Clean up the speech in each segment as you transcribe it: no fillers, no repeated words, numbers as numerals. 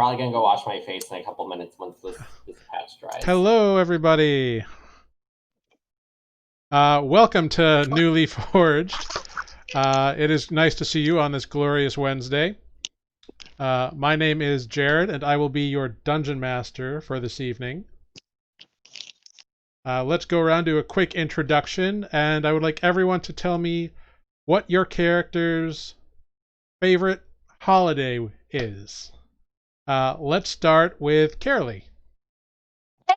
probably gonna go wash my face in a couple minutes once this patch dries. Hello, everybody. Welcome to Nuuli Forged. It is nice to see you on this glorious Wednesday. My name is Jared, and I will be your dungeon master for this evening. Let's go around to a quick introduction, and I would like everyone to tell me what your character's favorite holiday is. Let's start with Carolee.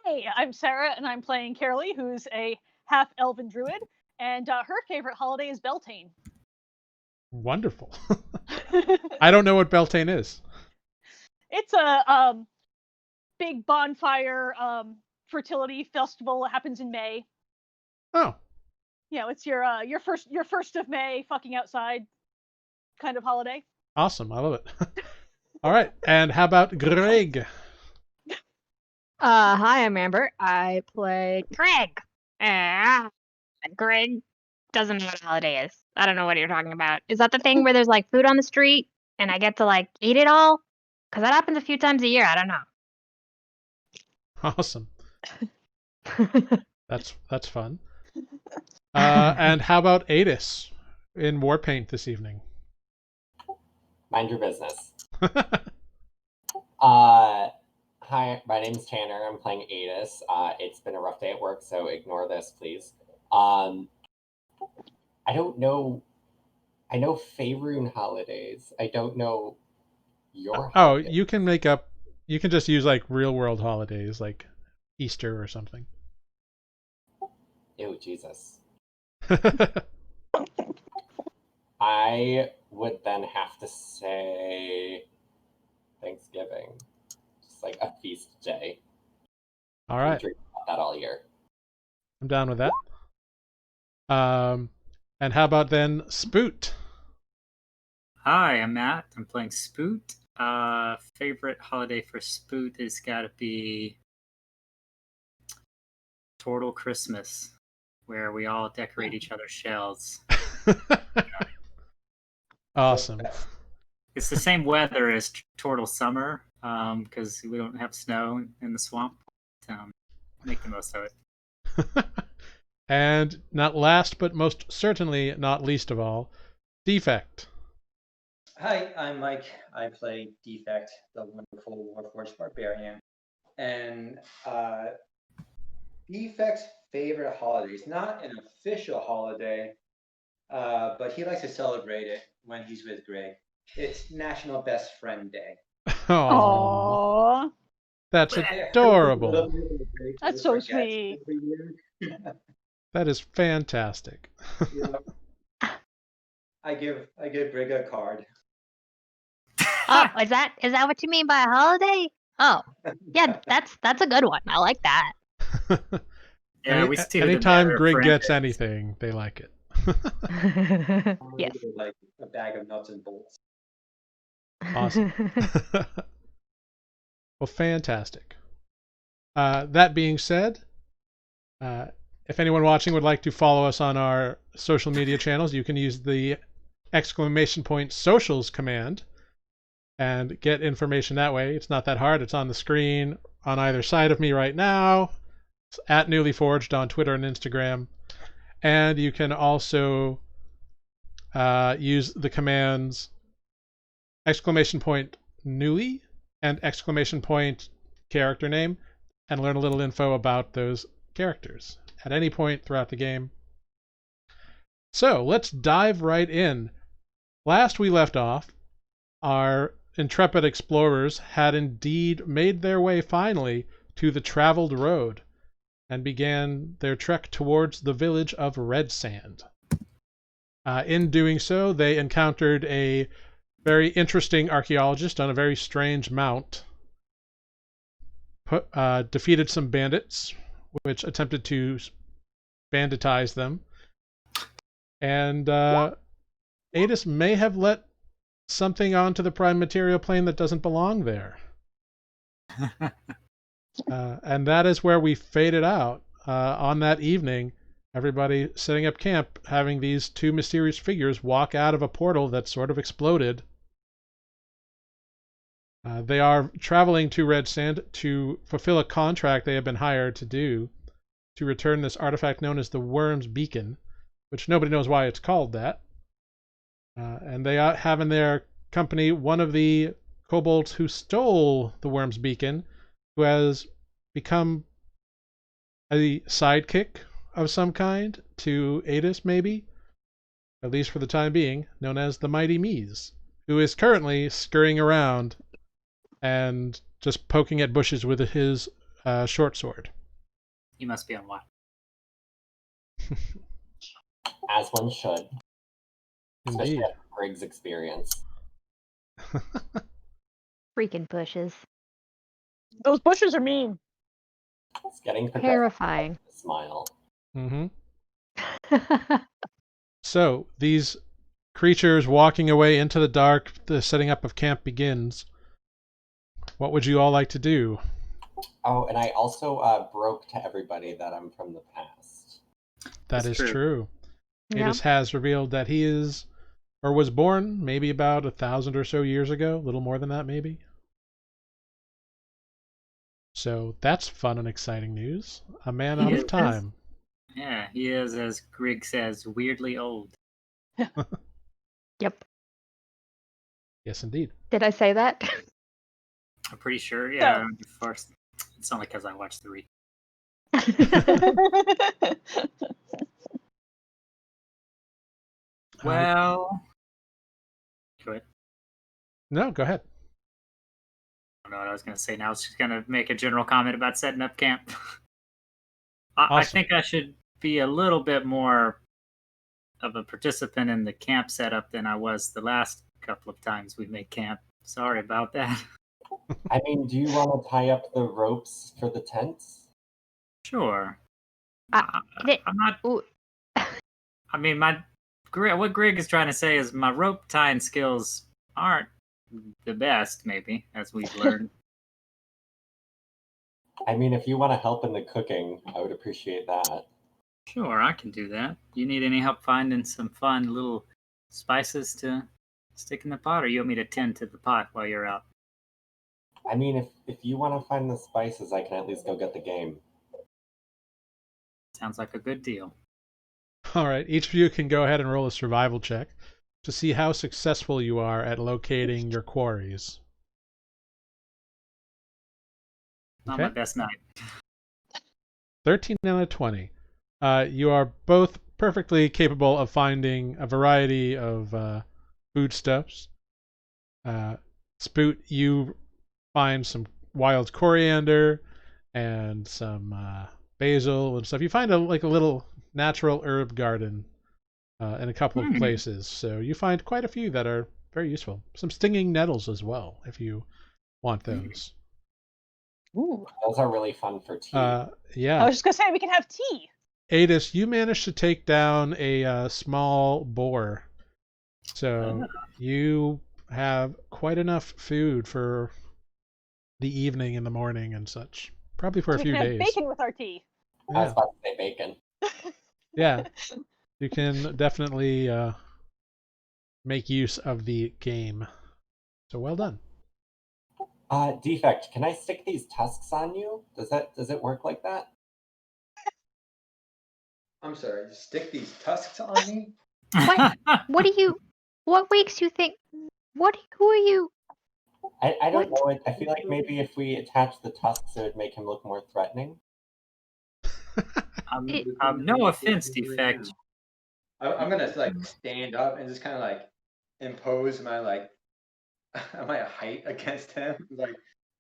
Hey, I'm Sarah, and I'm playing Carolee, who's a half-elven druid, and her favorite holiday is Beltane. Wonderful. I don't know what Beltane is. It's a big bonfire fertility festival. It happens in May. Oh. You know, it's your first of May fucking outside kind of holiday. Awesome, I love it. All right, and how about Greg? Hi, I'm Amber. I play Greg. Greg doesn't know what a holiday is. I don't know what you're talking about. Is that the thing where there's like food on the street and I get to like eat it all? Because that happens a few times a year. I don't know. Awesome. That's fun. And how about Adis in Warpaint this evening? Mind your business. Hi, my name's Tanner. I'm playing Adis. It's been a rough day at work, so ignore this, please. I don't know. I know Faerun holidays. I don't know your holidays. You can make up. You can just use like real world holidays, like Easter or something. Ew, Jesus. I would then have to say Thanksgiving. Just like a feast day. All right. I drink about that all year. I'm down with that. And how about then Spoot? Hi, I'm Matt. I'm playing Spoot. Favorite holiday for Spoot has got to be Turtle Christmas, where we all decorate each other's shells. Awesome. It's the same weather as Turtle Summer, because we don't have snow in the swamp. Make the most of it. And not last, but most certainly not least of all, Defect. Hi, I'm Mike. I play Defect, the wonderful Warforged Barbarian. And Defect's favorite holiday is not an official holiday, but he likes to celebrate it when he's with Greg. It's National Best Friend Day. Aww. That's adorable. That's so sweet. That is fantastic. I give Greg a card. Oh, is that what you mean by a holiday? Oh, yeah, that's a good one. I like that. Yeah, anytime Greg gets anything, they like it. Yes. Like a bag of nuts and bolts. Awesome. Well, fantastic. That being said, if anyone watching would like to follow us on our social media channels, you can use the !socials command and get information that way. It's not that hard. It's on the screen on either side of me right now. It's at Nuuli Forged on Twitter and Instagram. And you can also use the commands !Nuuli and !character name and learn a little info about those characters at any point throughout the game. So let's dive right in. Last we left off, our intrepid explorers had indeed made their way finally to the traveled road and began their trek towards the village of Redsand. In doing so, they encountered a very interesting archaeologist on a very strange mount, defeated some bandits, which attempted to banditize them, and Adis may have let something onto the prime material plane that doesn't belong there. And that is where we faded out on that evening. Everybody setting up camp, having these two mysterious figures walk out of a portal that sort of exploded They are traveling to Redsand to fulfill a contract they have been hired to do to return this artifact known as the Worm's Beacon, which nobody knows why it's called that. And they have in their company one of the kobolds who stole the Worm's Beacon, who has become a sidekick of some kind to Adis, maybe, at least for the time being, known as the Mighty Mies, who is currently scurrying around and just poking at bushes with his short sword. You must be on watch. As one should. Especially Indeed. after Grig's experience. Freaking bushes. Those bushes are mean. It's getting possessed Terrifying. with a smile. Mm-hmm. So, these creatures walking away into the dark, the setting up of camp begins. What would you all like to do? Oh, and I also broke to everybody that I'm from the past. That That's is true. Yeah. Adis has revealed that he is, or was born, maybe about 1,000 or so years ago, a little more than that, maybe. So that's fun and exciting news. A man out Yes. of time. Yeah, he is, as Grig says, weirdly old. Yep. Yes, indeed. Did I say that? I'm pretty sure. Yeah, first. It's only because I watched the read. Well, go ahead. No, go ahead. I don't know what I was going to say now. I was just going to make a general comment about setting up camp. I Awesome. think I should be a little bit more of a participant in the camp setup than I was the last couple of times we made camp. Sorry about that. I mean, do you want to tie up the ropes for the tents? Sure. I- I'm not. Ooh. I mean, what Greg is trying to say is my rope tying skills aren't the best, maybe, as we've learned. I mean, if you want to help in the cooking, I would appreciate that. Sure, I can do that. You need any help finding some fun little spices to stick in the pot, or you want me to tend to the pot while you're out? I mean, if you want to find the spices, I can at least go get the game. Sounds like a good deal. All right, each of you can go ahead and roll a survival check to see how successful you are at locating your quarries. Not Okay. my best night. 13 out of 20. You are both perfectly capable of finding a variety of foodstuffs. Spoot, you find some wild coriander and some basil and stuff. You find a little natural herb garden in a couple of places. So you find quite a few that are very useful. Some stinging nettles as well, if you want those. Ooh. Those are really fun for tea. Yeah. I was just gonna say we can have tea. Adis, you managed to take down a small boar. So you have quite enough food for the evening and the morning and such. Probably for a We few can have days. bacon with our tea. I was Yeah. about to say bacon. Yeah. You can definitely make use of the game. So well done. Defect, can I stick these tusks on you? Does it work like that? I'm sorry, stick these tusks on me? What makes you think? Who are you? I don't What? know. I feel like maybe if we attach the tusks, it would make him look more threatening. No offense, Defect. I'm gonna like stand up and just kind of like impose my my height against him. Like,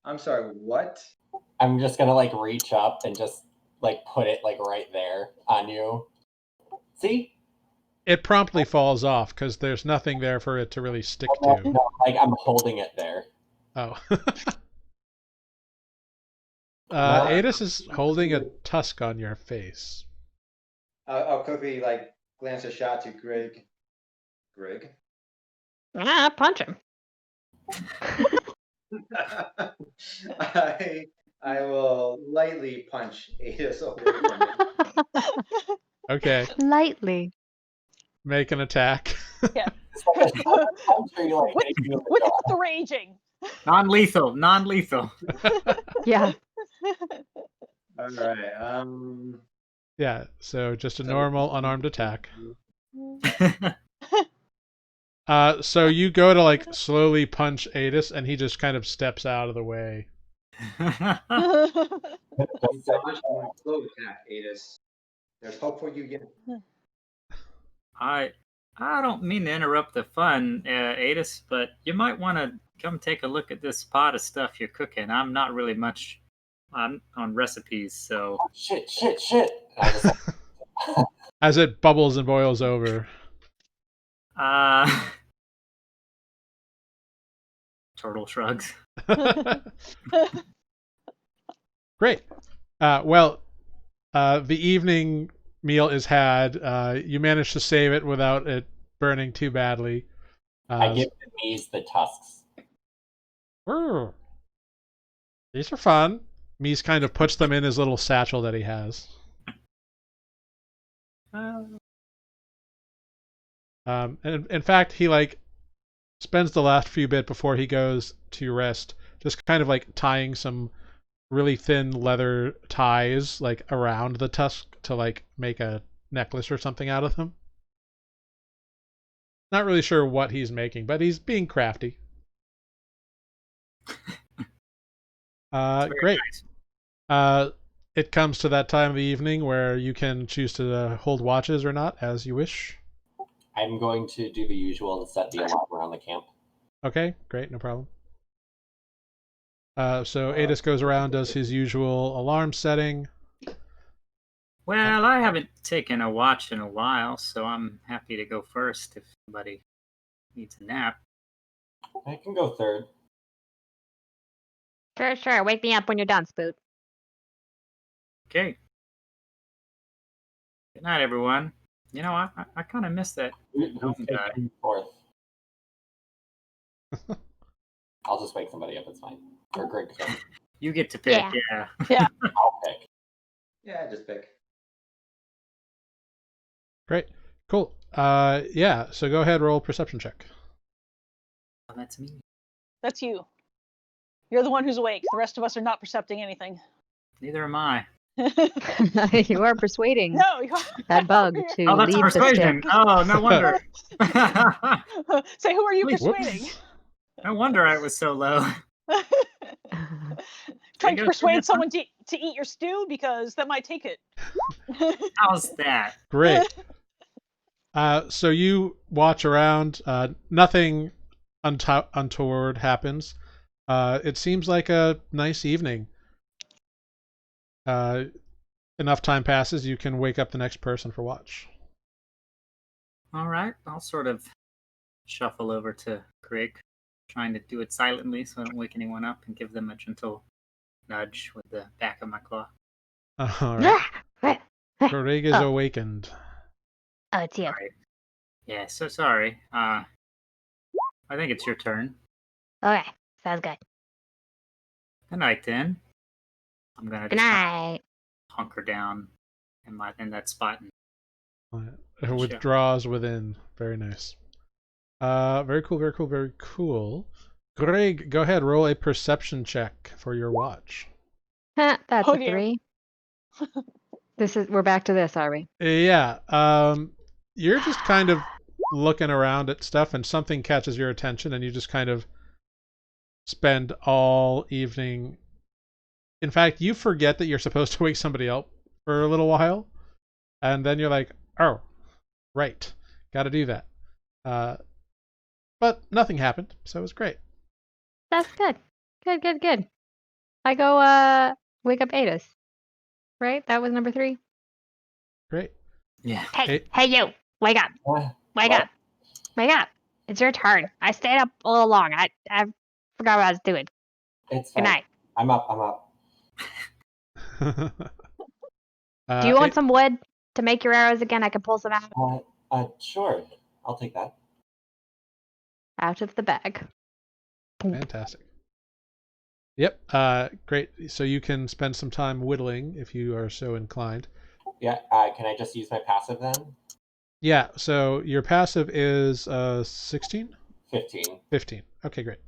I'm sorry, what? I'm just gonna like reach up and just like put it like right there on you. See? It promptly falls off because there's nothing there for it to really stick No, to. like I'm holding it there. Oh. Adis is holding a tusk on your face. I'll quickly like glance a shot to Grig. Grig? Punch him. I will lightly punch Adis away from him. Okay, Lightly. make an attack. It's like a short punch where you, like, With- hit you in the With jaw. the raging. Non-lethal. Non-lethal. Yeah. All right. Yeah, so just a So- normal unarmed attack. So you go to like slowly punch Adis, and he just kind of steps out of the way. Just Dodge and slow attack, Adis. There's hope for you yet. I don't mean to interrupt the fun, Adis, but you might want to come take a look at this pot of stuff you're cooking. I'm not really much on recipes, so shit. I just As it bubbles and boils over. Turtle shrugs. Great. Well, the evening meal is had. You managed to save it without it burning too badly. I give the Mies the tusks. These are fun. Mies kind of puts them in his little satchel that he has. And in fact, he like spends the last few bit before he goes to rest, just kind of like tying some really thin leather ties like around the tusk to like make a necklace or something out of them. Not really sure what he's making, but he's being crafty. Great. Nice. It comes to that time of the evening where you can choose to hold watches or not, as you wish. I'm going to do the usual and set the alarm around the camp. Okay, great, no problem. So Adis goes around, does his usual alarm setting. Well, I haven't taken a watch in a while, so I'm happy to go first if somebody needs a nap. I can go third. Sure. Wake me up when you're done, Spoot. Okay. Good night, everyone. You know, I kind of miss that. Who's Home guy. taking fourth? I'll just wake somebody up. It's fine. Or Greg. You get to pick, Yeah. yeah. I'll pick. Yeah, just pick. Great, cool. Yeah. So go ahead, roll perception check. Oh, that's me. That's you. You're the one who's awake. The rest of us are not percepting anything. Neither am I. You are persuading No, you that bug to Oh, that's leave the persuasion. ship. Oh, no wonder. Say, who are you Whoops. persuading? No wonder I was so low. Trying go to persuade through someone to eat your stew because that might take it. How's that? Great. So you watch around. Nothing untoward happens. It seems like a nice evening. Enough time passes, you can wake up the next person for watch. All right, I'll sort of shuffle over to Greg, trying to do it silently so I don't wake anyone up, and give them a gentle nudge with the back of my claw. All right. Greg is awakened. Oh, it's you. All right. Yeah, so sorry. I think it's your turn. Okay, sounds good. Good night, then. I'm gonna Good just night. hunker down in that spot. It withdraws within. Very nice. Very cool. Greg, go ahead, roll a perception check for your watch. That's Oh, a dear. 3. We're back to this, are we? Yeah. You're just kind of looking around at stuff, and something catches your attention, and you just kind of spend all evening. In fact, you forget that you're supposed to wake somebody up for a little while, and then you're like, oh, right, got to do that. But nothing happened, so it was great. That's good. Good. I go wake up Adis. Right? That was number 3. Great. Yeah. Hey you! Wake up! Wake up! It's your turn. I stayed up a little long. I forgot what I was doing. It's Good fine. night. I'm up. Do you want some wood to make your arrows again? I can pull some out. Sure. I'll take that. Out of the bag. Fantastic. Yep. Great. So you can spend some time whittling if you are so inclined. Yeah. Can I just use my passive then? Yeah. So your passive is 16? 15. 15. Okay, great.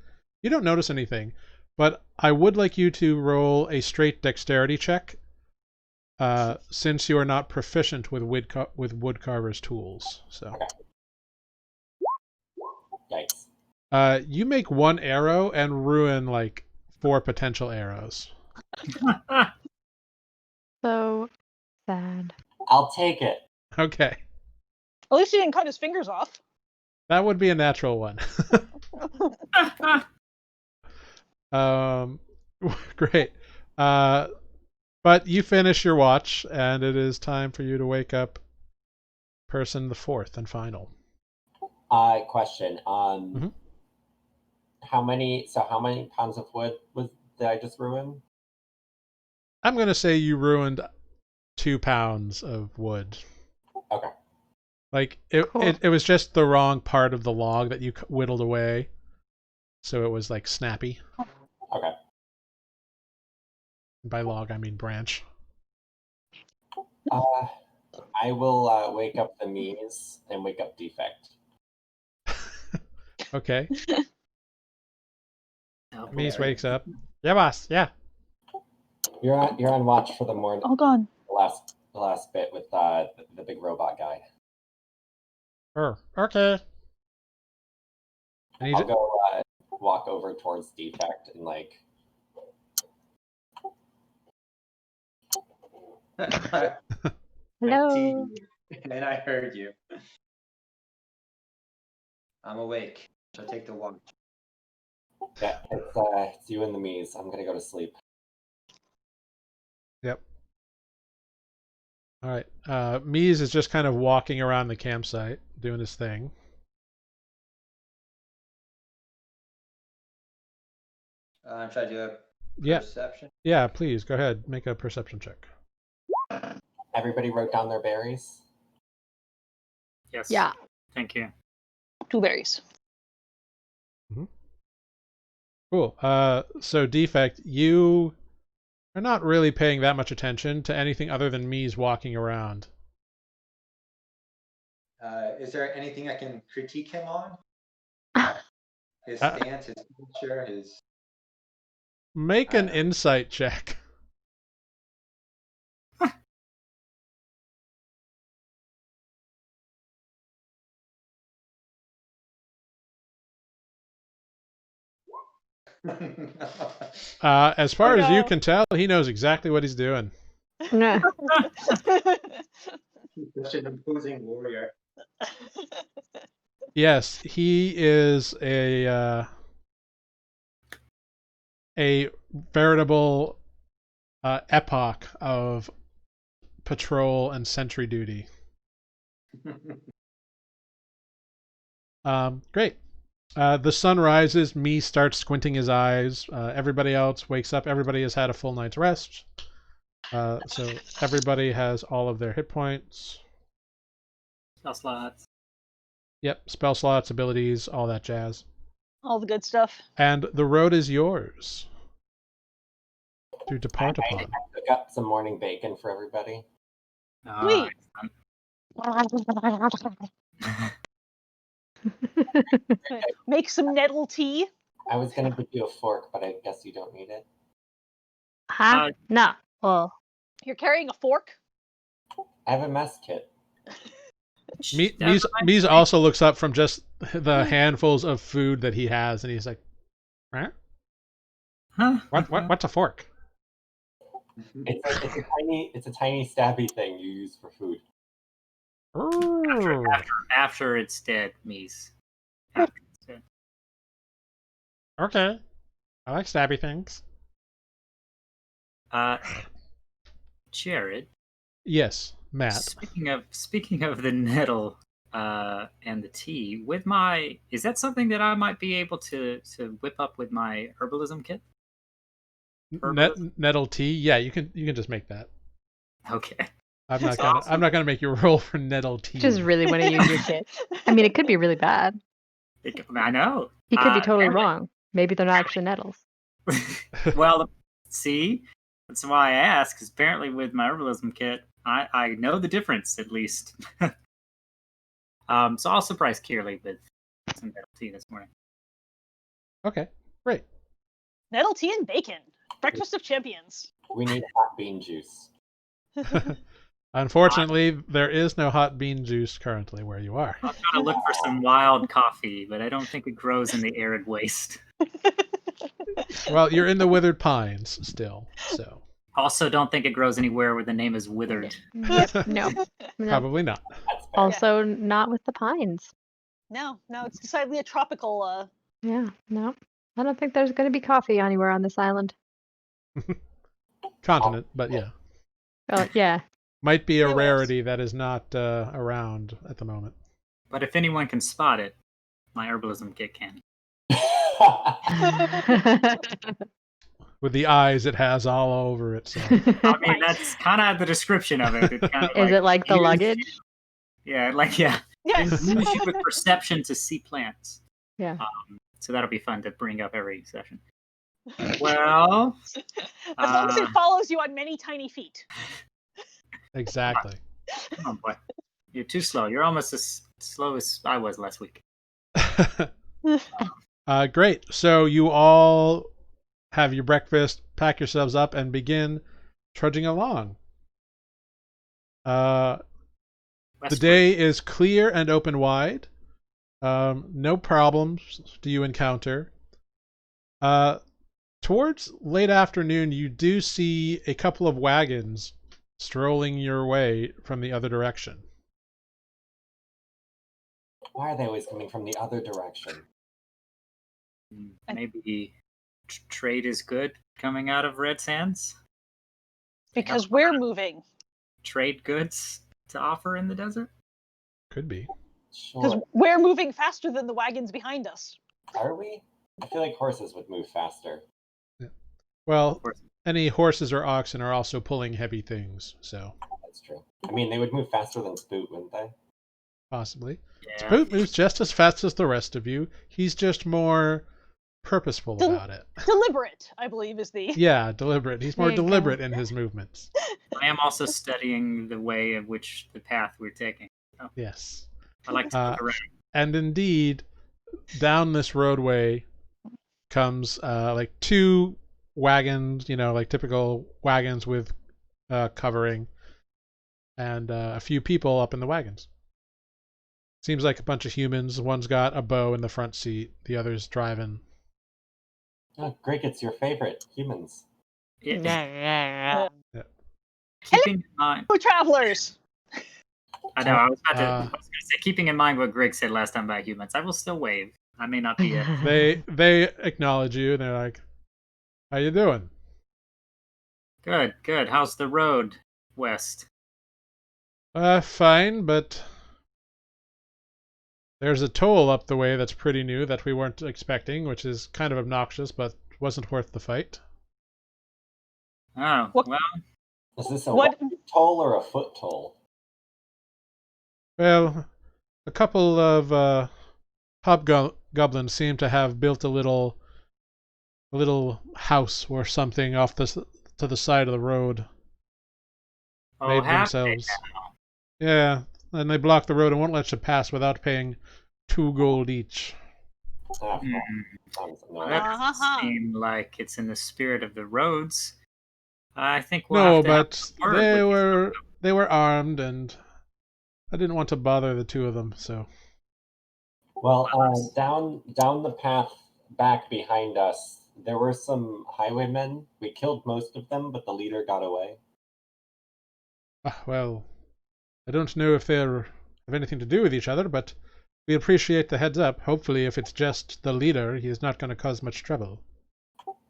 You don't notice anything, but I would like you to roll a straight dexterity check, since you are not proficient with woodcarver's tools. So, Yikes. you make one arrow and ruin like 4 potential arrows. So sad. I'll take it. Okay, At least he didn't cut his fingers off. that would be a natural one. Great. But you finish your watch, and it is time for you to wake up person the 4th and final. Question. How many pounds of wood did I just ruin? I'm going to say you ruined 2 pounds of wood. Okay. Like, it was just the wrong part of the log that you whittled away. So it was, like, snappy. Okay. By log, I mean branch. I will wake up the Mies and wake up Defect. Okay. Oh, Mies wakes up. Yeah, boss. Yeah. You're on watch for the morning. Oh, God. The last bit with the big robot guy. Okay. I'll go walk over towards Defect and like. Hello. And I heard you. I'm awake. So take the watch. Yeah, it's you and the Mies. I'm gonna go to sleep. Yep. All right. Mies is just kind of walking around the campsite, doing his thing. Try to do a perception. Yeah, please, go ahead. Make a perception check. Everybody wrote down their berries? Yes. Yeah. Thank you. 2 berries. Cool. So Defect, you are not really paying that much attention to anything other than Mies walking around. Is there anything I can critique him on? His Uh, stance, his posture, his... Make an insight check. As far as you can tell, he knows exactly what he's doing. No. He's such an imposing warrior. Yes, he is a veritable epoch of patrol and sentry duty. Great. The sun rises. Mies starts squinting his eyes. Everybody else wakes up. Everybody has had a full night's rest. So everybody has all of their hit points. Spell slots. Yep, spell slots, abilities, all that jazz. All the good stuff. And the road is yours to depart I upon. cook up some morning bacon for everybody. Oh, Make some nettle tea. I was gonna give you a fork, but I guess you don't need it. Huh? No. Well, You're carrying a fork? I have a mess kit. Mies also looks up from just the handfuls of food that he has, and he's like, huh? What's a fork? It's a tiny stabby thing you use for food. After it's dead, Mies. Okay. I like stabby things. Jared. Yes, Matt. Speaking of the nettle and the tea, is that something that I might be able to whip up with my herbalism kit? Nettle tea? Yeah, you can just make that. Okay. I'm not gonna make you roll for nettle tea. just really want to use your kit. I mean, it could be really bad. I know. He could be totally wrong. Maybe they're not actually nettles. Well, see, that's why I asked. Because apparently, with my herbalism kit, I know the difference at least. So I'll surprise Kierley with some nettle tea this morning. Okay. Great. Nettle tea and bacon. Breakfast of champions. We need hot bean juice. Unfortunately, there is no hot bean juice currently where you are. I'll try to look for some wild coffee, but I don't think it grows in the arid waste. Well, you're in the Withered Pines still, so Also, don't think it grows anywhere where the name is Withered. Yep, no. probably not. That's fair. Also, not with the pines. No, it's decidedly a tropical. Yeah, no. I don't think there's going to be coffee anywhere on this island. Continent, but yeah. Oh, yeah. Might be a It was. rarity that is not around at the moment. But if anyone can spot it, my herbalism kit can. With the eyes it has all over it. So. I mean, that's kind of the description of it. It's kind of Is it like the use- luggage? Yeah, Yes. use you with perception to see plants. Yeah. So that'll be fun to bring up every session. Well, As long as it follows you on many tiny feet. Exactly. come on, boy. You're too slow. You're almost as slow as I was last week. Great. So you all have your breakfast, pack yourselves up, and begin trudging along. The day is clear and open wide. No problems do you encounter. Towards late afternoon, you do see a couple of wagons strolling your way from the other direction. Why are they always coming from the other direction? Maybe trade is good coming out of Redsands. Because we're moving. Trade goods to offer in the desert. Could be. Because Sure. we're moving faster than the wagons behind us. Are we? I feel like horses would move faster. Well, any horses or oxen are also pulling heavy things, so That's true. I mean, they would move faster than Spoot, wouldn't they? possibly. Yeah. Spoot moves just as fast as the rest of you. He's just more purposeful about it. Deliberate, I believe, is the. Yeah, deliberate. He's more There you go. deliberate in his movements. I am also studying the way in which the path we're taking. Yes. I like to look around. And indeed, down this roadway comes like two wagons, like typical wagons with covering, and a few people up in the wagons. Seems like a bunch of humans. One's got a bow in the front seat, the other's driving. Oh, Greg, it's your favorite. Humans. Yeah. Keeping in mind, Oh, travelers! I know I was going to say, keeping in mind what Greg said last time about humans, I will still wave. I may not be a They acknowledge you, and they're like, "How you doing?" good. How's the road west? Fine, but there's a toll up the way that's pretty new that we weren't expecting, which is kind of obnoxious, but wasn't worth the fight. Oh, What- well, Is this a What- walking toll or a foot toll? Well, a couple of hobgoblins seem to have built a little house or something off to the side of the road. Made have themselves. Yeah, and they block the road and won't let you pass without paying 2 gold each. Ah, Hmm. sounds Well, annoying. that Uh-huh. doesn't seem like it's in the spirit of the roads. I think we'll No, have to have but a word with they were armed, and I didn't want to bother the two of them, so. Well, down the path back behind us, there were some highwaymen. We killed most of them, but the leader got away. Well, I don't know if they have anything to do with each other, but we appreciate the heads up. Hopefully, if it's just the leader, he is not going to cause much trouble.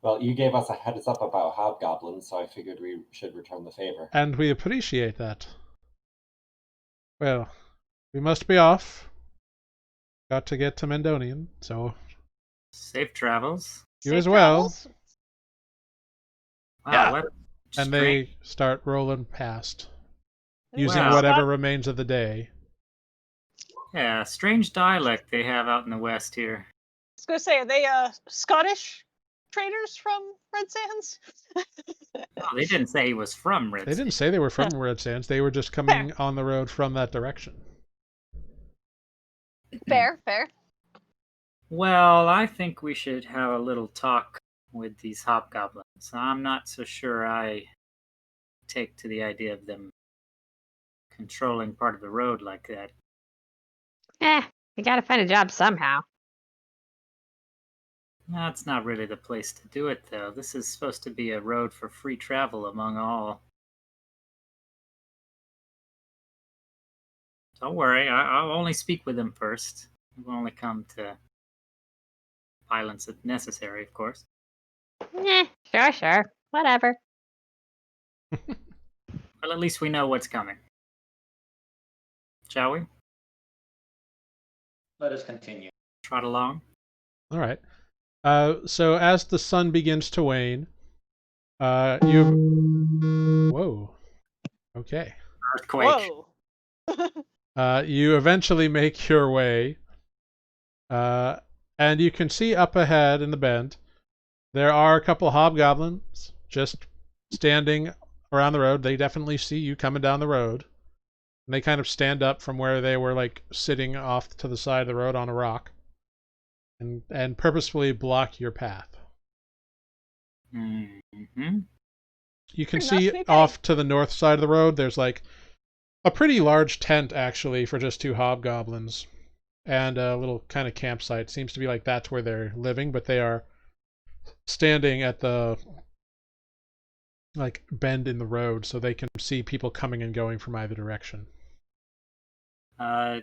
Well, you gave us a heads up about hobgoblins, so I figured we should return the favor. And we appreciate that. Well, we must be off. Got to get to Mendonian, so safe travels. you Safe as well. travels? Wow, Yeah. what a And strange- they start rolling past, using Wow. whatever remains of the day. yeah, strange dialect they have out in the west here. I was going to say, are they Scottish traders from Red Sands? Oh, they didn't say he was from Red. They didn't say they were from Red Sands. They were just coming on the road from that direction. Fair. Well, I think we should have a little talk with these hobgoblins. I'm not so sure I take to the idea of them controlling part of the road like that. You gotta find a job somehow. That's not really the place to do it, though. This is supposed to be a road for free travel among all. Don't worry, I'll only speak with them first. We'll only come to violence if necessary, of course. Sure. Whatever. Well, at least we know what's coming. Shall we? Let us continue. Trot along. All right. So as the sun begins to wane, you. Whoa. Okay. Earthquake. Whoa. You eventually make your way, and you can see up ahead in the bend, there are a couple of hobgoblins just standing around the road. They definitely see you coming down the road. And they kind of stand up from where they were like sitting off to the side of the road on a rock, and purposefully block your path. Mm-hmm. You can Pretty see nice, maybe. off to the north side of the road, there's like a pretty large tent actually for just two hobgoblins, and a little kind of campsite. Seems to be like that's where they're living, but they are standing at the like bend in the road so they can see people coming and going from either direction. I'm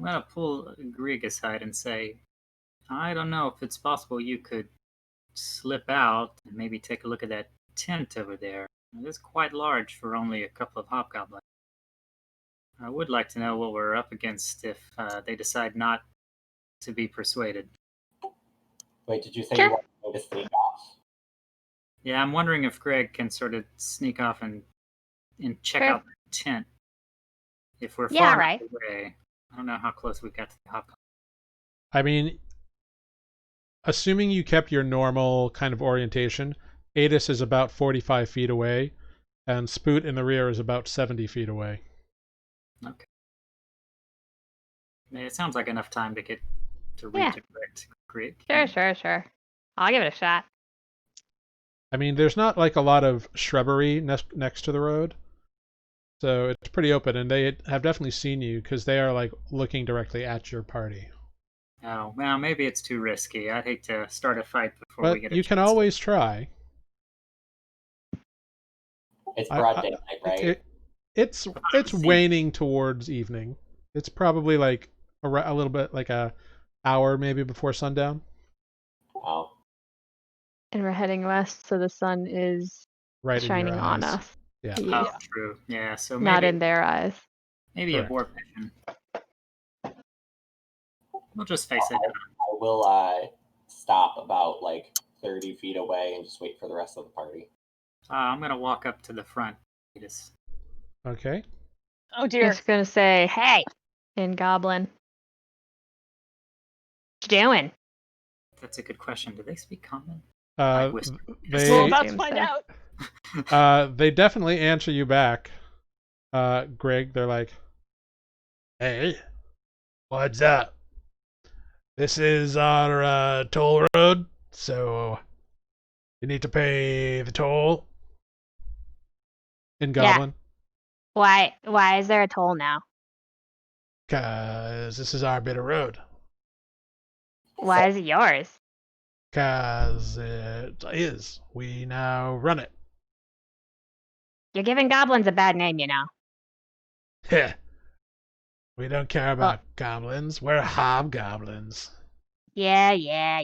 gonna pull Grieg aside and say, I don't know if it's possible you could slip out and maybe take a look at that tent over there. It is quite large for only a couple of hobgoblins. I would like to know what we're up against if they decide not to be persuaded. Wait, did you say Sure. you wanted to sneak off? Yeah, I'm wondering if Greg can sort of sneak off and check Sure. out the tent. If we're Yeah, far right. enough away, I don't know how close we got to the hobgoblin. I mean, assuming you kept your normal kind of orientation, Adis is about 45 feet away, and Spoot in the rear is about 70 feet away. Okay. I mean, it sounds like enough time to get to Yeah. redirect Greg. Sure. I'll give it a shot. I mean, there's not like a lot of shrubbery next to the road, so it's pretty open, and they have definitely seen you because they are like looking directly at your party. Oh, well, maybe it's too risky. I'd hate to start a fight before we But get a you can chance. always try. It's broad daylight, right? It's waning towards evening. It's probably like a little bit like a hour maybe before sundown. Oh. And we're heading west, so the sun is Right shining in your on eyes. us. Yeah. Oh, Yeah. true. Yeah, so Not maybe in their eyes. maybe Correct. a warp vision. We'll just face it. I will stop about like 30 feet away and just wait for the rest of the party. I'm gonna walk up to the front. Just Okay. Oh dear. Just gonna say, hey, in Goblin. What you doing? That's a good question. Do they speak common? We're They about to Seems find so. out. they definitely answer you back. Greg, they're like, "Hey, what's up? This is our toll road, so you need to pay the toll." In Goblin. Why is there a toll now? Cause this is our bit of road. Why is it yours? Cause it is. We now run it. You're giving goblins a bad name, you know. Heh. We don't care about goblins. We're hobgoblins. Yeah.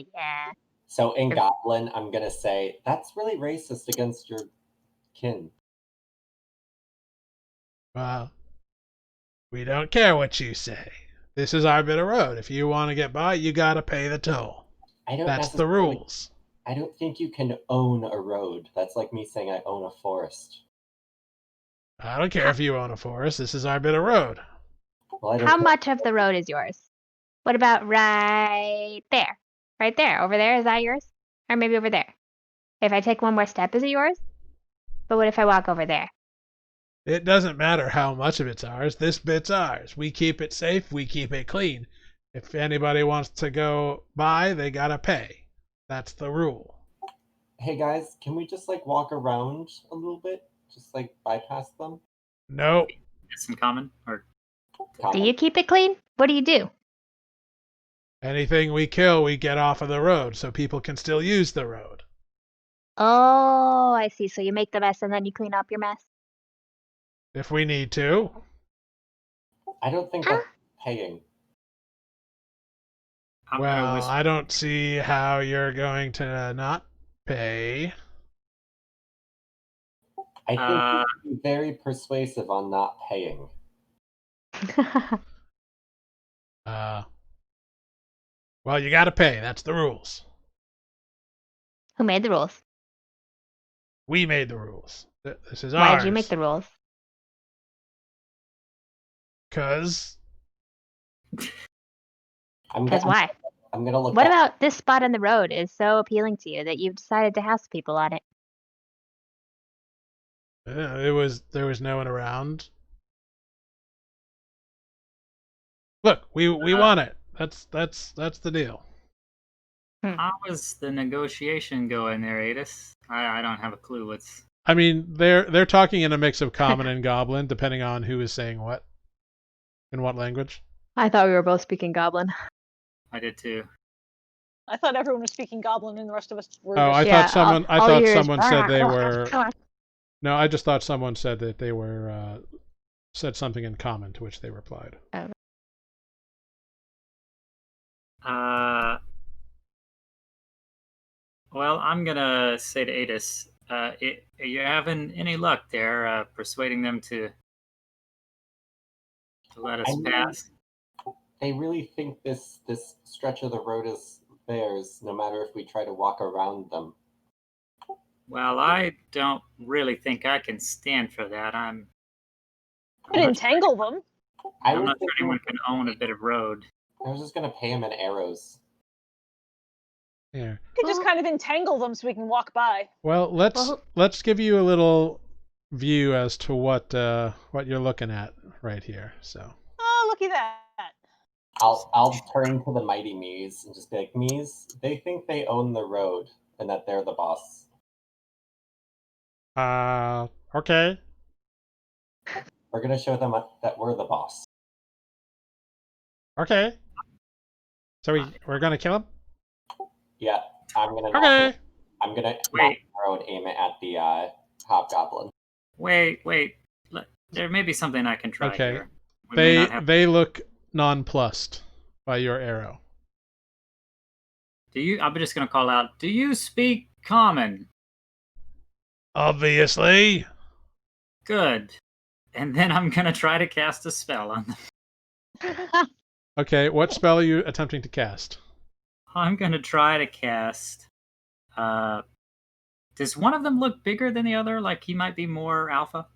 So in Goblin, I'm gonna say that's really racist against your kin. Well, we don't care what you say. This is our bit of road. If you want to get by, you gotta pay the toll. I don't That's the necessarily- rules. I don't think you can own a road. That's like me saying I own a forest. I don't care if you own a forest. This is our bit of road. Well, I don't How care. much of the road is yours? What about right there? Right there. Over there, is that yours? Or maybe over there. If I take one more step, is it yours? But what if I walk over there? It doesn't matter how much of it's ours. This bit's ours. We keep it safe. We keep it clean. If anybody wants to go by, they gotta pay. That's the rule. Hey guys, can we just like walk around a little bit? Just like bypass them? No. It's in common or Do you keep it clean? What do you do? Anything we kill, we get off of the road so people can still use the road. Oh, I see. So you make the mess and then you clean up your mess. If we need to. I don't think Huh? that's paying. I'm gonna Well, whisper. I don't see how you're going to not pay. I think you can be very persuasive on not paying. Well, you gotta pay. That's the rules. Who made the rules? We made the rules. This is Why ours. did you make the rules? 'Cause Because why? I'm gonna look What back. about this spot on the road is so appealing to you that you've decided to house people on it? there was no one around. Look, we want it. That's the deal. How is the negotiation going there, Adis? I don't have a clue what's. I mean, they're talking in a mix of common and goblin, depending on who is saying what in what language. I thought we were both speaking Goblin. I did too. I thought everyone was speaking Goblin and the rest of us were Oh, I just... thought someone. I all thought you hear is someone said they were. No, I just thought someone said that they were said something in common, to which they replied. Well, I'm gonna say to Adis, are you having any luck there, persuading them to let us I mean, pass? They really think this stretch of the road is theirs, no matter if we try to walk around them. Well, I don't really think I can stand for that. I'm Could entangle them. I'm not sure anyone can own a bit of road. I was just gonna pay him in arrows. Yeah. Could just kind of entangle them so we can walk by. Well, let's give you a little view as to what you're looking at right here. So. Oh, looky that. I'll turn to the mighty Mies and just be like, Mies, they think they own the road and that they're the boss. Okay. We're gonna show them that we're the boss. Okay. So we're gonna kill him? Yeah, I'm gonna. Okay. I'm gonna Wait. throw and aim it at the hobgoblin. Wait. There may be something I can try Okay. here. We may not have... They look nonplussed by your arrow. Do you? I'm just gonna call out. Do you speak common? Obviously. Good. And then I'm gonna try to cast a spell on them. Okay, what spell are you attempting to cast? I'm gonna try to cast. Does one of them look bigger than the other? Like he might be more alpha?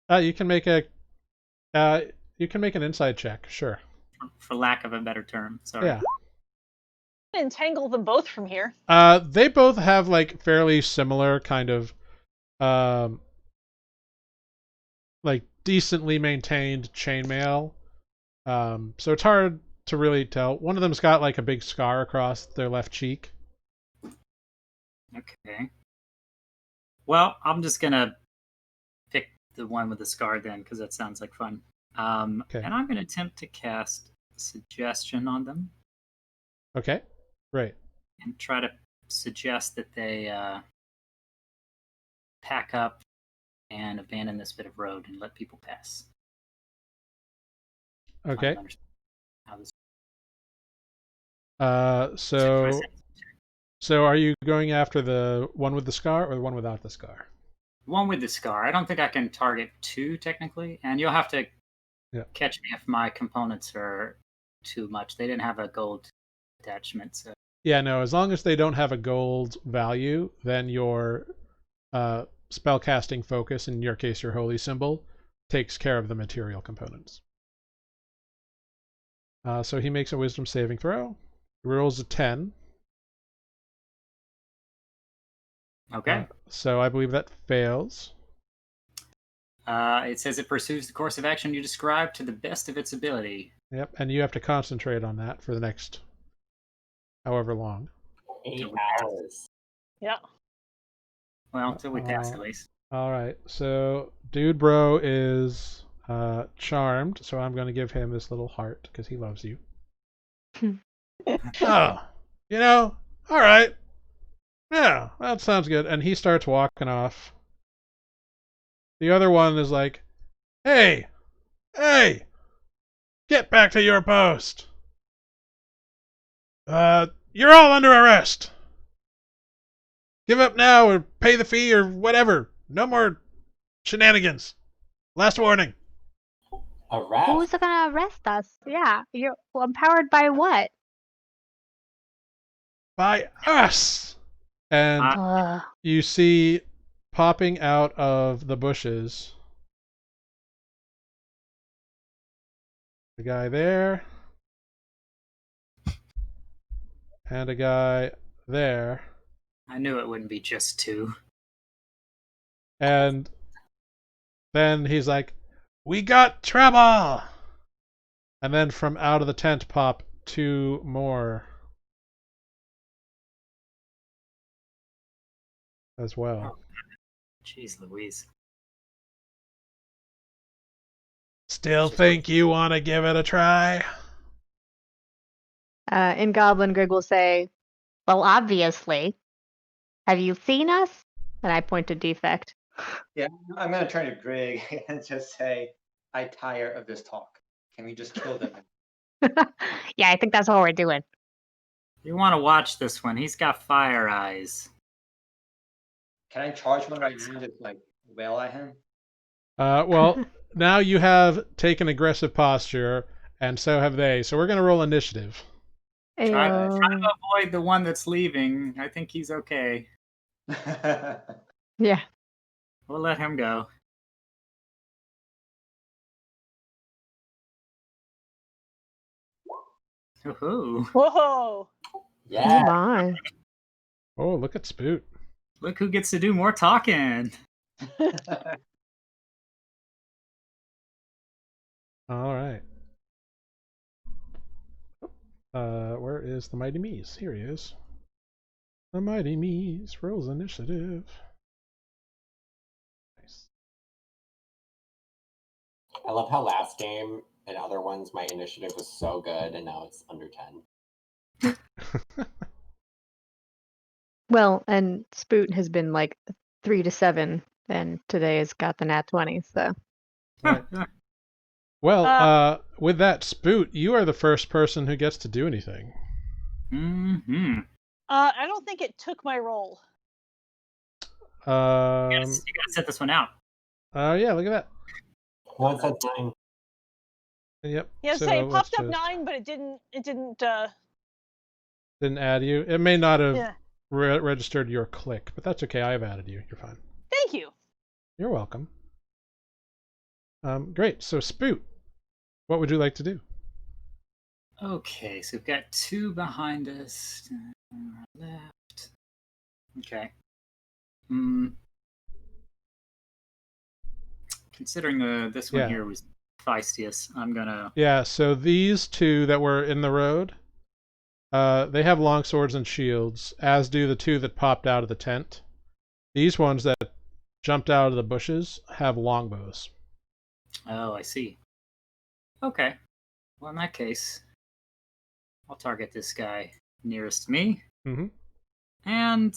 You can make an inside check, sure. For lack of a better term. Sorry. Yeah. Entangle them both from here. They both have like fairly similar kind of like decently maintained chainmail. So it's hard to really tell. One of them's got like a big scar across their left cheek. Okay. Well, I'm just gonna pick the one with the scar then, because that sounds like fun. Okay. And I'm gonna attempt to cast suggestion on them. Okay. Great. And try to suggest that they pack up and abandon this bit of road and let people pass. Okay. How this... So are you going after the one with the scar or the one without the scar? One with the scar. I don't think I can target two technically, and you'll have to catch me if my components are too much. They didn't have a gold attachment, so. Yeah, no. As long as they don't have a gold value, then your spellcasting focus, in your case, your holy symbol, takes care of the material components. So he makes a wisdom saving throw. He rolls a 10. Okay. So I believe that fails. It says it pursues the course of action you described to the best of its ability. Yep, and you have to concentrate on that for the next however long. 8 hours. Yeah. Well, until we pass at least. All right, so Dude Bro is charmed, so I'm going to give him this little heart because he loves you. Oh, all right. Yeah, that sounds good. And he starts walking off. The other one is like, hey, get back to your post. You're all under arrest. Give up now or pay the fee or whatever. No more shenanigans. Last warning. Arrest? Who's gonna arrest us? Yeah, you're empowered by what? By us. And you see popping out of the bushes a guy there and a guy there. I knew it wouldn't be just 2. And then he's like, we got trouble! And then from out of the tent pop 2 more as well. Jeez Louise. Still think you want to give it a try? In Goblin, Greg will say, well, obviously. Have you seen us? And I point to Defect. Yeah, I'm going to turn to Greg and just say, I tire of this talk. Can we just kill them? Yeah, I think that's all we're doing. You want to watch this one. He's got fire eyes. Can I charge one right now and just like wail at him? Well, now you have taken aggressive posture, and so have they. So we're going to roll initiative. Try to avoid the one that's leaving. I think he's okay. Yeah. We'll let him go. Woohoo. Whoa. Yeah. Come on. Oh, look at Spoot. Look who gets to do more talking. All right. Where is the Mighty Mies? Here he is. The Mighty Mies rolls initiative. Nice. I love how last game and other ones my initiative was so good and now it's under 10. Well, and Spoot has been like 3 to 7, and today has got the nat 20, so. Right. Well, with that, Spoot, you are the first person who gets to do anything. Mm-hmm. I don't think it took my roll. You gotta set this one out. Yeah, look at that. One says 9. Yep. Yeah, so say it popped up just- 9, but it didn't. Didn't add you. It may not have Yeah. registered your click, but that's okay. I've added you. You're fine. Thank you. You're welcome. Great. So Spoot, what would you like to do? Okay, so we've got 2 behind us. Left. Okay. Considering this one here was feistiest, I'm gonna... Yeah, so these 2 that were in the road, they have long swords and shields, as do the 2 that popped out of the tent. These ones that jumped out of the bushes have longbows. Oh, I see. Okay. Well, in that case, I'll target this guy nearest me. Mm-hmm. And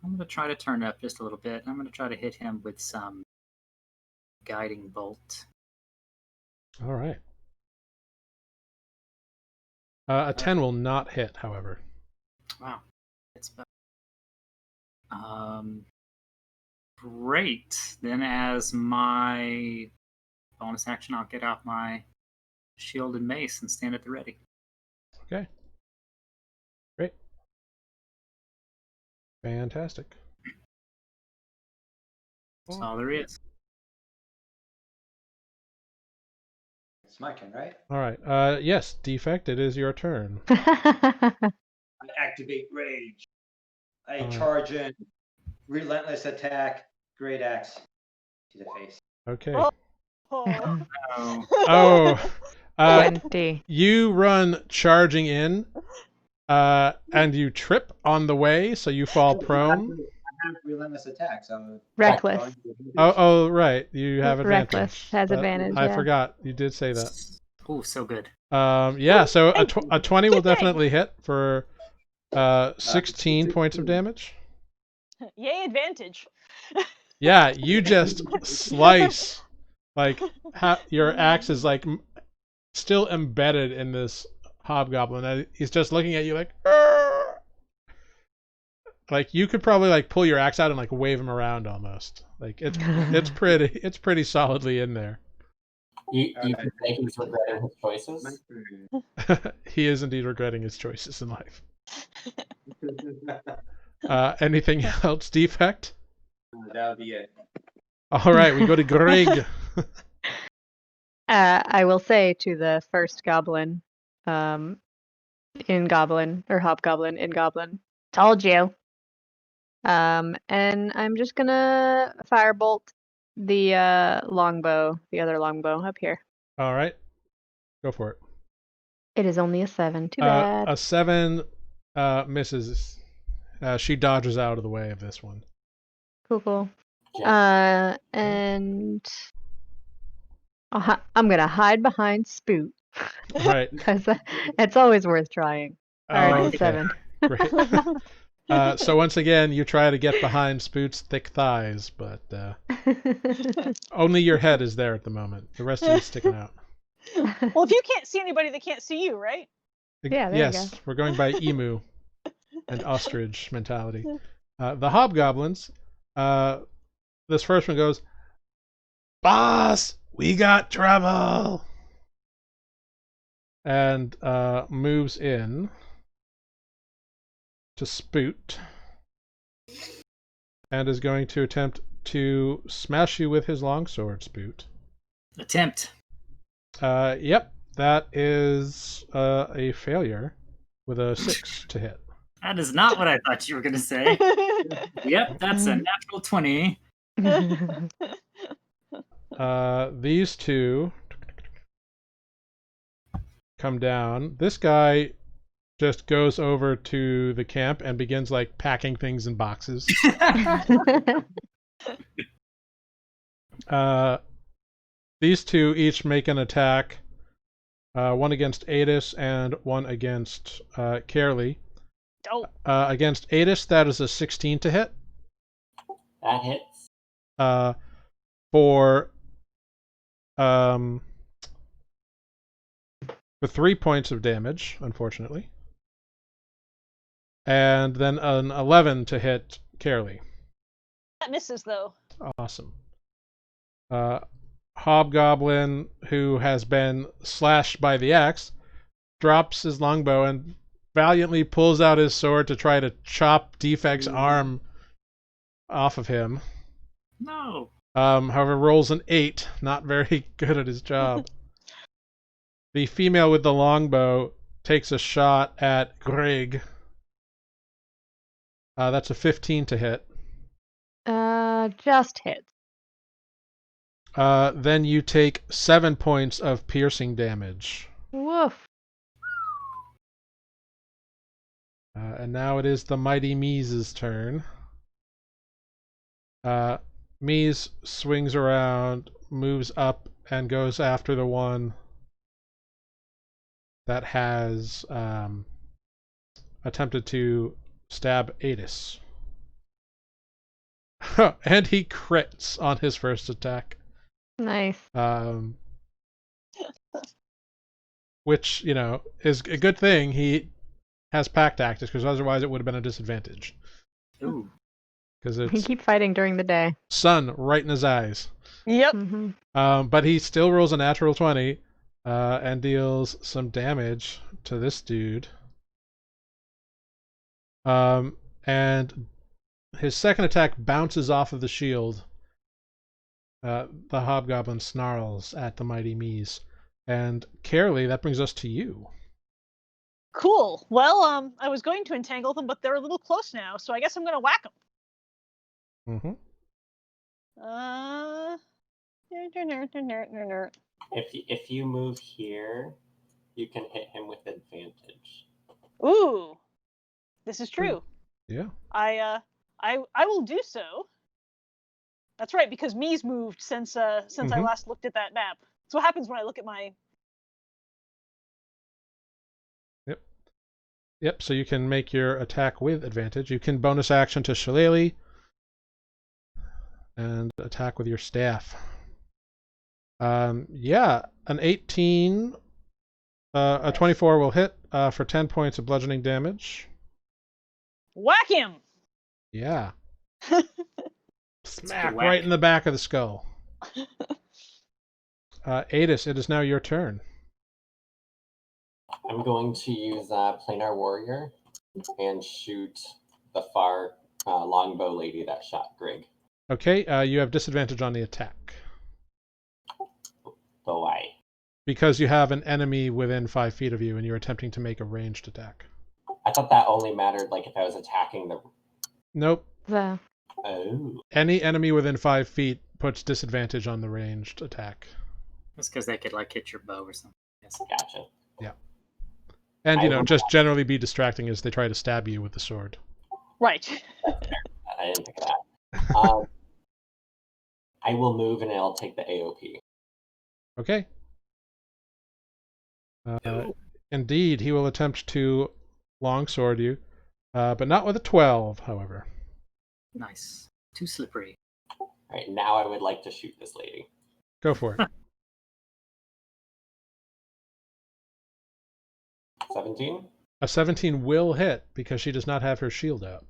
I'm going to try to turn it up just a little bit. I'm going to try to hit him with some guiding bolt. All right. A 10 will not hit, however. Wow. It's better. Great. Then as my bonus action, I'll get out my shield and mace and stand at the ready. Okay. Great. Fantastic. That's all there is. It's my turn, right? All right. Yes, Defect, it is your turn. I activate rage. I charge in. Relentless attack. Great axe to the face. Okay. Oh. Oh. 20. You run charging in, and you trip on the way, so you fall prone. I have relentless attack, so Reckless. Oh, right. You have advantage. Reckless has advantage, I yeah. forgot. You did say that. Oh, so good. Yeah, so a 20 will Good thing. definitely hit for 16 points of damage. Yay, advantage. Yeah, you just slice. Like, your axe is, like, still embedded in this hobgoblin. And he's just looking at you like, "Arr!" Like, you could probably, like, pull your axe out and, like, wave him around almost. Like, it's pretty solidly in there. You can say he's regretting his choices. He is indeed regretting his choices in life. Anything else, Defect? That'll be it. All right, we go to Greg. I will say to the first goblin, in goblin or hobgoblin in goblin, Told you. and I'm just gonna firebolt the longbow, the other longbow up here. All right, go for it. It is only a 7. Too bad. A 7 misses. She dodges out of the way of this one. Cool. Yeah. And I'm gonna hide behind Spoot All right. because it's always worth trying. All right, Okay. 7. Great. So once again, you try to get behind Spoot's thick thighs, but only your head is there at the moment. The rest of you is sticking out. Well, if you can't see anybody, they can't see you, right? Yeah, there you Yes, we're going by emu and ostrich mentality. The hobgoblins, this first one goes, "Boss, we got trouble," and moves in to Spoot and is going to attempt to smash you with his longsword, Spoot. Attempt. Yep, that is a failure with a 6 to hit. That is not what I thought you were going to say. Yep, that's a natural 20. These two come down. This guy just goes over to the camp and begins, like, packing things in boxes. These two each make an attack, one against Adis and one against Caerly. Oh, Against Adis, that is a 16 to hit. That hits. For 3 points of damage, unfortunately. And then an 11 to hit Caerly. that misses though. Awesome. Hobgoblin, who has been slashed by the axe, drops his longbow and valiantly pulls out his sword to try to chop Defect's arm off of him. No. However, rolls an 8, not very good at his job. The female with the longbow takes a shot at Greg. That's a 15 to hit. Just hits. Then you take 7 points of piercing damage. Woof. And now it is the mighty Mies's turn. Mies swings around, moves up, and goes after the one that has attempted to stab Adis. And he crits on his first attack. Nice. Which, you know, is a good thing. He has pack tactics, because otherwise it would have been a disadvantage. Ooh. Because We it's keep fighting during the day. sun right in his eyes. Yep. But he still rolls a natural 20 and deals some damage to this dude. And his second attack bounces off of the shield. The hobgoblin snarls at the mighty Mies. And Caerly, that brings us to you. Cool. Well, I was going to entangle them, but they're a little close now, so I guess I'm gonna whack them. Mm-hmm. If you move here, you can hit him with advantage. Ooh, this is true. Yeah. I will do so. That's right, because me's moved since I last looked at that map. That's what happens when I look at my. Yep, so you can make your attack with advantage. You can bonus action to Shillelagh and attack with your staff. Yeah, an 18, a 24 will hit for 10 points of bludgeoning damage. Whack him! Yeah. Smack Whack. right in the back of the skull. Adis, it is now your turn. I'm going to use Planar Warrior and shoot the far longbow lady that shot Grig. Okay, you have disadvantage on the attack. So why? Because you have an enemy within 5 feet of you and you're attempting to make a ranged attack. I thought that only mattered like if I was attacking the. Nope. The Oh. Any enemy within 5 feet puts disadvantage on the ranged attack. That's because they could like hit your bow or something. Yes. Gotcha. And, I you know, will- just generally be distracting as they try to stab you with the sword. Right. I didn't pick that. I will move and I'll take the AOP. Okay. Indeed, he will attempt to longsword you, but not with a 12, however. Nice. Too slippery. All right, now I would like to shoot this lady. Go for it. 17? A 17 will hit because she does not have her shield out.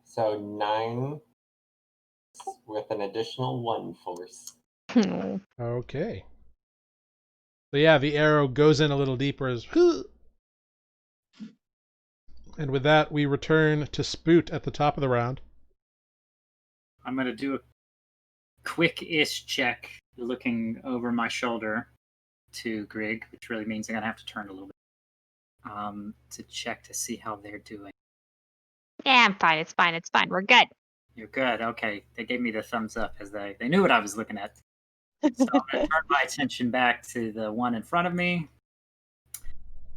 So 9 with an additional 1 force. Okay. So yeah, the arrow goes in a little deeper as... And with that, we return to Spoot at the top of the round. I'm going to do a quick-ish check looking over my shoulder to Grig, which really means I'm going to have to turn a little bit to check to see how they're doing. Yeah, I'm fine. It's fine. It's fine. We're good. You're good. Okay. They gave me the thumbs up as they knew what I was looking at. So I'm going to turn my attention back to the one in front of me.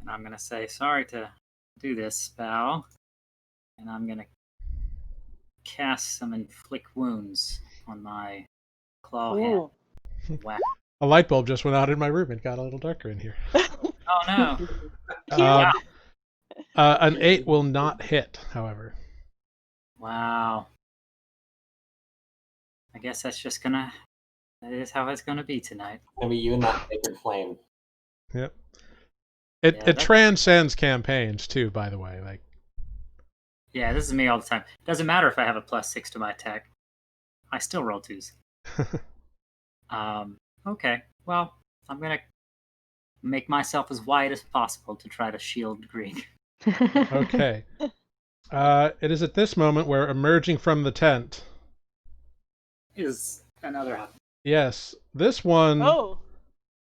And I'm going to say, sorry to do this, spell. And I'm going to cast some inflict wounds on my claw hand. Ooh. Whack. A light bulb just went out in my room. It got a little darker in here. Oh, no. An 8 will not hit, however. Wow. I guess that is how it's gonna be tonight. Gonna be you and that sacred flame. Yep. Yeah, It that- transcends campaigns too, by the way. Like, Yeah, this is me all the time. Doesn't matter if I have a +6 to my attack. I still roll 2s. Okay. Well, I'm gonna make myself as wide as possible to try to shield Greg. okay. It is at this moment where emerging from the tent. Is another. Yes, this one. Oh,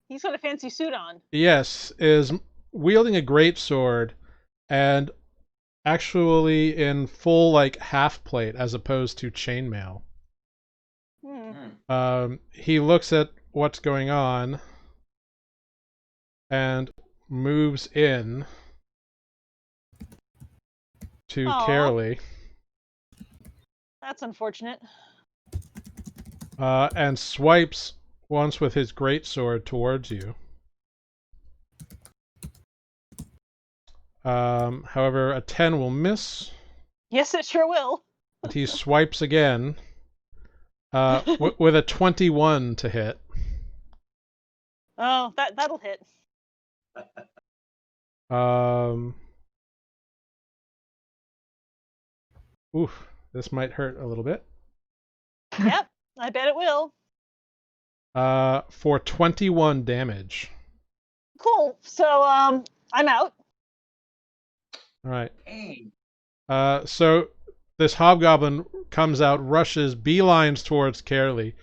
he's got a fancy suit on. Yes, is wielding a great sword and actually in full like half plate as opposed to chainmail. He looks at what's going on and moves in to Aw. Carolee. That's unfortunate. And swipes once with his greatsword towards you. However, a 10 will miss. Yes, it sure will. And he swipes again with a 21 to hit. Oh, that'll hit. Oof, this might hurt a little bit. Yep, I bet it will. For 21 damage. Cool. So I'm out. All right. Hey. So this hobgoblin comes out, rushes, beelines towards Carolee,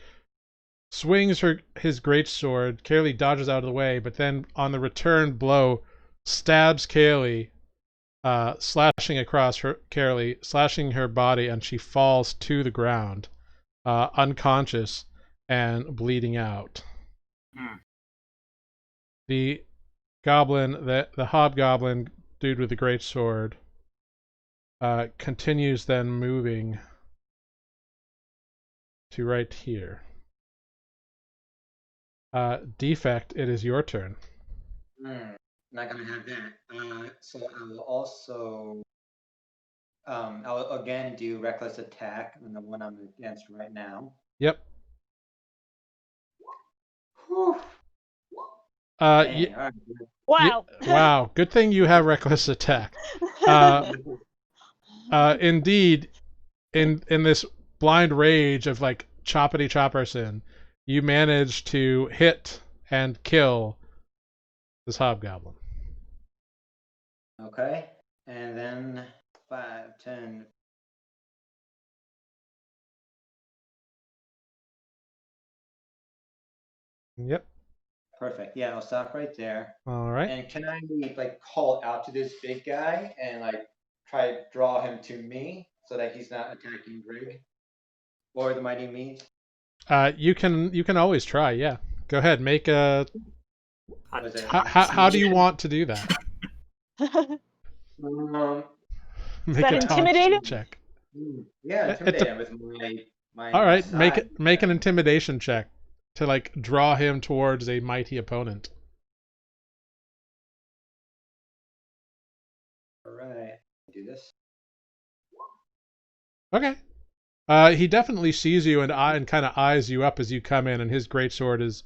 swings his greatsword. Carolee dodges out of the way, but then on the return blow, stabs Carolee, slashing across Carolee, slashing her body, and she falls to the ground, unconscious and bleeding out. Hmm. The goblin, the hobgoblin dude with the great sword, continues then moving to right here. Defect, it is your turn. Not gonna have that. So I will also, I'll again do reckless attack on the one I'm against right now. Yep. Whew. Dang, Dang, all right. Wow. Wow. Good thing you have reckless attack. Indeed, in this blind rage of like choppity chopperson, you manage to hit and kill this hobgoblin. Okay, and then 5, 10. Yep. Perfect. Yeah, I'll stop right there. All right. And can I like call out to this big guy and like try to draw him to me so that he's not attacking Grig or the Mighty Me? You can always try. Yeah. Go ahead. Make a. Was it- How do you want to do that? Make that a intimidate him? check. Yeah, It- intimidate it him with my All right. side. Make an intimidation check to like draw him towards a mighty opponent. All right, do this. Okay. He definitely sees you and kind of eyes you up as you come in, and his greatsword is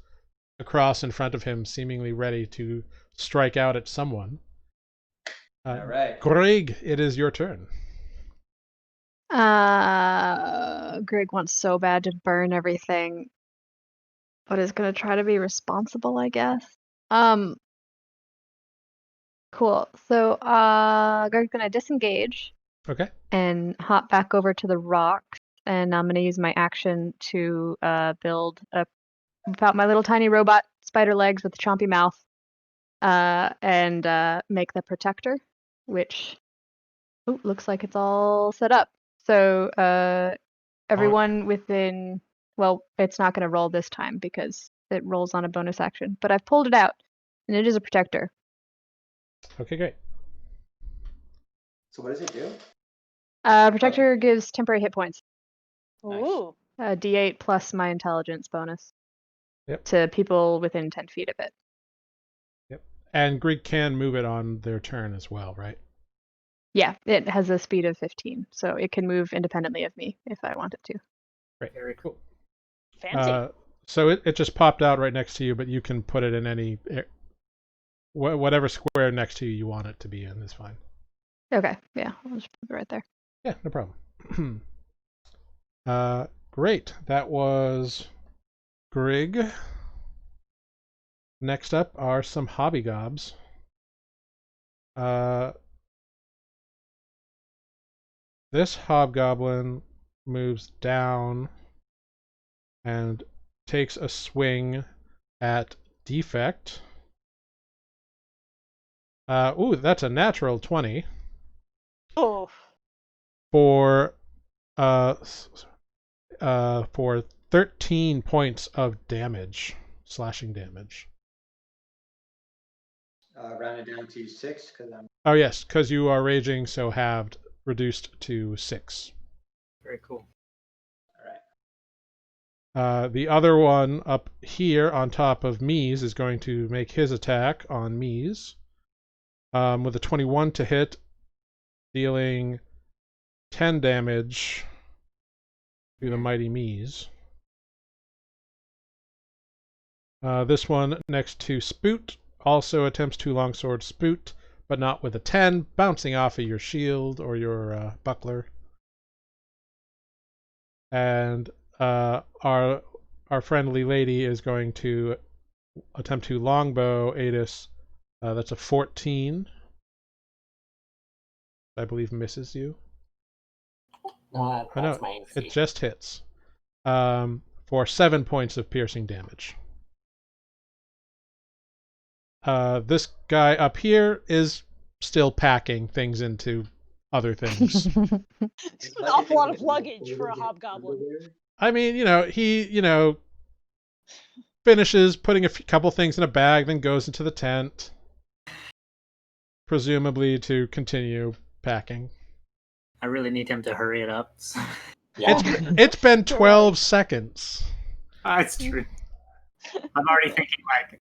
across in front of him, seemingly ready to strike out at someone. All right. Greg, it is your turn. Greg wants so bad to burn everything, but is gonna try to be responsible, I guess. Cool. So, Greg's gonna disengage Okay. and hop back over to the rocks, and I'm gonna use my action to build about my little tiny robot spider legs with a chompy mouth, and make the protector, which looks like it's all set up. So everyone within, well, it's not going to roll this time because it rolls on a bonus action, but I've pulled it out, and it is a protector. Okay, great. So what does it do? Protector gives temporary hit points. Nice. Ooh. D8 plus my intelligence bonus. Yep. To people within 10 feet of it. Yep. And Greg can move it on their turn as well, right? Yeah, it has a speed of 15, so it can move independently of me if I want it to. Great. Very cool. Fancy. So it just popped out right next to you, but you can put it in any whatever square next to you you want it to be in is fine. Okay, yeah, I'll just put it right there. Yeah, no problem. Great. That was Grig. Next up are some hobbygobs. This hobgoblin moves down and takes a swing at Defect. Ooh, that's a natural 20 Oh. for 13 points of damage, slashing damage. Round it down to 6 because I'm. Oh yes, because you are raging, so halved, reduced to 6. Very cool. All right. The other one up here on top of Mies is going to make his attack on Mies with a 21 to hit, dealing 10 damage to the mighty Mies. This one next to Spoot also attempts to longsword Spoot, but not with a 10, bouncing off of your shield or your buckler. And our friendly lady is going to attempt to longbow Adis. That's a 14. I believe misses you. No, that's my AC. It just hits. For 7 points of piercing damage. This guy up here is still packing things into other things. It's an awful lot of luggage for a hobgoblin. I mean, he finishes putting a couple things in a bag, then goes into the tent, presumably to continue packing. I really need him to hurry it up. Yeah. It's been 12 seconds. That's true. I'm already thinking like,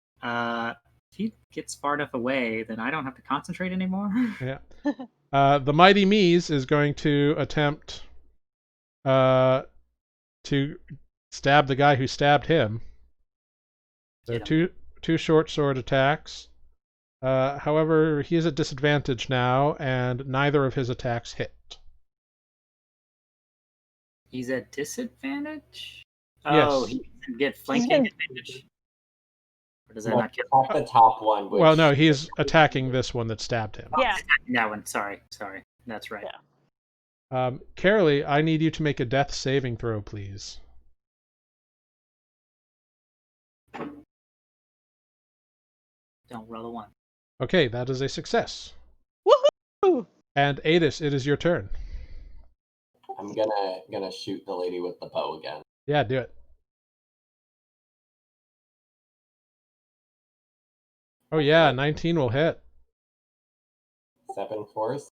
if he gets far enough away, then I don't have to concentrate anymore. Yeah. The Mighty Mies is going to attempt to stab the guy who stabbed him. So Get him. two short sword attacks. However, he is at disadvantage now, and neither of his attacks hit. He's at disadvantage? Yes. Oh, he can get flanking advantage? Or does that No, not get attack the top one. Which Well, no, he's attacking this one that stabbed him. Yeah. that one? Sorry. That's right. Yeah. Carolee, I need you to make a death saving throw, please. Don't roll a 1. Okay, that is a success. Woohoo! And Adis, it is your turn. I'm gonna shoot the lady with the bow again. Yeah, do it. Oh yeah, 19 will hit. 7 fours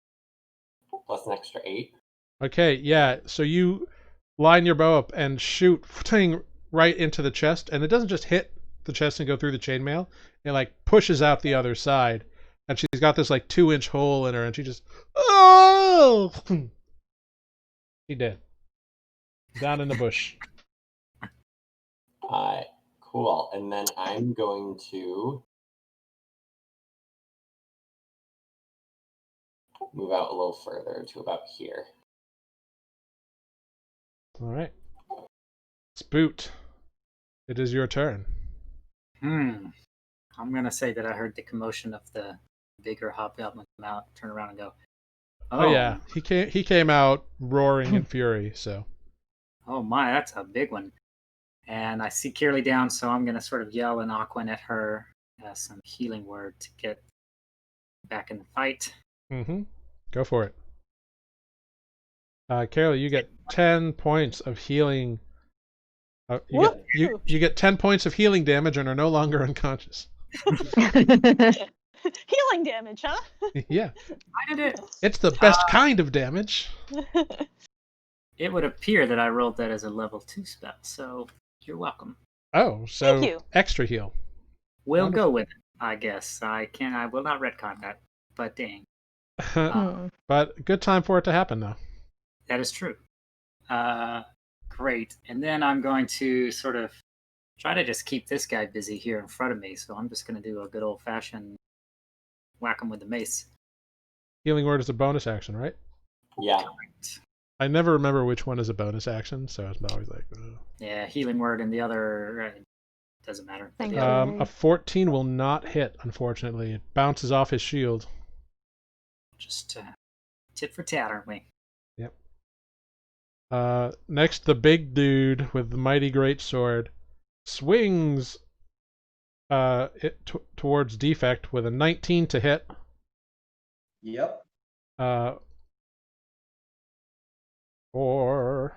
plus an extra 8. Okay, yeah, so you line your bow up and shoot right into the chest, and it doesn't just hit the chest and go through the chainmail. It like pushes out the other side, and she's got this like 2-inch hole in her, and she just oh, he dead, down in the bush. Cool. And then I'm going to move out a little further to about here. All right, Spoot, it is your turn. I'm gonna say that I heard the commotion of the bigger hobgoblin come out, turn around, and go, Oh yeah, he came out roaring in fury. So. Oh my, that's a big one. And I see Kirley down, so I'm gonna sort of yell an Aquan at her, some healing word to get back in the fight. Mm-hmm. Go for it. Carol, you get 10 points of healing. You get 10 points of healing damage and are no longer unconscious. Healing damage, huh? Yeah. I did it. It's the best kind of damage. It would appear that I rolled that as a level 2 spell, so you're welcome. Oh, so Thank you. extra heal. We'll Wonderful. go with it, I guess. I will not retcon that, but dang. But good time for it to happen, though. That is true. Great. And then I'm going to sort of try to just keep this guy busy here in front of me. So I'm just going to do a good old-fashioned whack him with the mace. Healing word is a bonus action, right? Yeah. I never remember which one is a bonus action, so I'm always like, ugh. Yeah, healing word and the other doesn't matter. Thank The other- you. A 14 will not hit, unfortunately. It bounces off his shield. Just tit for tat, aren't we? Yep. Next, the big dude with the mighty great sword swings towards Defect with a 19 to hit. Yep. Or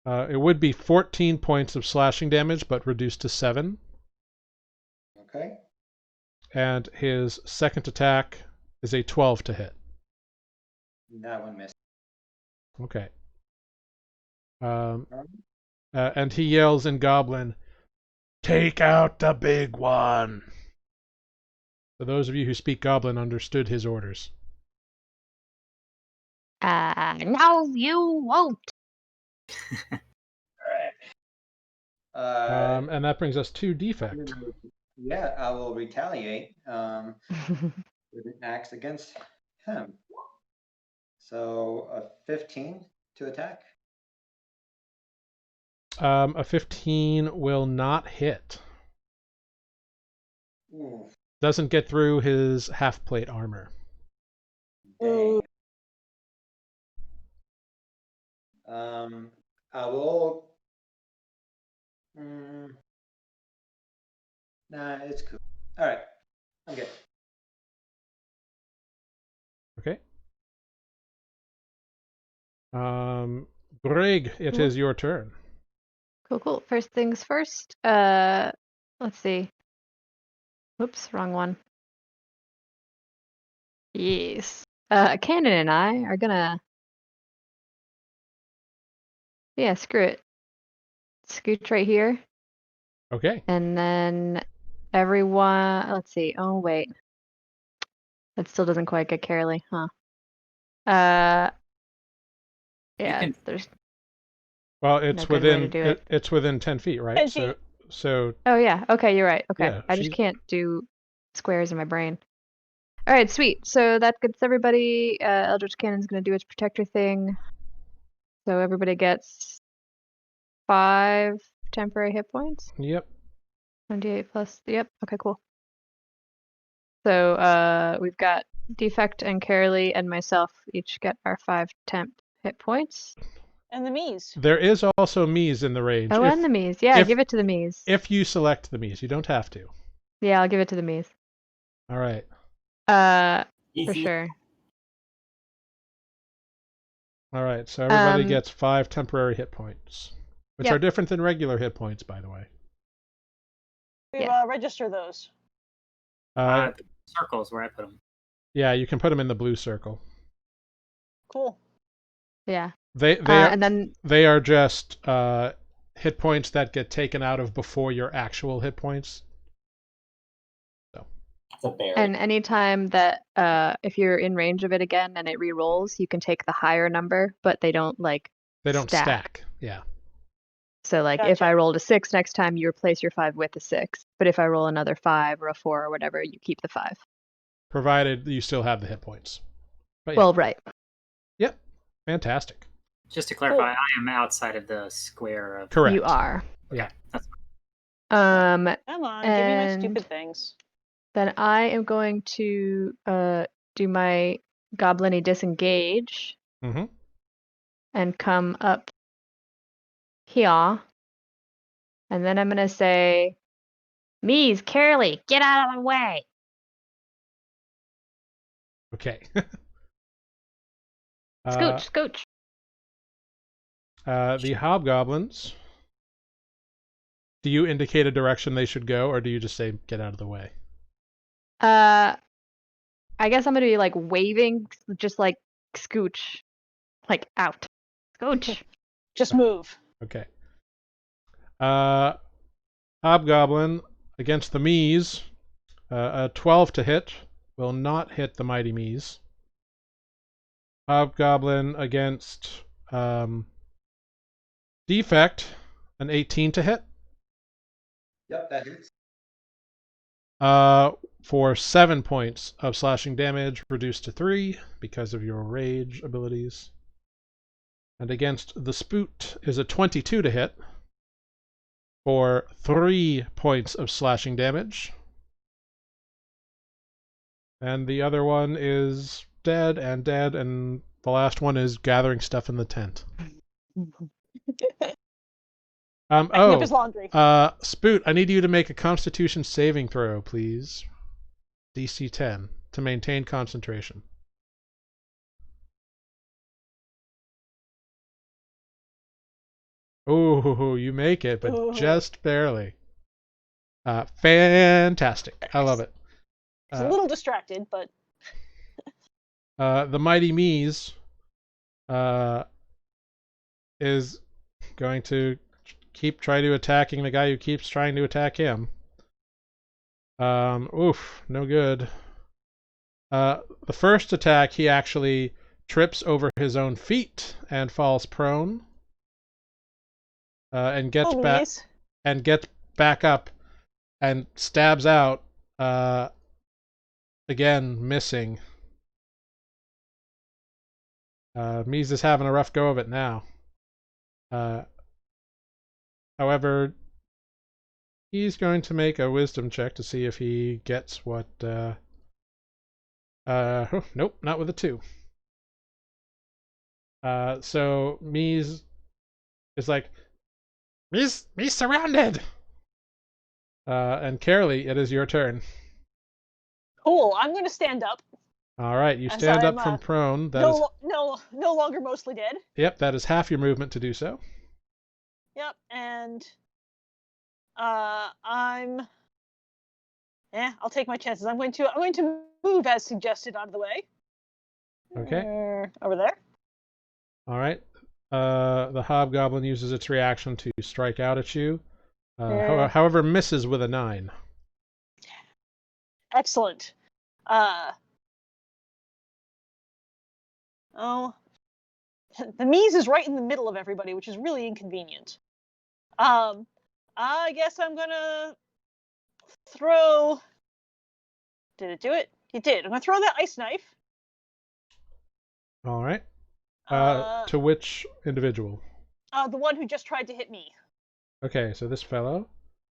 it would be 14 points of slashing damage, but reduced to 7. Okay. And his second attack is a 12 to hit. That one missed. Okay. And he yells in Goblin, "Take out the big one!" For those of you who speak Goblin, understood his orders. No, you won't. All right. And that brings us to Defect. Yeah, I will retaliate with an axe against him. So a 15 to attack. A 15 will not hit. Ooh, Doesn't get through his half-plate armor. dang. I will. Nah, it's cool. All right, I'm good. Okay. Greg, it is your turn. Cool. First things first. Let's see. Oops, wrong one. Yes. Cannon and I are gonna. Yeah, screw it. Scooch right here, Okay. and then everyone. Let's see. Oh wait, that still doesn't quite get Carolee, huh? Yeah. can- There's. Well, it's No good way to within do it. it's within 10 feet, right? 10 So feet. so Oh yeah. Okay, you're right. Okay, Yeah, I just she's- can't do squares in my brain. All right, sweet. So that gets everybody. Eldritch Cannon's gonna do its protector thing. So everybody gets 5 temporary hit points. Yep. 1d8 plus. Yep. Okay, cool. So we've got Defect and Carolee and myself each get our 5 temp hit points. And the Mies. There is also Mies in the range. Oh, and the Mies. Yeah, if- give it to the Mies. If you select the Mies, you don't have to. Yeah, I'll give it to the Mies. All right. For Easy. sure. All right. So everybody Um, gets 5 temporary hit points, which Yep. are different than regular hit points, by the way. We Yeah. register those. The circles where I put them. Yeah, you can put them in the blue circle. Cool. Yeah. They And then they are just hit points that get taken out of before your actual hit points. It's a bear. and anytime that if you're in range of it again and it re-rolls, you can take the higher number, but they don't They don't stack. Yeah. So like if Gotcha. I rolled a 6 next time, you replace your 5 with a 6. But if I roll another 5 or a 4 or whatever, you keep the 5. Provided you still have the hit points. But yeah. Well, right. Yep. Fantastic. Just to clarify, I am outside of the square of. Correct. You are. Yeah. That's Come on, give me my And- stupid things. Then I am going to do my goblin-y disengage Mm-hmm. and come up here. And then I'm going to say, Mies, Carolee, get out of the way. Okay. Scooch, scooch. The hobgoblins. Do you indicate a direction they should go, or do you just say get out of the way? I guess I'm going to be like waving, just like scooch, like out. Scooch. Just move. Okay. Hobgoblin against the Mies. A 12 to hit will not hit the mighty Mies. Hobgoblin against Defect, an 18 to hit. Yep, that hits. For 7 points of slashing damage, reduced to 3 because of your rage abilities. And against the Spoot is a 22 to hit for 3 points of slashing damage. And the other one is dead, and the last one is gathering stuff in the tent. Picking up his laundry. Spoot, I need you to make a Constitution saving throw, please. DC 10 to maintain concentration. Ooh, you make it, but Ooh. just barely. Fantastic. I love it. He's a little distracted, but The mighty Mies is going to keep trying to attacking the guy who keeps trying to attack him. Oof, no good. The first attack, he actually trips over his own feet and falls prone. And gets back Mies. and gets back up and stabs out. Again, missing. Mies is having a rough go of it now. However, he's going to make a wisdom check to see if he gets what. Nope, not with a 2. So Mies is like, Mies surrounded. And Carolee, it is your turn. Cool. I'm going to stand up. All right, you As stand up I'm, from prone. That is, No longer mostly dead. yep, that is half your movement to do so. Yep, and I'll take my chances. I'm going to move as suggested out of the way. Okay. Over there. All right. The Hobgoblin uses its reaction to strike out at you. However, misses with a 9. Excellent. Oh, the Mies is right in the middle of everybody, which is really inconvenient. I guess I'm gonna throw. Did it do it? It did. I'm gonna throw that ice knife. All right. To which individual? The one who just tried to hit me. Okay, so this fellow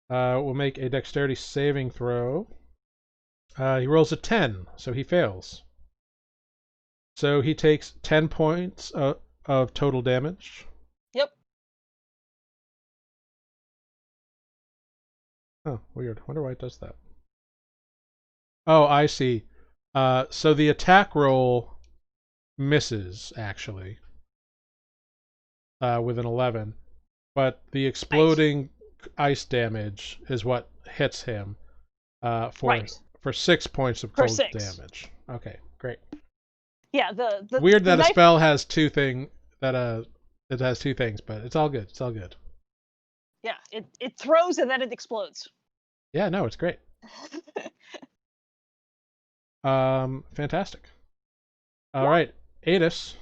will make a dexterity saving throw. He rolls a 10, so he fails. So he takes 10 points of total damage. Yep. Oh, weird. Wonder why it does that. Oh, I see. So the attack roll misses, actually, with an 11. But the exploding ice damage is what hits him for 6 points of cold damage. Okay, great. Yeah, the weird that the a knife... spell has two things, it has two things, but it's all good. It's all good. Yeah, it throws and then it explodes. Yeah, no, it's great. Fantastic. All right, Adis.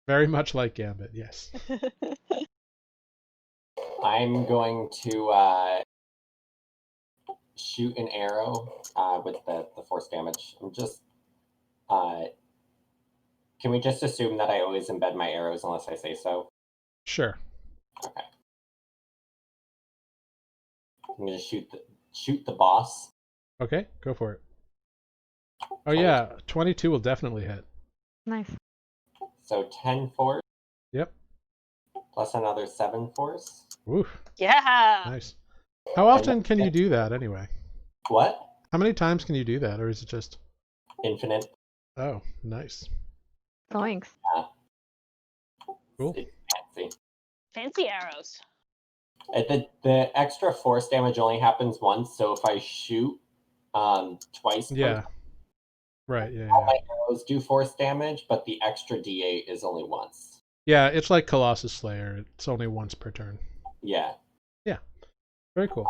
Very much like Gambit, yes. I'm going to shoot an arrow with the force damage. I'm just... can we just assume that I always embed my arrows unless I say so? Sure. Okay. I'm going to shoot the boss. Okay, go for it. Oh yeah, 22 will definitely hit. Nice. So 10 force. Yep. Plus another 7 force. Oof. Yeah. Nice. How often can you do that anyway? What? How many times can you do that, or is it just infinite? Oh, nice. Thanks. Yeah. Cool. It's fancy. Fancy arrows. The extra force damage only happens once, so if I shoot twice, yeah. Right. Yeah. All my arrows do force damage, but the extra D8 is only once. Yeah, it's like Colossus Slayer. It's only once per turn. Yeah. Yeah. Very cool.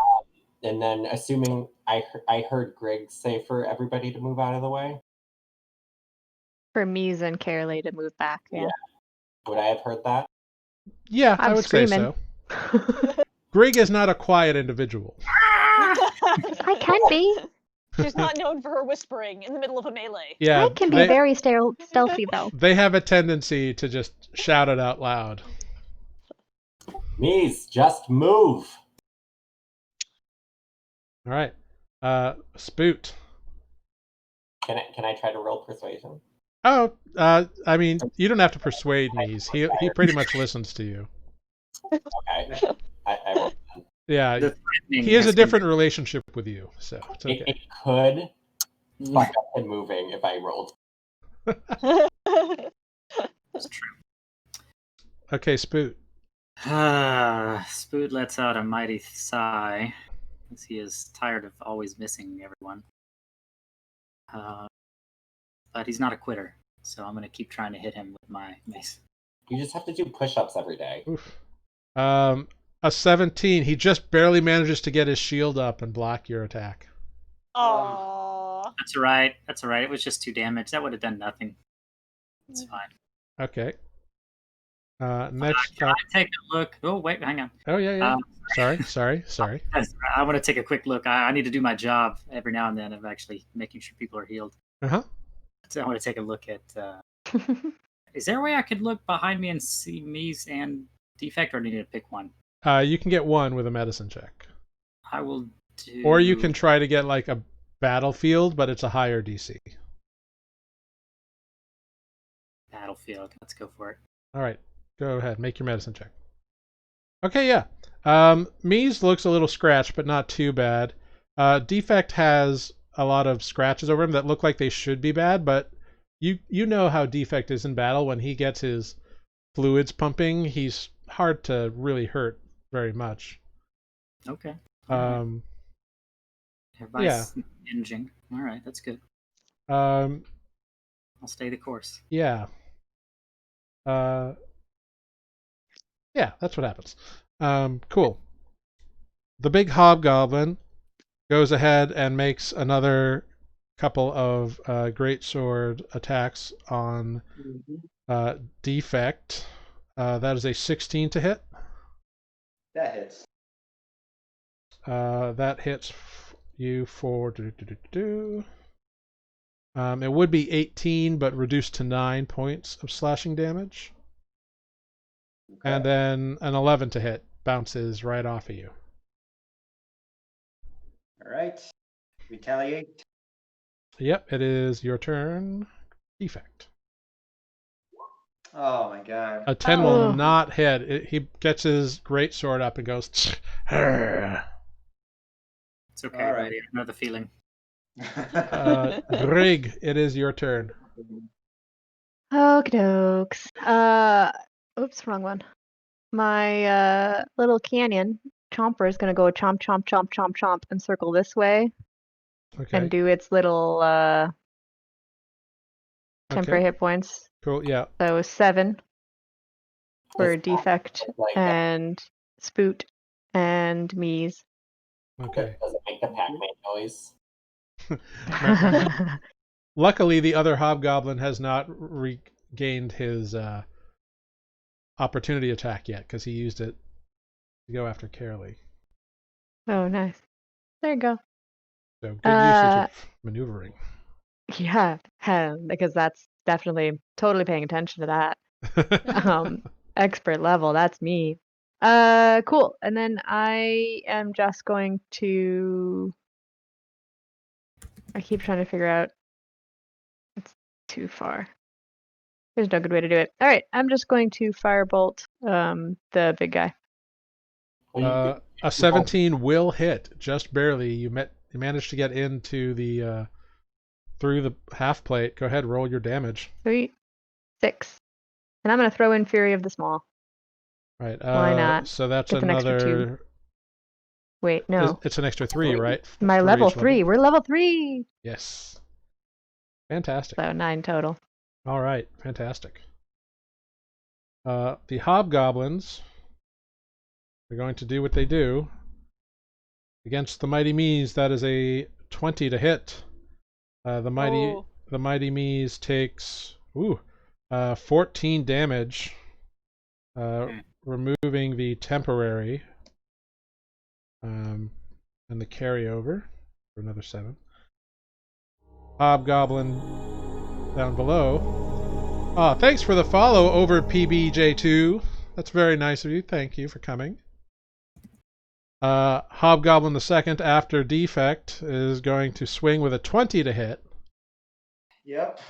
And then, assuming I heard Greg say for everybody to move out of the way. For Mies and Carolee to move back. Yeah. Would I have heard that? Yeah, I'm I would screaming. say so. Greg is not a quiet individual. I can be. She's not known for her whispering in the middle of a melee. Yeah, I can be very stealthy though. They have a tendency to just shout it out loud. Mies, just move. All right, Spoot. Can I try to roll persuasion? Oh, I mean, you don't have to persuade Mies. He pretty much listens to you. Okay. I will. Yeah, he has a different relationship with you, so it's okay. It could fuck up him moving if I rolled. That's true. Okay, Spoot. Spoot lets out a mighty sigh, as he is tired of always missing everyone. But he's not a quitter, so I'm going to keep trying to hit him with my mace. You just have to do push-ups every day. Oof. A 17. He just barely manages to get his shield up and block your attack. Aww. That's all right. That's all right. It was just 2 damage. That would have done nothing. It's fine. Okay. Next. Can I take a look? Oh, wait, hang on. Oh, yeah. Sorry. I want to take a quick look. I need to do my job every now and then of actually making sure people are healed. Uh-huh. So I want to take a look at... Is there a way I could look behind me and see Mies and Defect, or do I need to pick one? You can get one with a medicine check. I will do... Or you can try to get like a battlefield, but it's a higher DC. Battlefield. Let's go for it. All right. Go ahead. Make your medicine check. Okay, yeah. Mies looks a little scratched, but not too bad. Defect has a lot of scratches over him that look like they should be bad, but you know how Defect is in battle. When he gets his fluids pumping, he's hard to really hurt very much. Okay. All right. Yeah. Everybody's hinging. All right, that's good. Um, I'll stay the course. yeah. Yeah, that's what happens. Cool. The big hobgoblin goes ahead and makes another couple of greatsword attacks on defect. That is a 16 to hit. That hits. That hits you for it would be 18, but reduced to 9 points of slashing damage. Okay. And then an 11 to hit bounces right off of you. All right. Retaliate. Yep, it is your turn. Defect. Oh my god. A 10 Oh. will not hit. He gets his greatsword up and goes. It's okay, All right. buddy. I know the feeling. Grig, it is your turn. Okie dokes. Oops, wrong one. My little canyon chomper is gonna go chomp, chomp, chomp, chomp, chomp, and circle this way Okay. and do its little temporary hit points. Cool. Yeah. So 7 for Does defect like that? and spoot and me's. Okay. Does it make the Pac-Man noise? Luckily, the other hobgoblin has not regained his opportunity attack yet because he used it to go after Carolee. Oh, nice. There you go. So good usage of maneuvering. Yeah, because that's definitely totally paying attention to that. Expert level, that's me. Cool. And then I am just going to. I keep trying to figure out. It's too far. There's no good way to do it. All right, I'm just going to firebolt the big guy. Well, A 17 will hit, just barely. You managed to get into the through the half plate. Go ahead, roll your damage. Sweet. 6. And I'm gonna throw in Fury of the Small. Right. Why not? So that's Gets an extra 2. another. Wait, no. It's an extra 3, right? My For level each 3. We're level 3. Yes. Fantastic. So 9 total. All right. Fantastic. The hobgoblins are going to do what they do. Against the mighty me's, that is a 20 to hit. The mighty me's takes 14 damage, removing the temporary and the carryover for another 7. Hobgoblin down below. Thanks for the follow over PBJ2. That's very nice of you. Thank you for coming. Hobgoblin the second after defect is going to swing with a 20 to hit. Yep.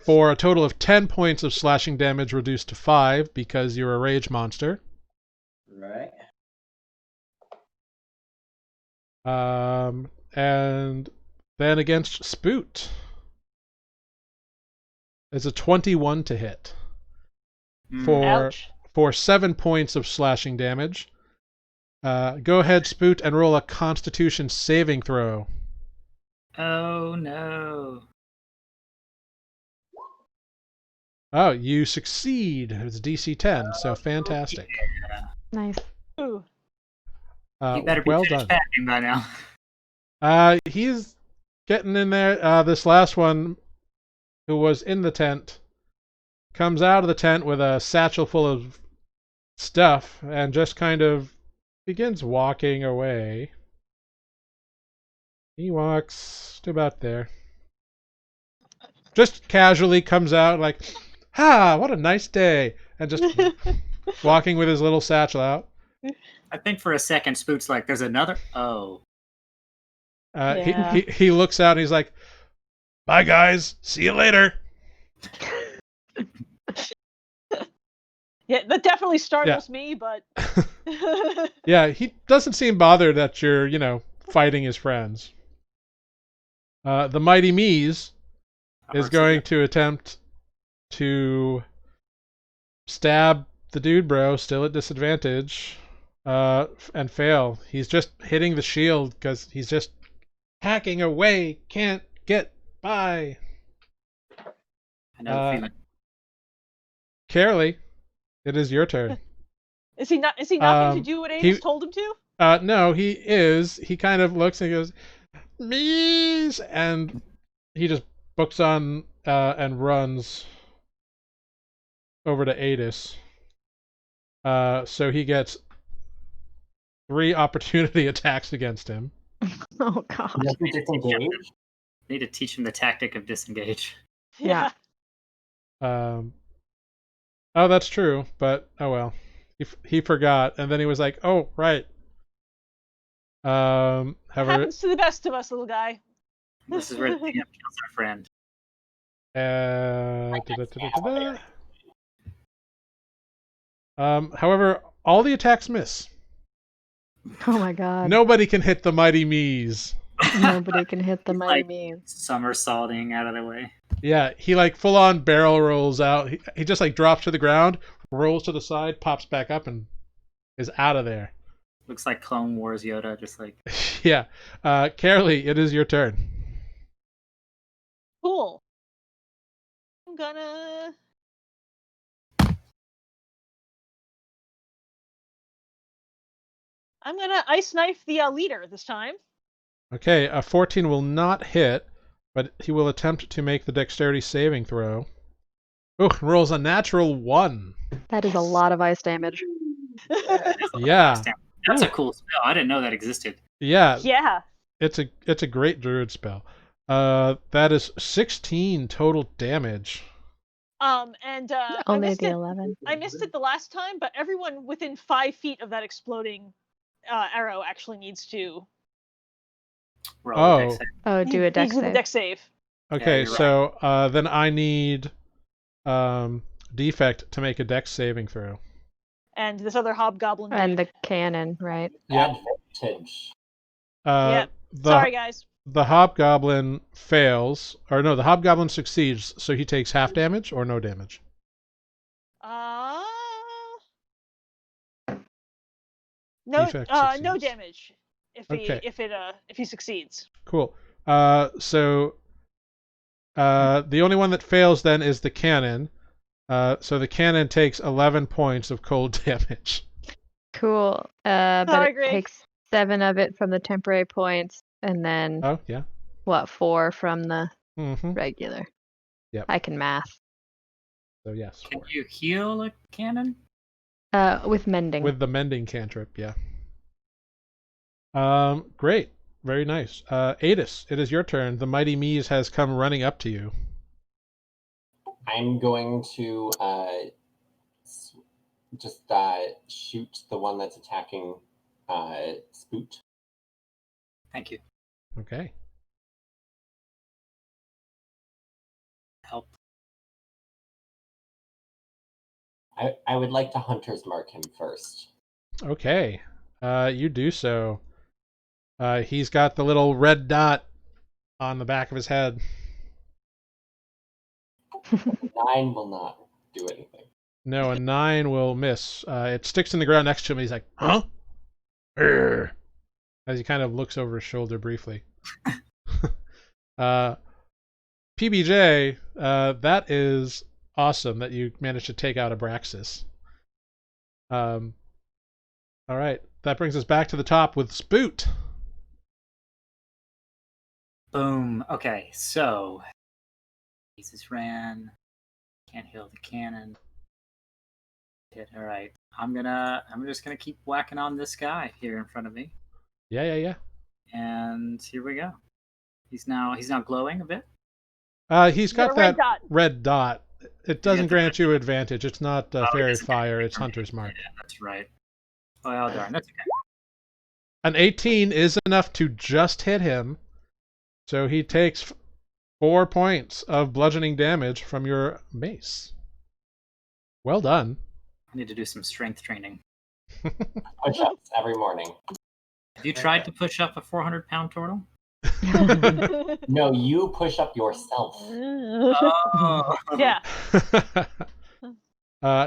For a total of 10 points of slashing damage reduced to 5 because you're a rage monster. Right. And then against Spoot is a 21 to hit Ouch. for 7 points of slashing damage. Go ahead, Spoot, and roll a Constitution saving throw. Oh no. Oh, you succeed. It's DC 10, so fantastic. Yeah. Nice. Ooh. He better be Well finished done. packing by now. He's getting in there. This last one, who was in the tent, comes out of the tent with a satchel full of stuff and just kind of begins walking away. He walks to about there. Just casually comes out like, what a nice day. And just walking with his little satchel out. I think for a second, Spoot's like, "There's another." Oh. Yeah. He looks out and he's like, "Bye guys, see you later." Yeah, that definitely startles me, but Yeah, he doesn't seem bothered that you're, fighting his friends. The Mighty Me's is going to attempt to stab the dude bro still at disadvantage. And fail. He's just hitting the shield because he's just hacking away. Can't get by. I know the feeling. Carolee, it is your turn. Is he not going to do what Ames told him to? No, he is. He kind of looks and goes, "Mees," and he just books on and runs over to Adis. So he gets 3 opportunity attacks against him. Oh god. Need to teach him the tactic of disengage. Yeah. Oh, that's true, but oh well. He forgot, and then he was like, "Oh, right." However, happens to the best of us, little guy. This is where the DM kills our friend. However, all the attacks miss. Oh my god. Nobody can hit the mighty Mies. Nobody can hit the mighty Mies. Somersaulting out of the way. Yeah, he like full on barrel rolls out. He just like drops to the ground, rolls to the side, pops back up, and is out of there. Looks like Clone Wars Yoda, just like. Yeah. Carolee, it is your turn. Cool. I'm gonna ice knife the leader this time. Okay, a 14 will not hit, but he will attempt to make the dexterity saving throw. Oh, rolls a natural 1. That is a lot of ice damage. Yeah. That's a cool spell. I didn't know that existed. Yeah. Yeah. It's a great druid spell. That is 16 total damage. And only the 11. I missed it the last time, but everyone within 5 feet of that exploding arrow actually needs to roll a dex save. Oh, do a dex do the save. dex save. Okay, Yeah, so then I need defect to make a dex saving throw. And this other hobgoblin. And the cannon, right? Yeah. Advantage. Yep. Sorry, guys. The hobgoblin fails, or no, the hobgoblin succeeds, so he takes half damage or no damage. No, Defect no succeeds. damage if he succeeds. Cool. So the only one that fails then is the cannon. So the cannon takes 11 points of cold damage. Cool. But Sorry, it Greg. takes 7 of it from the temporary points, and then Oh, yeah. what, 4 from the Mm-hmm. regular. Yep. I can math. So yes. Can 4. you heal a cannon? With mending. With the mending cantrip, yeah. Great. Very nice. Adis, it is your turn. The mighty Mies has come running up to you. I'm going to just shoot the one that's attacking Spoot. Thank you. Okay. Help. I would like to hunter's mark him first. Okay. You do so. He's got the little red dot on the back of his head. 9 will not do anything. No, a 9 will miss. It sticks in the ground next to him. He's like, huh? Urgh. As he kind of looks over his shoulder briefly. PBJ, that is awesome that you managed to take out Abraxas. All right, that brings us back to the top with Spoot. Boom. Okay, so Jesus ran. Can't heal the cannon. Hit. All right. I'm just gonna keep whacking on this guy here in front of me. Yeah. And here we go. He's now glowing a bit. He's got that red dot. It doesn't grant you advantage. It's not fairy fire. It's hunter's mark. Yeah, that's right. Well, darn. That's okay. An 18 is enough to just hit him. So he takes 4 points of bludgeoning damage from your mace. Well done. I need to do some strength training. Push-ups every morning. Have you tried to push up a 400-pound turtle? No, you push up yourself. Oh. Yeah.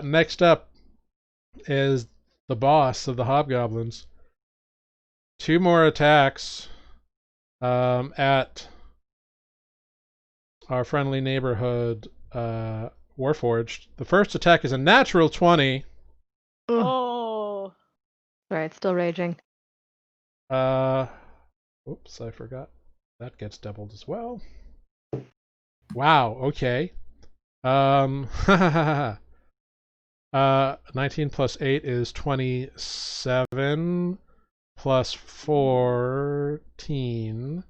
Next up, is the boss of the Hobgoblins. 2 more attacks at our friendly neighborhood Warforged. The first attack is a natural 20. Ugh. Oh. Right, still raging. Oops, I forgot. That gets doubled as well. Wow, okay. 19 plus 8 is 27 plus 14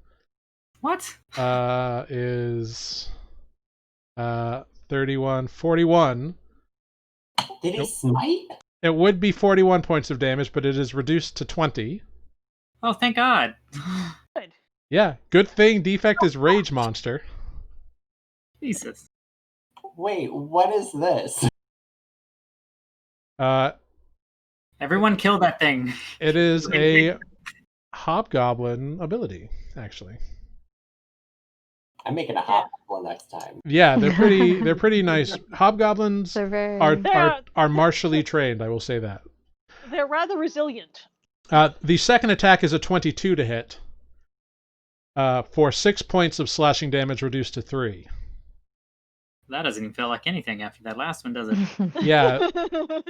What? is 31, 41. Did he Nope. smite? It would be 41 points of damage, but it is reduced to 20. Oh, thank God. Good. Yeah, good thing defect is Rage Monster. Jesus. Wait, what is this? Everyone kill that thing. It is a Hobgoblin ability, actually. I'm making a hobgoblin next time. Yeah, they're pretty nice. Hobgoblins They're very. are martially trained, I will say that. They're rather resilient. The second attack is a 22 to hit. For 6 points of slashing damage reduced to 3. That doesn't even feel like anything after that last one, does it? Yeah,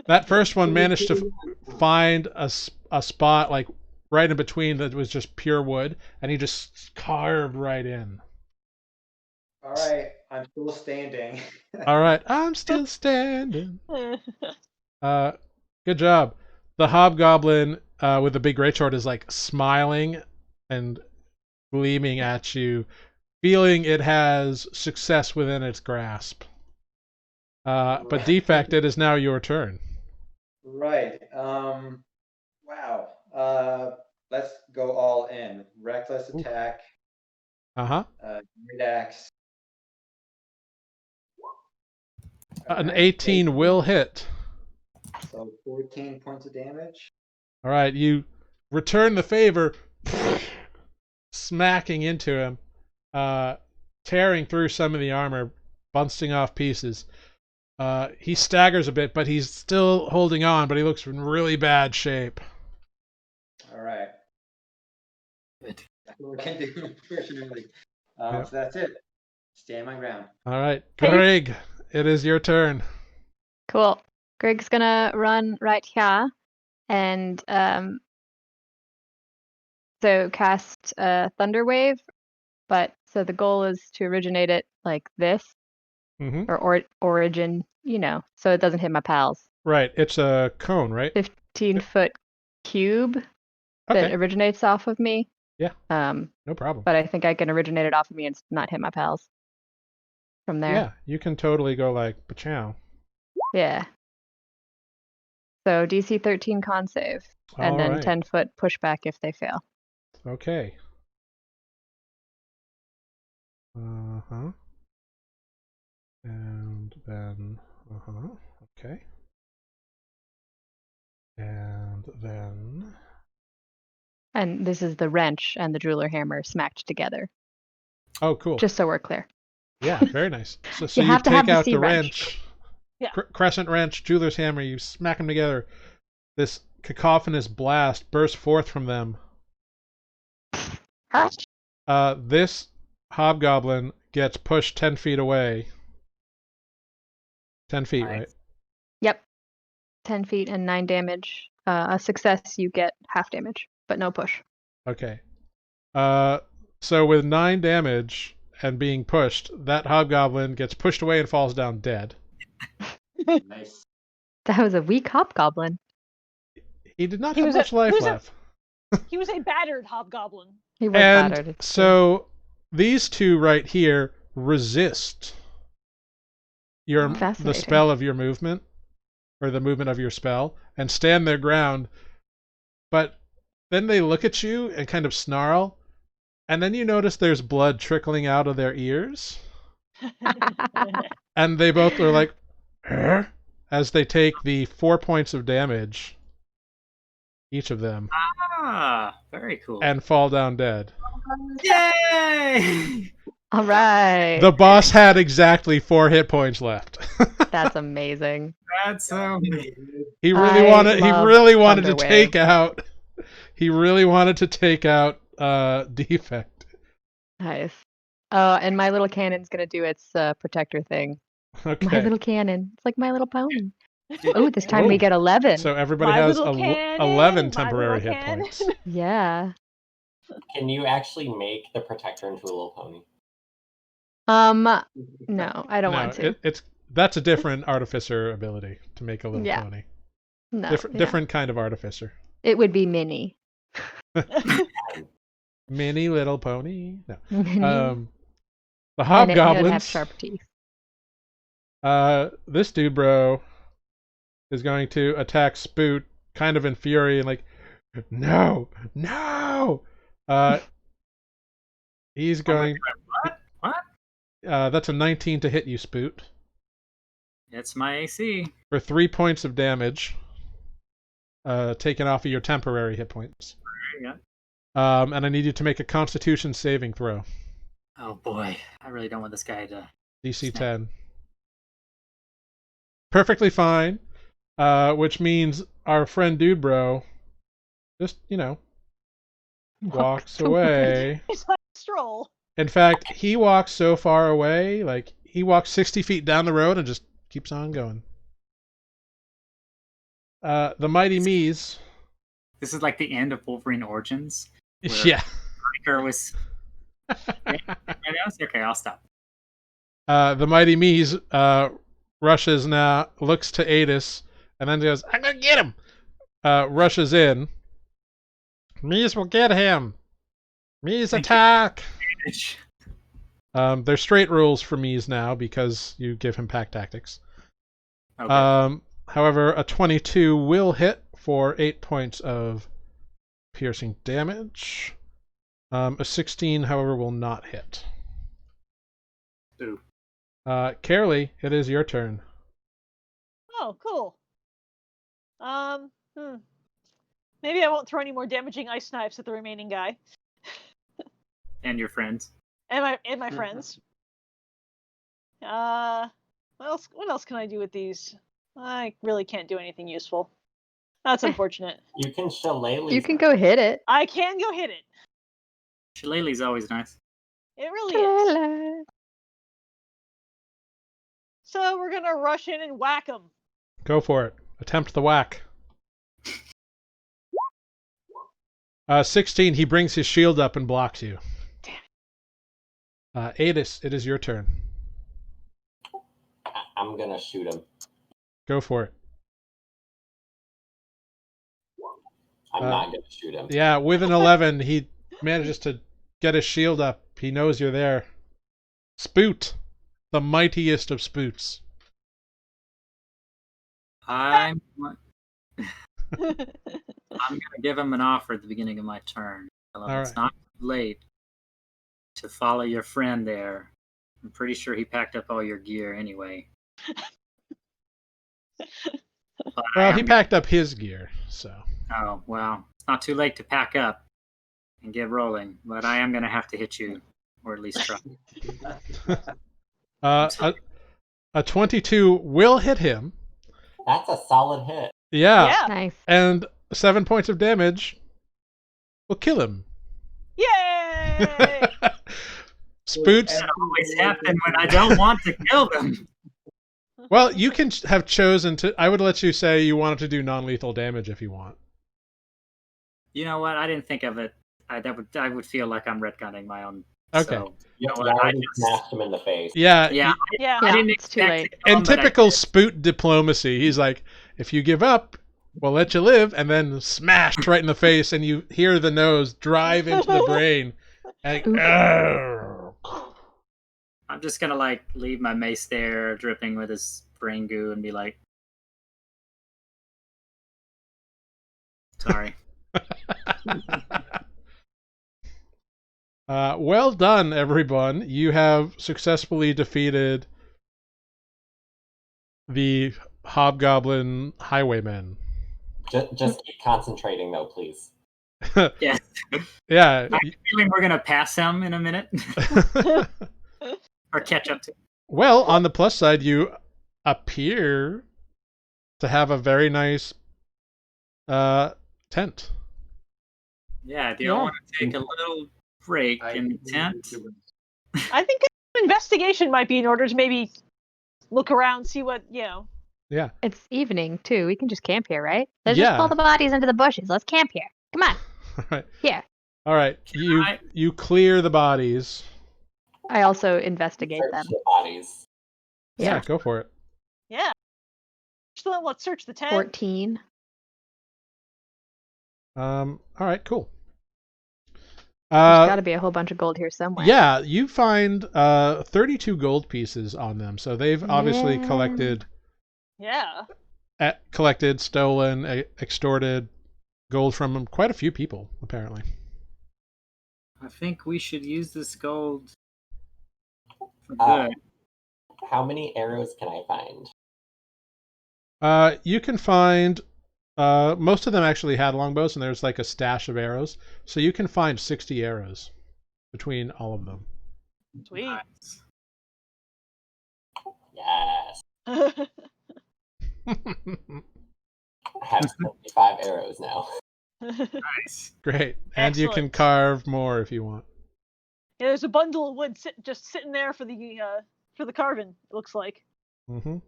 that first one managed to find a spot like right in between that was just pure wood, and he just carved right in. All right, I'm still standing. All right, I'm still standing. Good job. The Hobgoblin with the big greatsword is like smiling and gleaming at you, feeling it has success within its grasp. But Defect, it is now your turn. Right. Wow. Let's go all in. Reckless attack. Uh-huh. Great axe. An Alright, 18 will hit. So 14 points of damage. All right, you return the favor, smacking into him, tearing through some of the armor, bouncing off pieces. He staggers a bit, but he's still holding on, but he looks in really bad shape. All right. Good. That's what we can do, unfortunately. Yep. So that's it. Stand my ground. All right, Greg, it is your turn. Cool. Greg's gonna run right here and so cast Thunder Wave, but so the goal is to originate it like this Mm-hmm. or origin, so it doesn't hit my pals. Right, it's a cone, right? 15-foot cube that Okay, originates off of me. Yeah. No problem. But I think I can originate it off of me and not hit my pals from there. Yeah, you can totally go like pachow. Yeah. So DC 13 con save, and All then right. 10-foot pushback if they fail. Okay. Uh-huh. And then, okay. And then... And this is the wrench and the jeweler hammer smacked together. Oh, cool. Just so we're clear. Yeah, very nice. So You you have to take have the out C the wrench. Yeah. crescent wrench, jeweler's hammer, you smack them together. This cacophonous blast bursts forth from them. This hobgoblin gets pushed 10 feet away. 10 feet, Nice. right? Yep. 10 feet and 9 damage. A success, you get half damage, but no push. Okay. So with 9 damage and being pushed, that hobgoblin gets pushed away and falls down dead. Nice. That was a weak hobgoblin. He did not He have was a- much life he was a- left. He was a battered hobgoblin. He was And battered. it's true. so these two right here resist the Fascinating. spell of your movement, or the movement of your spell, and stand their ground. But then they look at you and kind of snarl, and then you notice there's blood trickling out of their ears, and they both are like, "Huh?" as they take the 4 points of damage, each of them, Ah, very cool. and fall down dead. Yay! All right. The boss had exactly 4 hit points left. That's amazing. That's so. He really I wanted. He love really wanted to Thunderwave. take out. He really wanted to take out defect. Nice. And my little cannon's gonna do its protector thing. My Okay. little cannon. It's like My Little Pony. Oh, this time we Oh. get 11. So everybody My has little cannon, 11 my temporary little hit points. cannon. Yeah. Can you actually make the protector into a little pony? No, I don't want to. That's a different artificer ability to make a little Yeah. pony. No. Different kind of artificer. It would be Minnie. Mini little pony. No. Minnie. The And it would have hobgoblins. sharp teeth. This dude, bro, is going to attack Spoot, kind of in fury, and like, no. He's going. What? That's a 19 to hit you, Spoot, It's my AC. for 3 points of damage, taken off of your temporary hit points. Yeah. And I need you to make a Constitution saving throw. Oh boy, I really don't want this guy to. DC 10. Perfectly fine. Which means our friend Dude Bro just, walks away. It's like a stroll. In fact, he walks so far away, like he walks 60 feet down the road and just keeps on going. The Mighty Mees. This is like the end of Wolverine Origins. Where Yeah. Riker was. Okay, I'll stop. The Mighty Mees rushes now, looks to Adis, and then goes, I'm gonna get him! Rushes in. Mees will get him! Mees attack! There's straight rules for Mees now because you give him pack tactics. Okay. However, a 22 will hit for 8 points of piercing damage. A 16, however, will not hit. Ooh. Carolee, it is your turn. Oh, cool. Maybe I won't throw any more damaging ice knives at the remaining guy And your friends. and my friends. What else can I do with these? I really can't do anything useful. That's unfortunate. You can shillelagh. You can go hit it. I can go hit it. Shillelagh's always nice. It really is. So we're gonna rush in and whack him. Go for it. Attempt the whack. 16, he brings his shield up and blocks you. Damn Adis, it is your turn. I'm gonna shoot him. Go for it. I'm not gonna shoot him. Yeah, with an 11, he manages to get his shield up. He knows you're there. Spoot, the mightiest of spoots. I'm gonna give him an offer at the beginning of my turn. Tell him All it's right. not too late to follow your friend there. I'm pretty sure he packed up all your gear anyway. But Well, he packed up his gear, so. Oh, well, it's not too late to pack up and get rolling, but I am going to have to hit you, or at least try. A 22 will hit him. That's a solid hit. Yeah. Nice. And 7 points of damage will kill him. Yay! Spoots. That always happens when I don't want to kill them. Well, you can have chosen to. I would let you say you wanted to do non-lethal damage if you want. You know what? I didn't think of it. I would feel like I'm retconning my own. Okay. So, You know what, I already just- smashed him in the face. Yeah. yeah, Yeah. I didn't it's too expect late. to kill In him, but I typical did. Spoot diplomacy, he's like, if you give up, we'll let you live, and then smashed right in the face, and you hear the nose drive into the brain. And, I'm just gonna like leave my mace there, dripping with his brain goo, and be like, "Sorry." Well done, everyone. You have successfully defeated the Hobgoblin Highwaymen. Just keep concentrating, though, please. Yeah. Yeah. I'm feeling we're gonna pass him in a minute. or catch up to. Well, on the plus side, you appear to have a very nice tent. Yeah, do you want to take a little break in the tent? I think investigation might be in order to maybe look around, see what, Yeah. It's evening too. We can just camp here, right? Let's just pull the bodies into the bushes. Let's camp here. Come on. All right. Here. All right. You clear the bodies. I also investigate Search them. the bodies. Yeah, go for it. Yeah. Let's search the tent. 14. All right, cool. There's got to be a whole bunch of gold here somewhere. Yeah, you find 32 gold pieces on them. So they've obviously collected. Yeah. Collected, stolen, extorted gold from quite a few people, apparently. I think we should use this gold for good. How many arrows can I find? You can find most of them actually had longbows, and there's like a stash of arrows. So you can find 60 arrows between all of them. Sweet. Nice. Yes. Great. I have 75 arrows now. Nice. And you can carve more if you want. Yeah, there's a bundle of wood just sitting there for the carving, it looks like. Mm-hmm.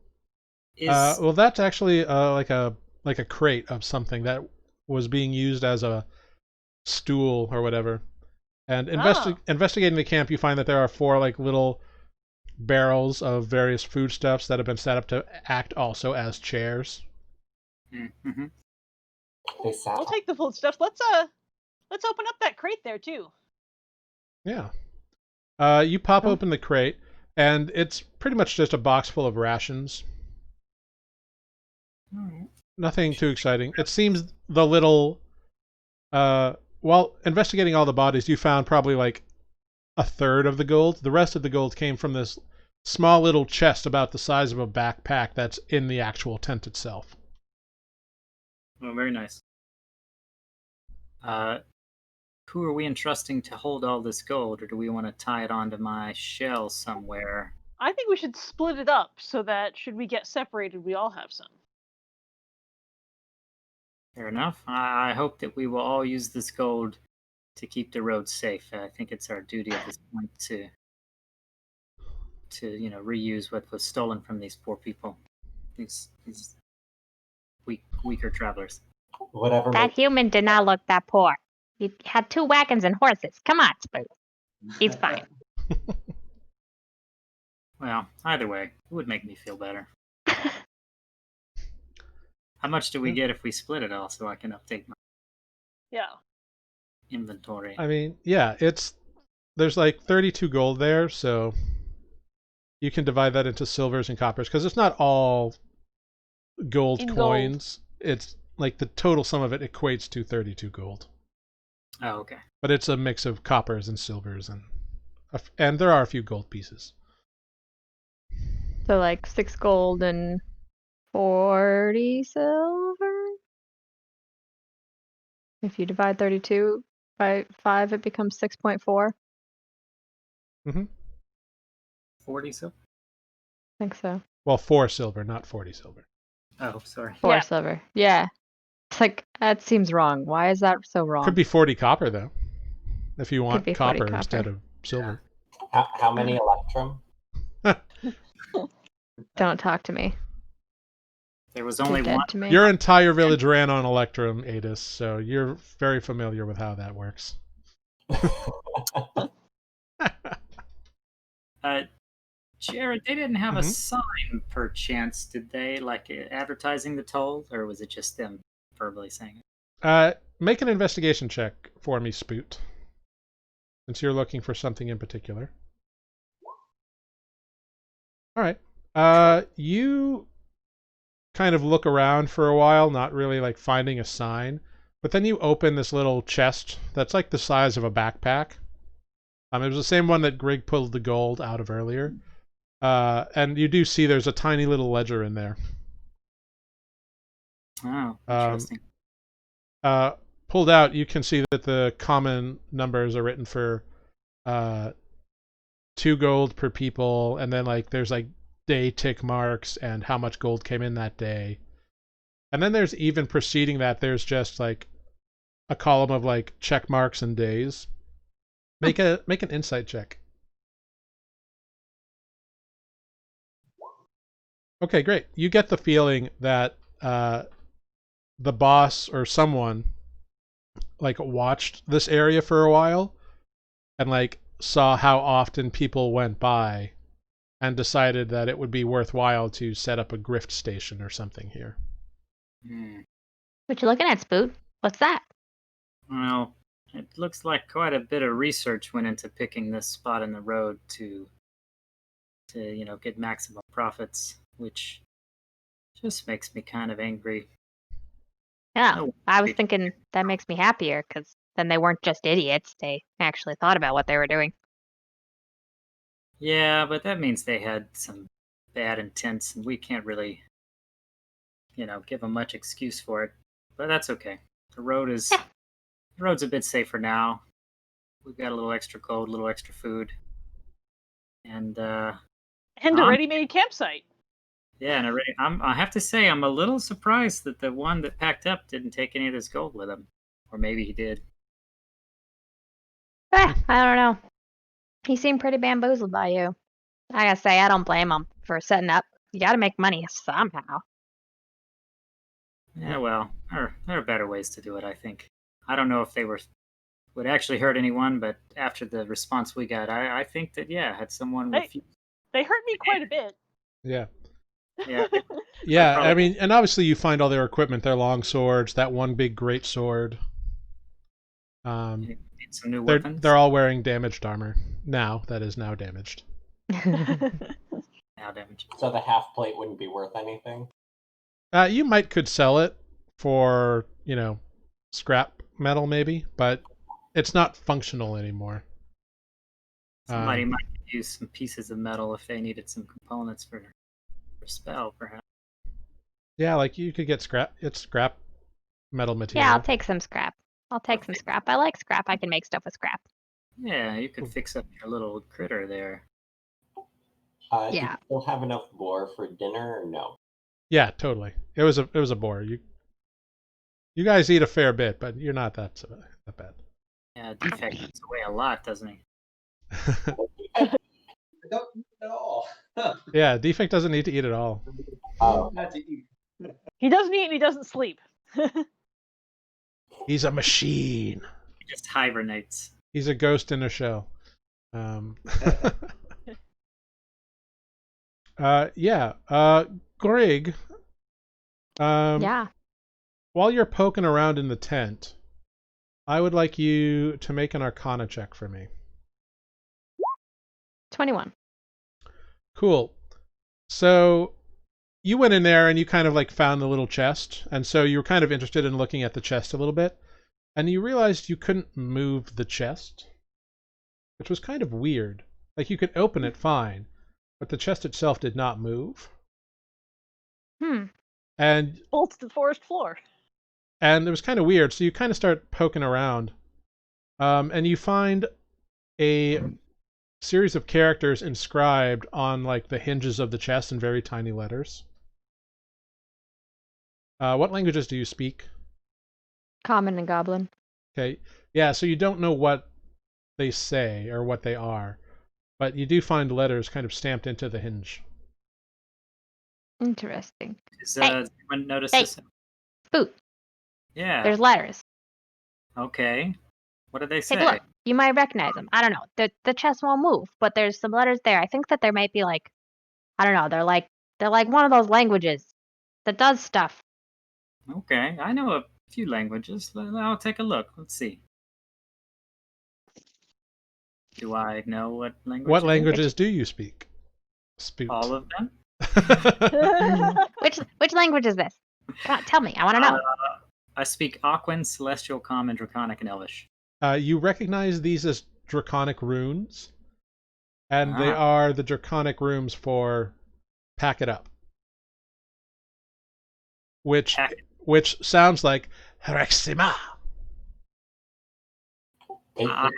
Well, that's actually like a crate of something that was being used as a stool or whatever. And investigating the camp, you find that there are 4 like little barrels of various foodstuffs that have been set up to act also as chairs. Mm-hmm. We'll take the food stuff. Let's open up that crate there too. Yeah. You pop open the crate, and it's pretty much just a box full of rations. Nothing too exciting. It seems the little while investigating all the bodies, you found probably like a third of the gold. The rest of the gold came from this small little chest about the size of a backpack that's in the actual tent itself. Oh, very nice. Who are we entrusting to hold all this gold, or do we want to tie it onto my shell somewhere? I think we should split it up so that should we get separated, we all have some. Fair enough. I hope that we will all use this gold to keep the road safe. I think it's our duty at this point to reuse what was stolen from these poor people, these weaker travelers. Whatever. That human did not look that poor. He had 2 wagons and horses. Come on, Spook. He's fine. Well, either way, it would make me feel better. How much do we get if we split it all so I can update my inventory? I mean, yeah, there's like 32 gold there, so you can divide that into silvers and coppers, because it's not all gold coins. It's like the total sum of it equates to 32 gold. Oh, okay. But it's a mix of coppers and silvers, and there are a few gold pieces. So like 6 gold and 40 silver? If you divide 32 by 5, it becomes 6.4. Mm-hmm. 40 silver? I think so. Well, 4 silver, not 40 silver. Oh, sorry. 4 silver. Yeah. It's like, that seems wrong. Why is that so wrong? Could be 40 copper, though, if you want copper instead of silver. How many electrum? Don't talk to me. There was only one. To me. Your entire village ran on Electrum, Adis, so you're very familiar with how that works. Jared, they didn't have a sign per chance, did they? Like advertising the toll, or was it just them verbally saying it? Make an investigation check for me, Spoot, since you're looking for something in particular. All right. You kind of look around for a while, not really like finding a sign, but then you open this little chest that's like the size of a backpack. It was the same one that Greg pulled the gold out of earlier. And you do see there's a tiny little ledger in there. Oh, interesting. Pulled out, you can see that the common numbers are written for 2 2 gold per people, and then like there's like day tick marks and how much gold came in that day. And then there's even preceding that, there's just like a column of like check marks and days. Make an insight check. Okay, great. You get the feeling that the boss or someone like watched this area for a while and like saw how often people went by and decided that it would be worthwhile to set up a grift station or something here. What you looking at, Spoot? What's that? Well, it looks like quite a bit of research went into picking this spot in the road to get maximum profits, which just makes me kind of angry. Yeah, Oh, I was thinking that makes me happier because then they weren't just idiots. They actually thought about what they were doing. Yeah, but that means they had some bad intents, and we can't really, give them much excuse for it. But that's okay. The road's a bit safer now. We've got a little extra gold, a little extra food, and a ready-made campsite. Yeah, and I have to say, I'm a little surprised that the one that packed up didn't take any of this gold with him, or maybe he did. I don't know. He seemed pretty bamboozled by you. I gotta say, I don't blame him for setting up. You gotta make money somehow. Yeah, well, there are better ways to do it, I think. I don't know if they would actually hurt anyone, but after the response we got, I think that, had someone refuse. They hurt me quite a bit. Yeah. Yeah. Yeah, I mean, and obviously you find all their equipment, their long swords, that one big great sword. Need some new weapons. They're all wearing damaged armor. Now, that is now damaged. Now damaged. So the half plate wouldn't be worth anything? You could sell it for, scrap metal maybe, but it's not functional anymore. Somebody might use some pieces of metal if they needed some components for a spell, perhaps. Yeah, like you could get scrap. It's scrap metal material. Yeah, I'll take some scrap. I like scrap. I can make stuff with scrap. Yeah, you could fix up your little critter there. Do you still have enough boar for dinner or no? Yeah, totally. It was a boar. You guys eat a fair bit, but you're not that bad. Yeah, Defect eats away a lot, doesn't he? I don't eat at all. Yeah, Defect doesn't need to eat at all. Not to eat. He doesn't eat and he doesn't sleep. He's a machine. He just hibernates. He's a ghost in a shell. Greg. Yeah. While you're poking around in the tent, I would like you to make an Arcana check for me. 21. Cool. So you went in there and you kind of like found the little chest, and so you were kind of interested in looking at the chest a little bit, and you realized you couldn't move the chest, which was kind of weird. Like you could open it fine, but the chest itself did not move. And bolts to the forest floor. And it was kind of weird, so you kind of start poking around, and you find a series of characters inscribed on like the hinges of the chest in very tiny letters. What languages do you speak? Common and Goblin. Okay, yeah, so you don't know what they say or what they are, but you do find letters kind of stamped into the hinge. Interesting. Does anyone notice this? Spoot. Yeah. There's letters. Okay. What do they say? Take a look. You might recognize them. I don't know. The chest won't move, but there's some letters there. I think that there might be like, I don't know. They're like one of those languages that does stuff. Okay, I know a few languages. I'll take a look. Let's see. Do I know what language? What languages do you speak? Spoot. All of them. Which language is this? Come on, tell me. I want to know. I speak Aquan, Celestial, Common, Draconic, and Elvish. You recognize these as Draconic runes, and they are the Draconic runes for pack it up, which sounds like Rexima. I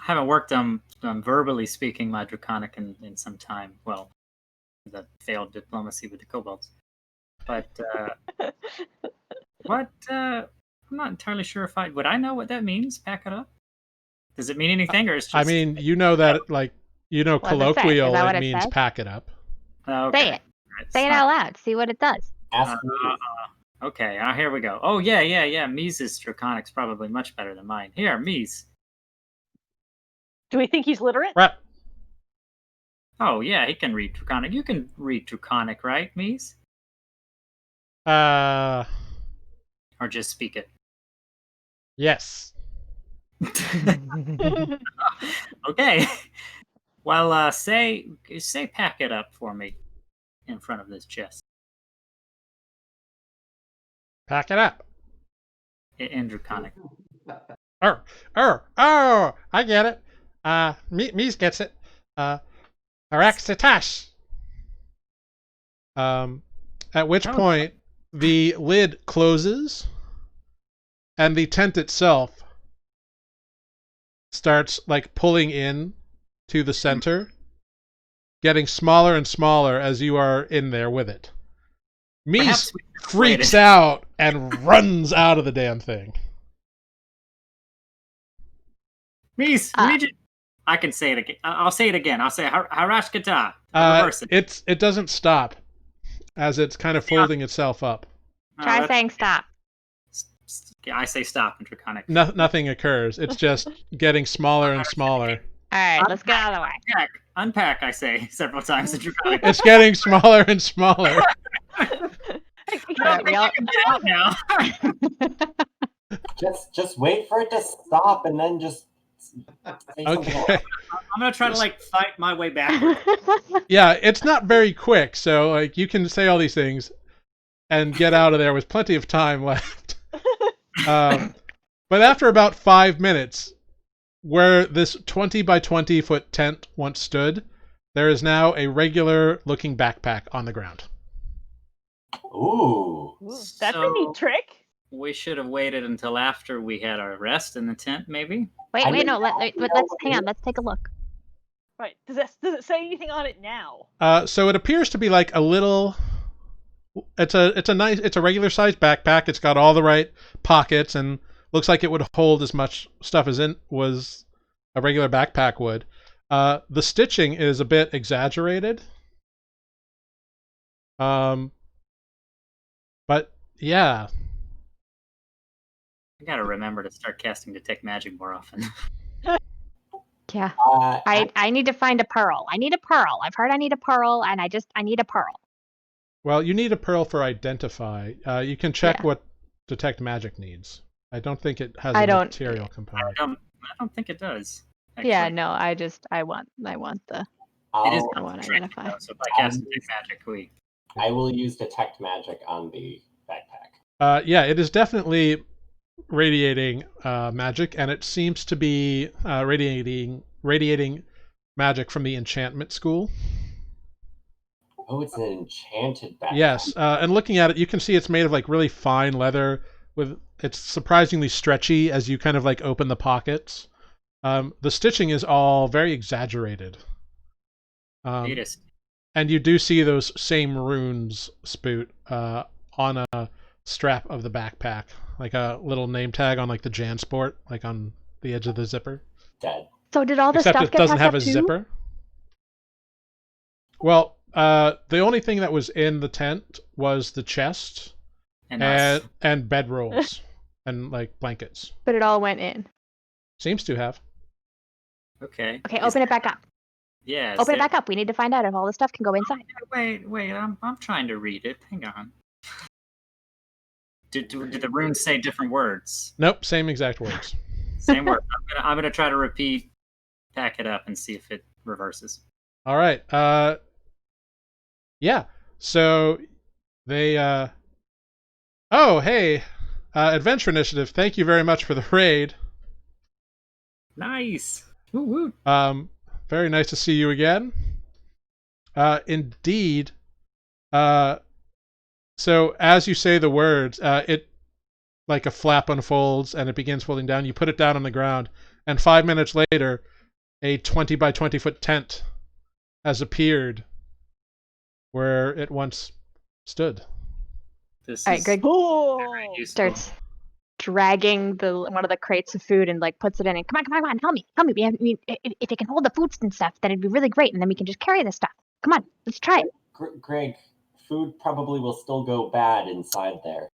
haven't worked on verbally speaking my Draconic in some time. Well, the failed diplomacy with the kobolds. But what? I'm not entirely sure if would I know what that means. Pack it up. Does it mean anything, or is just? I mean, you know that, like, you know, What does it say? Is colloquial, that what it it means says? pack it up. Okay. Say it. Say it out loud. See what it does. Ask me. Okay, here we go. Oh, yeah. Mises' Draconic's probably much better than mine. Here, Mies. Do we think he's literate? Right. Oh, yeah, he can read Draconic. You can read Draconic, right, Mies? Or just speak it? Yes. Okay. Well, say pack it up for me in front of this chest. Pack it up. In Draconic. Oh, I get it. Mies gets it. Araxitash. At which point the lid closes and the tent itself starts like pulling in to the center, getting smaller and smaller as you are in there with it. Mies freaks out and runs out of the damn thing. Mies, I can say it again. I'll say it again. I'll say Harashkata. It doesn't stop as it's kind of folding itself up. Try saying stop. I say stop in Draconic. Nothing occurs. It's just getting smaller and smaller. All right, let's get out of the way. Unpack, I say several times in Draconic. It's getting smaller and smaller. Get out now. Just wait for it to stop and then just say something else. Okay. I'm gonna try to fight my way backwards. Yeah, it's not very quick, so like you can say all these things and get out of there with plenty of time left. But after about 5 minutes, where this 20 by 20 foot tent once stood, there is now a regular looking backpack on the ground. Ooh. That's a neat trick. We should have waited until after we had our rest in the tent, maybe. Let's hang on. Let's take a look. Right. Does it say anything on it now? So it appears to be like a little. It's a regular sized backpack. It's got all the right pockets and looks like it would hold as much stuff as it was a regular backpack would. The stitching is a bit exaggerated. But yeah. I gotta remember to start casting Detect Magic more often. Yeah. I need to find a pearl. I need a pearl. I've heard I need a pearl, and I need a pearl. Well, you need a pearl for Identify. You can check what Detect Magic needs. I don't think it has a material component. I don't think it does. Actually. Yeah, no, I want the It is I want to identify. So if I cast Detect Magic, I will use Detect Magic on the backpack. Yeah, it is definitely radiating magic, and it seems to be radiating magic from the enchantment school. Oh, it's an enchanted backpack. Yes, and looking at it, you can see it's made of like really fine leather. It's surprisingly stretchy as you kind of like open the pockets. The stitching is all very exaggerated. And you do see those same runes, Spoot, on a strap of the backpack, like a little name tag on like the JanSport, like on the edge of the zipper. Dead. So did all the Except stuff it get doesn't packed have up a too? zipper. Well, the only thing that was in the tent was the chest and bedrolls and like blankets. But it all went in. Seems to have. Okay. Okay, open it back up. Yeah. Open it back up. We need to find out if all the stuff can go inside. Wait. I'm trying to read it. Hang on. Did the runes say different words? Nope, same exact words. Same word. I'm gonna try to repeat, pack it up, and see if it reverses. All right. Yeah. So they. Oh, hey, Adventure Initiative. Thank you very much for the raid. Nice. Woo woo. Very nice to see you again. Indeed. So as you say the words, it like a flap unfolds and it begins folding down. You put it down on the ground, and 5 minutes later, a 20 by 20 foot tent has appeared where it once stood. This All right, is Greg Oh. useful. starts dragging one of the crates of food and like puts it in. And come on, help me. If it can hold the foods and stuff, then it'd be really great, and then we can just carry this stuff. Come on, let's try it. Greg, food probably will still go bad inside there.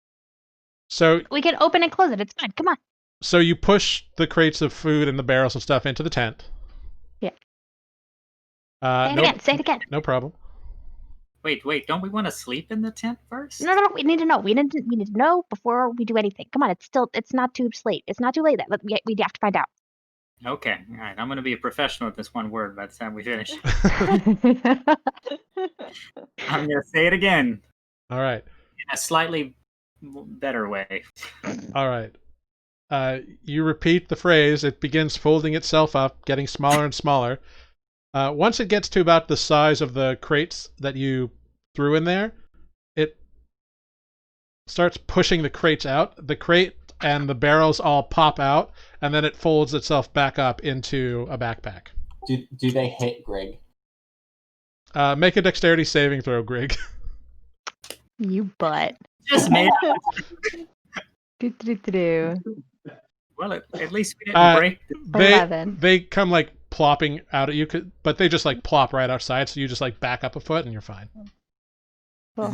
So We can open and close it. It's fine. Come on. So you push the crates of food and the barrels and stuff into the tent. Yeah. Say it again. No problem. Wait, don't we want to sleep in the tent first? No. We need to know. We need to know before we do anything. Come on. It's not too late. It's not too late. We have to find out. Okay, all right. I'm going to be a professional at this one word by the time we finish. I'm going to say it again. All right. In a slightly better way. All right. You repeat the phrase. It begins folding itself up, getting smaller and smaller. Once it gets to about the size of the crates that you threw in there, it starts pushing the crates out. The crate and the barrels all pop out, and then it folds itself back up into a backpack. Do they hit Greg? Make a dexterity saving throw, Greg. You butt. Just made Do. Well, at least we didn't break. 11. They come like plopping out at you, but they just like plop right outside, so you just like back up a foot and you're fine. Cool.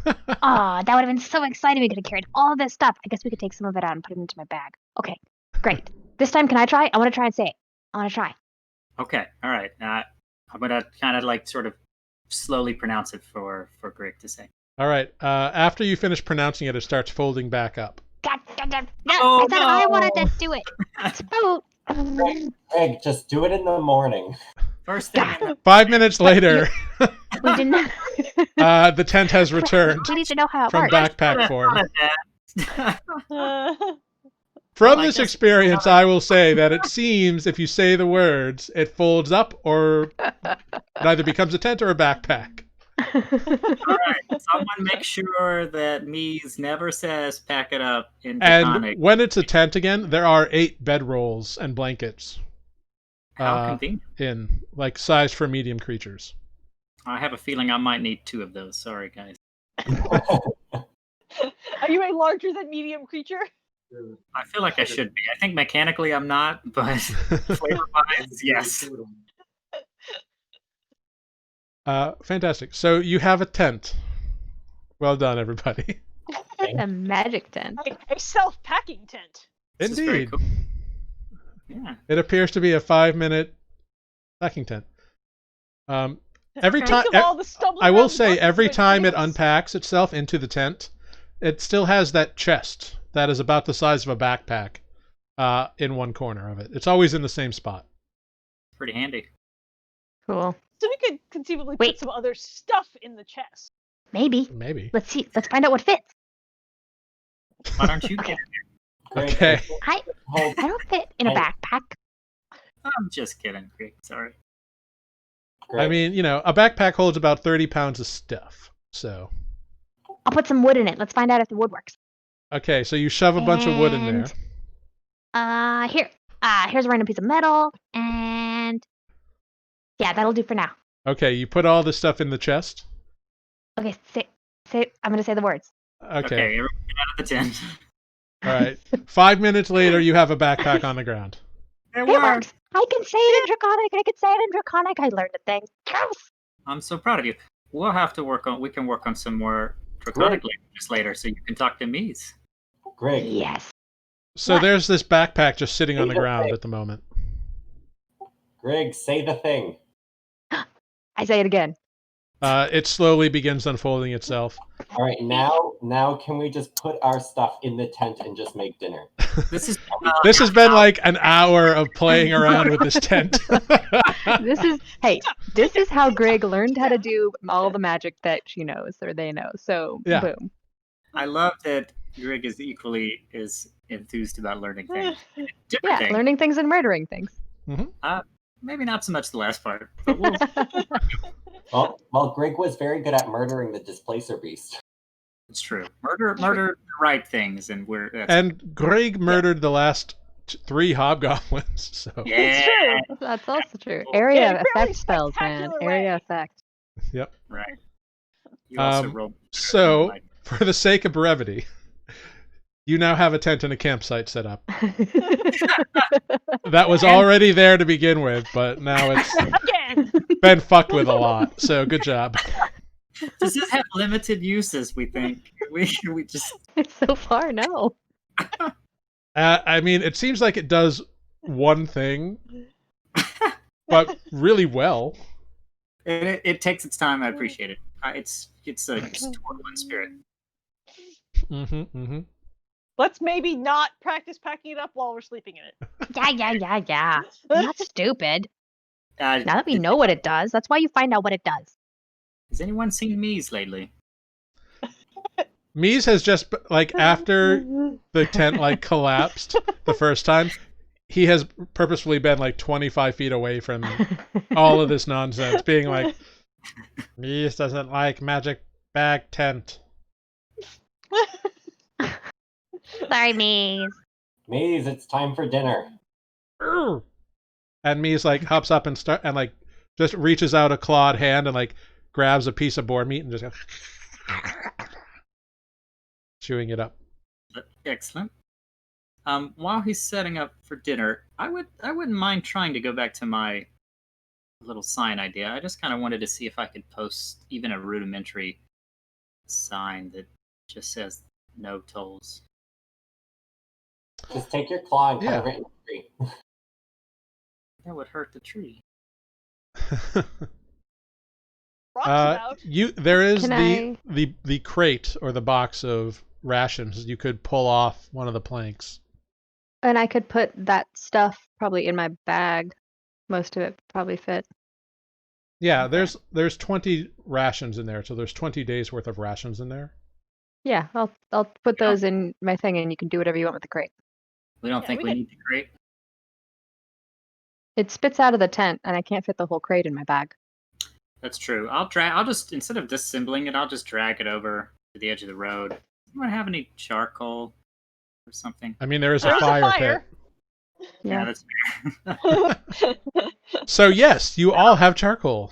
That would have been so exciting. We could have carried all this stuff. I guess we could take some of it out and put it into my bag. Okay, great. This time, can I try? I want to try and say it. I want to try. Okay, all right. I'm going to kind of like sort of slowly pronounce it for Greg to say. All right. After you finish pronouncing it, it starts folding back up. God. Oh, I said I wanted to do it. Spout. Greg, just do it in the morning. First thing. 5 minutes later, We didn't. the tent has returned We need to know how it from works. backpack form. Uh, From Like this this- experience, I will say that it seems if you say the words, it folds up or it either becomes a tent or a backpack. All right. Someone make sure that Mies never says pack it up in And Draconic. when it's a tent again, there are 8 bedrolls and blankets How convenient. in, like size for medium creatures. I have a feeling I might need 2 of those. Sorry, guys. are you a larger than medium creature? I feel like I should be. I think mechanically I'm not, but flavor-wise, yes. Fantastic. So you have a tent. Well done, everybody. A magic tent. A self-packing tent. This is very Indeed. cool. Yeah. It appears to be a 5-minute packing tent. Every Think time, of all the stumbling I will around say, bugs every and time it things. unpacks itself into the tent, it still has that chest that is about the size of a backpack in one corner of it. It's always in the same spot. Pretty handy. Cool. So we could conceivably Wait. put some other stuff in the chest. Maybe. Maybe. Let's see. Let's find out what fits. Why don't you get Greg, Okay. I don't fit in a Hold- backpack. I'm just kidding, Greg. Sorry. I mean, a backpack holds about 30 pounds of stuff. So, I'll put some wood in it. Let's find out if the wood works. okay, so you shove a bunch of wood in there. Here's a random piece of metal, and yeah, that'll do for now. Okay, you put all this stuff in the chest. Okay, say. I'm gonna say the words. Okay. Everyone get out of the tent. All right. 5 minutes later, you have a backpack on the ground. There It we are. works. I can say it in Draconic. I can say it in Draconic. I learned a thing. Yes. I'm so proud of you. We'll have to we can work on some more Draconic languages later so you can talk to Mies. Greg, Yes. So What? there's this backpack just sitting on the Say the ground thing. at the moment. Greg, say the thing. I say it again. It slowly begins unfolding itself. All right, now can we just put our stuff in the tent and just make dinner? This is This has been like an hour of playing around with this tent. This is how Greg learned how to do all the magic that she knows or they know. So Yeah. boom. I love that Greg is equally as enthused about learning things. Different Yeah, things. learning things and murdering things. Maybe not so much the last part, but we'll Well, Greg was very good at murdering the displacer beast. it's true. Murder the right things, and that's And Greg murdered the last 3 hobgoblins. So Yeah. It's true. That's also true. Cool. Area In a effect fairly spells, man. spectacular Area way. effect. yep. Right. You also Um, rolled. So for the sake of brevity, you now have a tent and a campsite set up. That was already there to begin with, but now it's Again. been fucked with a lot. So good job. Does this have limited uses? We think we just. So far, no. I mean, it seems like it does one thing, but really well. It takes its time. I appreciate it. It's a total in spirit. Mm-hmm, mm-hmm. Let's maybe not practice packing it up while we're sleeping in it. Yeah. I'm not stupid. Uh, Now that we know what it does, that's why you find out what it does. Has anyone seen Mies lately? Mies has just like after the tent like collapsed the first time, he has purposefully been like 25 feet away from all of this nonsense, being like, Mies doesn't like magic bag tent. Sorry, Mies. Maze, it's time for dinner. And Mies like hops up and like just reaches out a clawed hand and like grabs a piece of boar meat and just goes chewing it up. Excellent. While he's setting up for dinner, I wouldn't mind trying to go back to my little sign idea. I just kind of wanted to see if I could post even a rudimentary sign that just says no tolls. Just take your claw and Yeah. carve it in the tree. That would hurt the tree. Rocks about. There is Can the crate or the box of rations. You could pull off one of the planks. And I could put that stuff probably in my bag. Most of it probably fit. Yeah, Okay. there's 20 rations in there, so there's 20 days worth of rations in there. Yeah, I'll put those in my thing, and you can do whatever you want with the crate. We don't Yeah, think we we can- need the crate. It spits out of the tent, and I can't fit the whole crate in my bag. That's true. I'll just instead of disassembling it, I'll just drag it over to the edge of the road. Anyone have any charcoal or something? I mean, there is a There's a fire fire. pit. Yeah, Yeah. that's fair. So yes, you all have charcoal.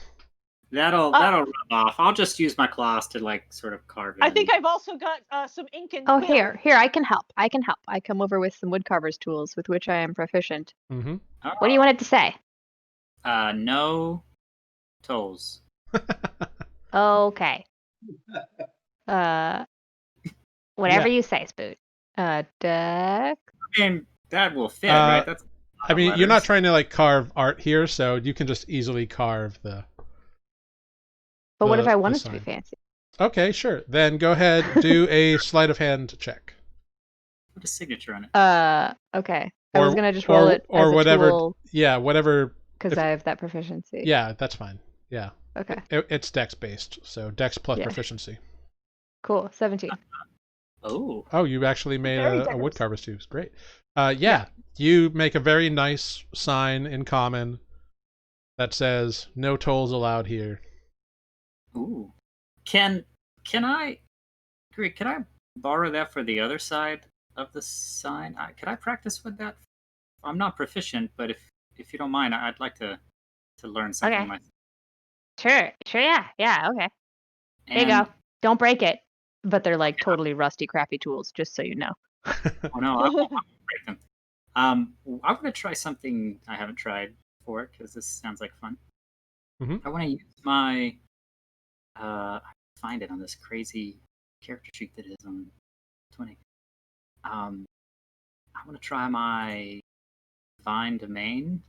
That'll rub off. I'll just use my claws to like sort of carve it. I think I've also got some ink and Oh, quill. here, I can help. I come over with some woodcarver's tools with which I am proficient. Mm-hmm. What do you want it to say? No tolls. Okay. Whatever you say, Spoot. Duck. I mean, that will fit, Uh, right? That's. I mean, you're not trying to like carve art here, so you can just easily carve the. But what if the I want it to be sign. fancy? Okay, sure. Then go ahead, do a sleight of hand check. Put a signature on it. Okay. I was gonna just roll it or as a whatever. tool Yeah, whatever. because if- I have that proficiency. Yeah, that's fine. Yeah, Okay. it's dex based, so dex plus Yeah. proficiency. Cool. 17. Oh. Oh, you actually made Very a dex. woodcarver's tools. Great. Yeah, you make a very nice sign in common that says "No tolls allowed here." Ooh. Can I? Greg, can I borrow that for the other side of the sign? Can I practice with that? I'm not proficient, but if you don't mind, I'd like to learn something Okay. myself. Sure, yeah, okay. There you And- go. Don't break it. But they're like totally rusty, crappy tools, just so you know. Oh no, I won't break them. I'm gonna try something I haven't tried before because this sounds like fun. Mhm. I want to use my. I find it on this crazy character sheet that is on 20. I want to try my divine domain.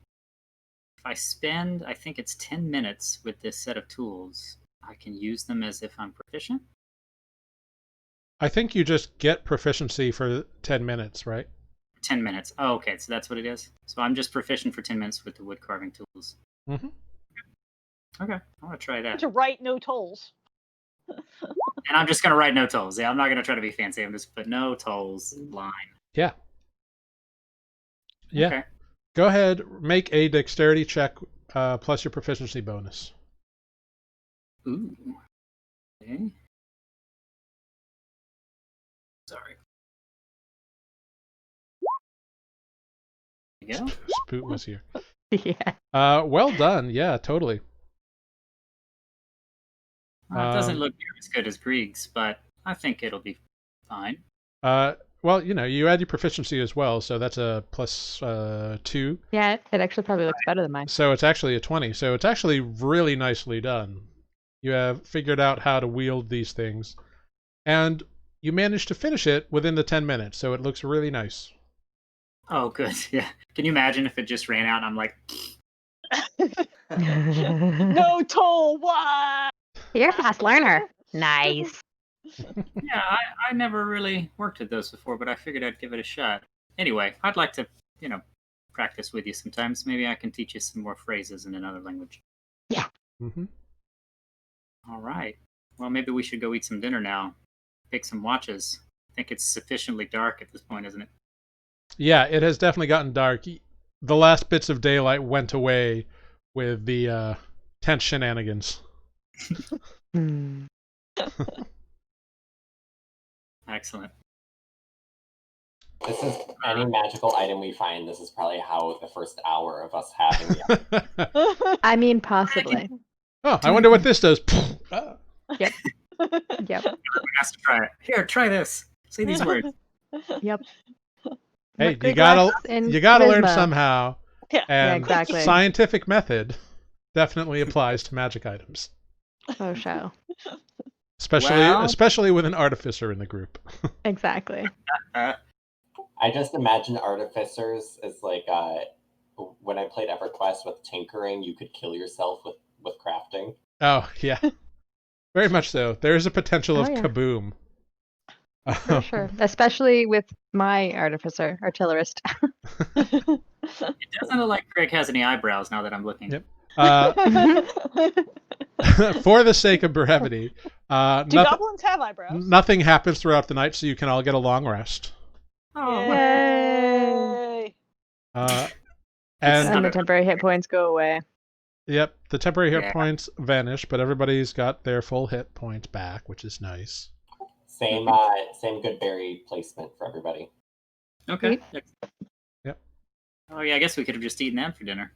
If I spend, I think it's 10 minutes with this set of tools, I can use them as if I'm proficient. I think you just get proficiency for 10 minutes, right? 10 minutes. Oh, okay, so that's what it is. So I'm just proficient for 10 minutes with the wood carving tools. Mm-hmm. Okay, I want to try that. To write no tolls. And I'm just going to write no tolls. Yeah, I'm not going to try to be fancy. I'm just put no tolls line. Yeah. Yeah. Okay. Go ahead, make a dexterity check plus your proficiency bonus. Ooh. Okay. Sorry. you go. Spoot was here. Yeah. Well done. Yeah, totally. It doesn't look near as good as Grieg's, but I think it'll be fine. Well, you add your proficiency as well, so that's a plus 2. Yeah, it actually probably looks better than mine. So it's actually a 20. So it's actually really nicely done. You have figured out how to wield these things. And you managed to finish it within the 10 minutes, so it looks really nice. Oh, good. Yeah. Can you imagine if it just ran out and I'm like, No toll, what? You're a fast learner. Nice. yeah, I never really worked with those before, but I figured I'd give it a shot. Anyway, I'd like to, practice with you sometimes. Maybe I can teach you some more phrases in another language. Yeah. Mm-hmm. All right. Well, maybe we should go eat some dinner now. Pick some watches. I think it's sufficiently dark at this point, isn't it? Yeah, it has definitely gotten dark. The last bits of daylight went away with the tent shenanigans. Hmm. Excellent. This is any magical item we find. This is probably how the first hour of us having the I mean, possibly. Oh, I wonder what this does. Yep. Everyone has to try it. Here, try this. Say these words. Yep. Hey, Good you gotta luck in learn charisma. somehow. Yeah. And exactly. scientific method definitely applies to magic items, Oh, show. especially with an artificer in the group. Exactly. I just imagine artificers as like when I played EverQuest with tinkering, you could kill yourself with crafting. Oh yeah, very much so. There is a potential of Oh, yeah. kaboom. For sure. Especially with my artificer, artillerist. It doesn't look like Greg has any eyebrows now that I'm looking. Yep. For the sake of brevity, Do nothing, goblins have eyebrows? nothing happens throughout the night, so you can all get a long rest. Oh, Yay! And And the temporary hit points go away. yep, the temporary hit Yeah. points vanish, but everybody's got their full hit points back, which is nice. Same good berry placement for everybody. okay. Yep. Oh, yeah, I guess we could have just eaten them for dinner.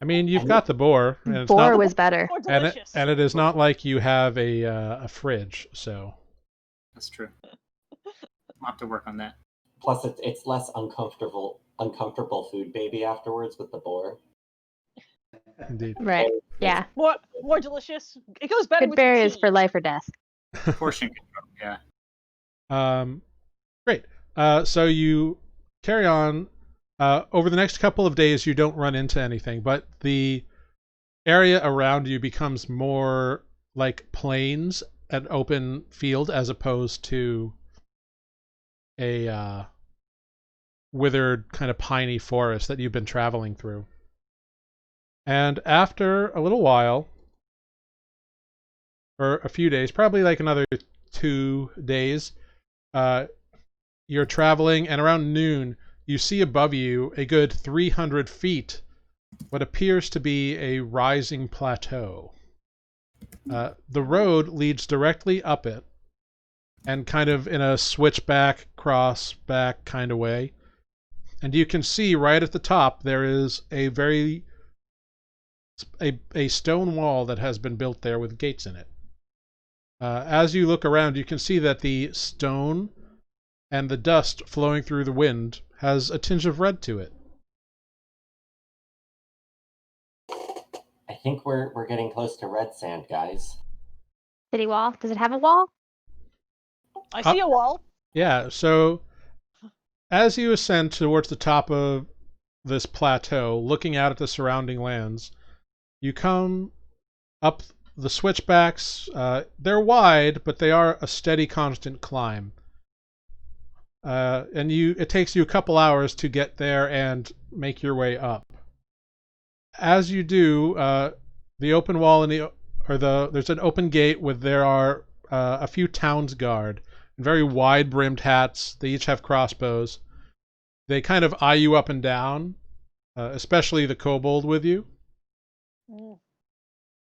I mean, you've got the boar, and it's Boar not, was better. Or and delicious. it is not like you have a fridge, so That's true. I'll have to work on that. Plus, it's less uncomfortable food baby afterwards with the boar. indeed. Right. Yeah. More delicious. It goes better Good with berry the is tea. for life or death. Portion control, yeah. Great. So you carry on. Over the next couple of days, you don't run into anything, but the area around you becomes more like plains, an open field, as opposed to a withered kind of piney forest that you've been traveling through. And after a little while, or a few days, probably like another 2 days, you're traveling, and around noon, you see above you a good 300 feet what appears to be a rising plateau. The road leads directly up it, and kind of in a switchback, cross-back kind of way. And you can see right at the top there is a stone wall that has been built there with gates in it. As you look around, you can see that the stone and the dust flowing through the wind has a tinge of red to it. I think we're getting close to Redsand, guys. City wall. Does it have a wall? I see a wall. Yeah, so as you ascend towards the top of this plateau, looking out at the surrounding lands, you come up the switchbacks. They're wide, but they are a steady, constant climb. And it takes you a couple hours to get there and make your way up. As you do, the open wall there's an open gate with there are a few towns guard, very wide brimmed hats. They each have crossbows. They kind of eye you up and down, especially the kobold with you.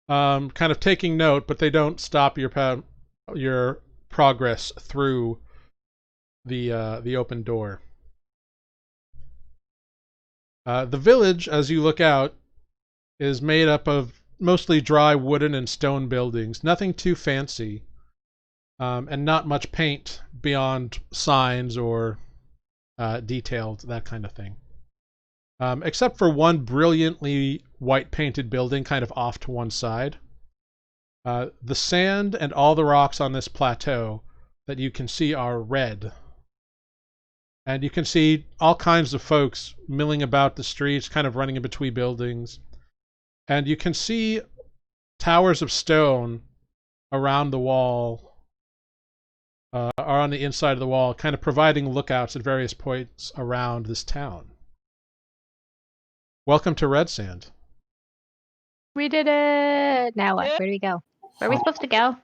Kind of taking note, but they don't stop your progress through the open door. The village, as you look out, is made up of mostly dry wooden and stone buildings. Nothing too fancy, and not much paint beyond signs or detailed, that kind of thing. Except for one brilliantly white painted building kind of off to one side. The sand and all the rocks on this plateau that you can see are red. And you can see all kinds of folks milling about the streets, kind of running in between buildings. And you can see towers of stone around the wall, or on the inside of the wall, kind of providing lookouts at various points around this town. Welcome to Redsand. We did it! Now what? Yeah. Where do we go? Where are we supposed to go?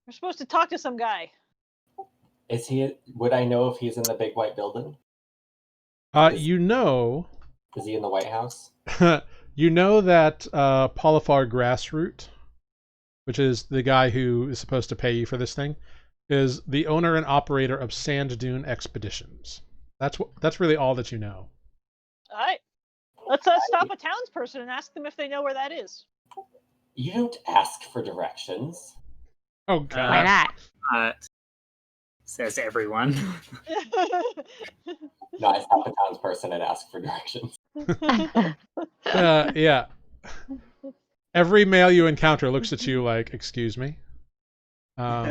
We're supposed to talk to some guy. Is he? Would I know if he's in the big white building? You know, Is he in the White House? you know that Polyphar Grassroot, which is the guy who is supposed to pay you for this thing, is the owner and operator of Sand Dune Expeditions. That's really all that you know. All right. Let's stop a townsperson and ask them if they know where that is. You don't ask for directions. Oh God! Why not? Says everyone. No, I stop a townsperson and ask for directions. Yeah. Every male you encounter looks at you like, "Excuse me." I'll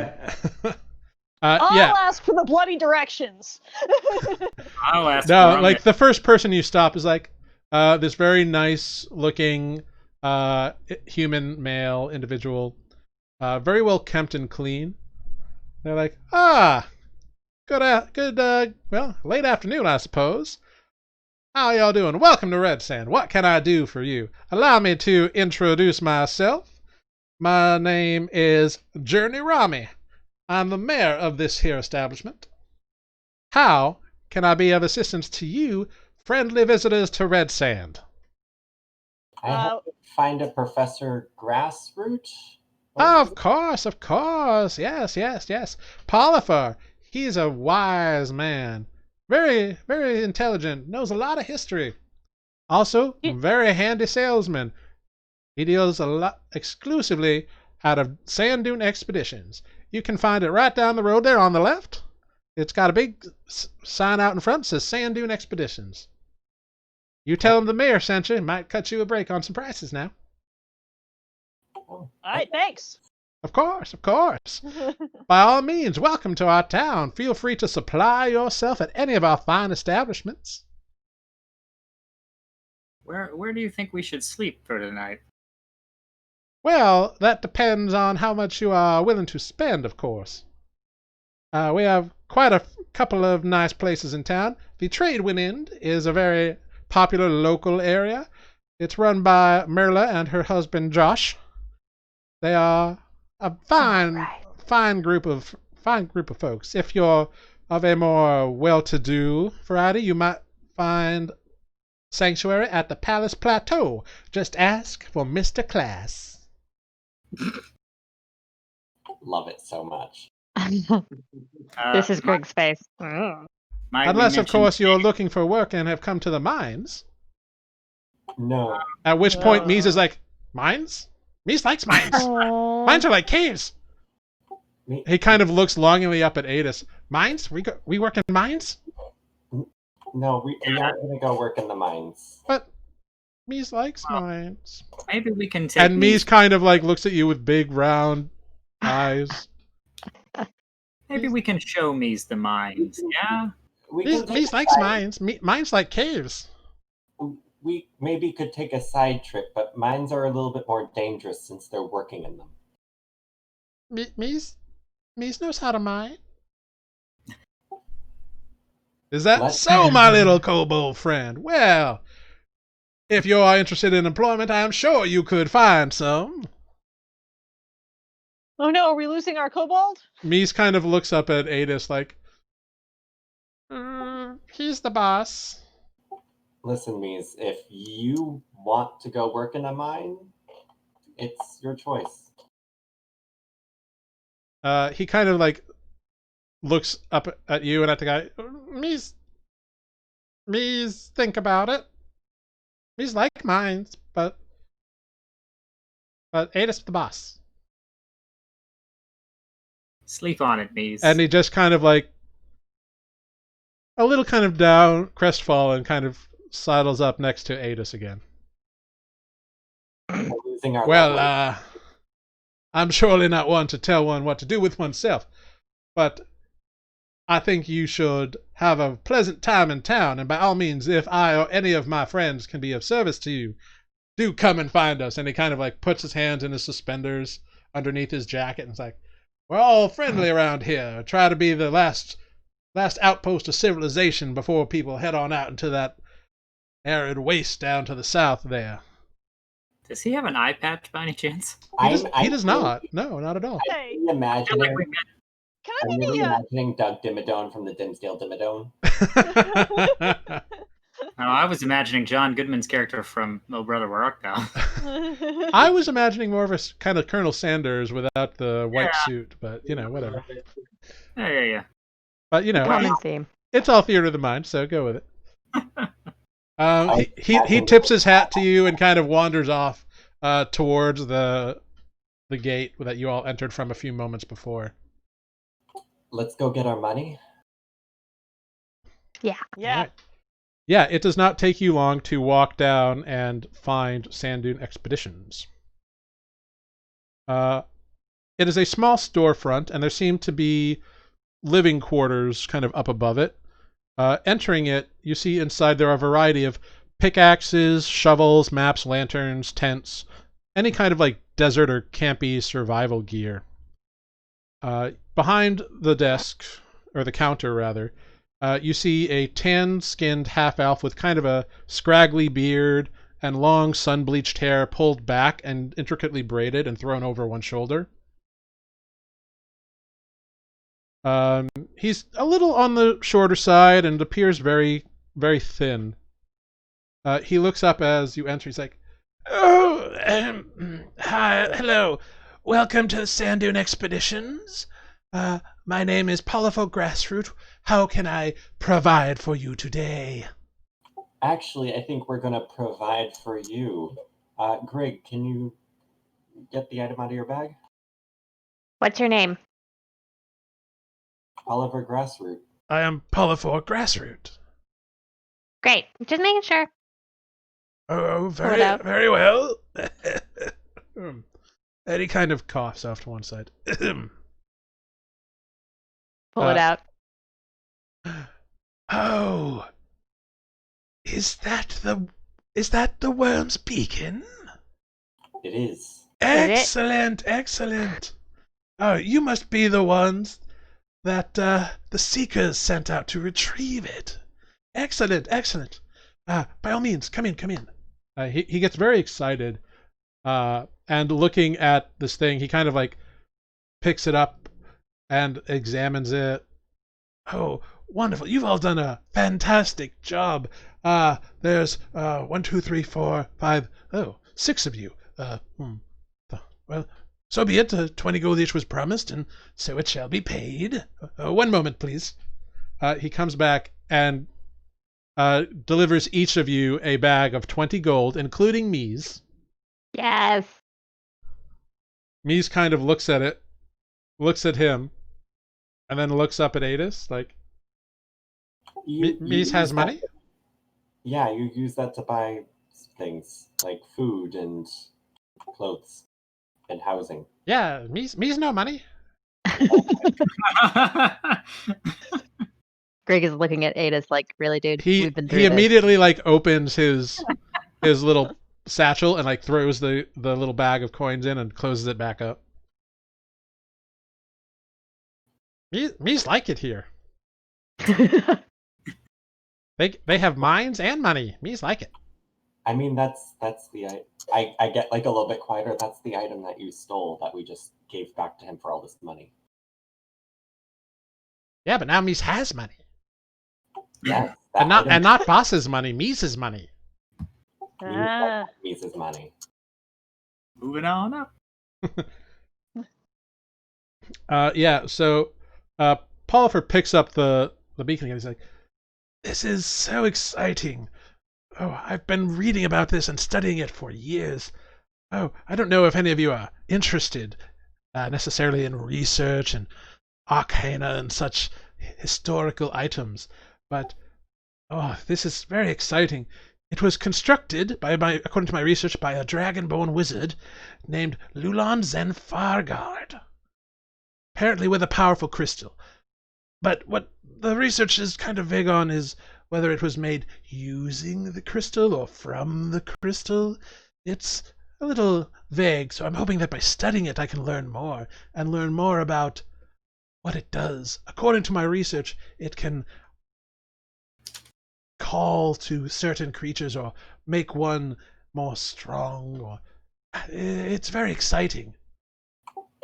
Yeah. ask for the bloody directions. I'll ask. No, for like it. the first person you stop is like this very nice looking human male individual, very well kempt and clean. They're like, good, well, late afternoon, I suppose. How y'all doing? Welcome to Redsand. What can I do for you? Allow me to introduce myself. My name is Journey Rami. I'm the mayor of this here establishment. How can I be of assistance to you, friendly visitors to Redsand? I hope to find a Professor Grassroot. Of course. Yes. Polyphar, he's a wise man. Very, very intelligent. Knows a lot of history. Also, very handy salesman. He deals a lot exclusively out of Sand Dune Expeditions. You can find it right down the road there on the left. It's got a big sign out in front that says Sand Dune Expeditions. You tell him the mayor sent you. Might cut you a break on some prices now. All right, thanks. Of course. By all means, welcome to our town. Feel free to supply yourself at any of our fine establishments. Where do you think we should sleep for tonight? Well, that depends on how much you are willing to spend, of course. We have quite a couple of nice places in town. The Tradewind Inn is a very popular local area. It's run by Merla and her husband Josh. They are a fine group of folks. If you're of a more well-to-do variety, you might find sanctuary at the Palace Plateau. Just ask for Mr. Class. Love it so much. This is Greg's face. Unless, of course, you're looking for work and have come to the mines. No. At which point, Mies is like, mines? Mies likes mines. Mines are like caves. He kind of looks longingly up at Adis. Mines? We work in mines? No, we aren't going to go work in the mines. But Mies likes mines. Maybe we can take. And Mies kind of like looks at you with big round eyes. Maybe we can show Mies the mines. Yeah. Mies likes mines. Mines like caves. We maybe could take a side trip, but mines are a little bit more dangerous since they're working in them. Mies knows how to mine. Is that so, my little kobold friend? Well, if you are interested in employment, I am sure you could find some. Oh no, are we losing our kobold? Mies kind of looks up at Adis like, he's the boss. Listen, Mies, if you want to go work in a mine, it's your choice. He kind of like looks up at you and at the guy. Mies, think about it. He's like mine, but Ada's the boss. Sleep on it, Mies. And he just kind of like a little kind of down, crestfallen, kind of sidles up next to Adis again. We're losing our Well, lovely- I'm surely not one to tell one what to do with oneself, but I think you should have a pleasant time in town, and by all means, if I or any of my friends can be of service to you, do come and find us. And he kind of like puts his hands in his suspenders underneath his jacket and it's like, we're all friendly around here. Try to be the last outpost of civilization before people head on out into that arid waste down to the south there. Does he have an eye patch by any chance? He does not. No, not at all. Hey, I'm I feel like we imagining, met. can I'm I really maybe imagining Doug Dimmadome from the Dimsdale Dimmadome. No, I was imagining John Goodman's character from Oh Brother, Where Art Thou? I was imagining more of a kind of Colonel Sanders without the white suit, but whatever. Yeah. But Common theme. it's all theater of the mind, so go with it. He think- tips his hat to you and kind of wanders off towards the gate that you all entered from a few moments before. Let's go get our money. Yeah. Alright. Yeah, it does not take you long to walk down and find Sand Dune Expeditions. It is a small storefront, and there seem to be living quarters kind of up above it. Entering it, you see inside there are a variety of pickaxes, shovels, maps, lanterns, tents, any kind of like desert or campy survival gear. Behind the desk, or the counter rather, you see a tan-skinned half-elf with kind of a scraggly beard and long sun-bleached hair pulled back and intricately braided and thrown over one shoulder. He's a little on the shorter side and appears very, very thin. He looks up as you enter. He's like, "Oh, hi, hello. Welcome to the Sand Dune Expeditions. My name is Polyphil Grassroot. How can I provide for you today?" Actually, I think we're going to provide for you. Greg, can you get the item out of your bag? What's your name? Oliver Grassroot. I am Polyphil Grassroot. Great. Just making sure. Oh, Pull it out. very well. And he kind of coughs off to one side. Pull it out. Oh, is that the worm's beacon? It is. Excellent, excellent. Oh, you must be the ones that the Seekers sent out to retrieve it. Excellent, excellent. By all means, come in, come in. He gets very excited, and looking at this thing, he kind of like picks it up and examines it. Oh, wonderful. You've all done a fantastic job. There's 1, 2, 3, 4, 5, 6 of you. Well, so be it. 20 gold each was promised, and so it shall be paid. One moment, please. He comes back and delivers each of you a bag of 20 gold, including Mies. Yes. Mies kind of looks at it, looks at him, and then looks up at Adis, like, You Mies use has that- money? Yeah, you use that to buy things like food and clothes and housing. Yeah, Mies no money. Greg is looking at Ada's like, really, dude? He We've been through he this. immediately like opens his little satchel and like throws the little bag of coins in and closes it back up. Mies like it here. They have mines and money. Mies like it. I mean, that's the I get like a little bit quieter. That's the item that you stole that we just gave back to him for all this money. Yeah, but now Mies has money. Yeah, And not boss's money, Mies's money. Ah. Mises money. Moving on up. Yeah, so Polyphil picks up the beacon again. He's like, "This is so exciting. Oh, I've been reading about this and studying it for years. Oh, I don't know if any of you are interested necessarily in research and arcana and such historical items, but oh, this is very exciting. It was constructed according to my research, by a dragonborn wizard named Lulan Fargard, apparently with a powerful crystal. But what the research is kind of vague on is whether it was made using the crystal or from the crystal. It's a little vague, so I'm hoping that by studying it I can learn more, and learn more about what it does. According to my research, it can call to certain creatures or make one more strong, or it's very exciting.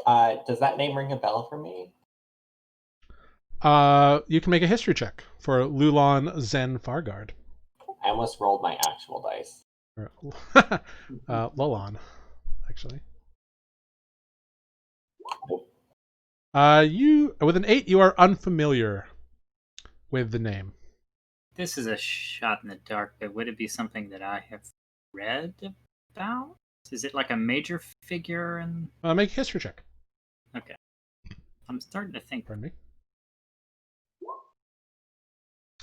Does that name ring a bell for me? You can make a history check for Lulan Fargard. I almost rolled my actual dice. Lulan, actually. Nope. You with an 8, you are unfamiliar with the name. This is a shot in the dark, but would it be something that I have read about? Is it like a major figure? Make a history check. Okay. I'm starting to think. Pardon me.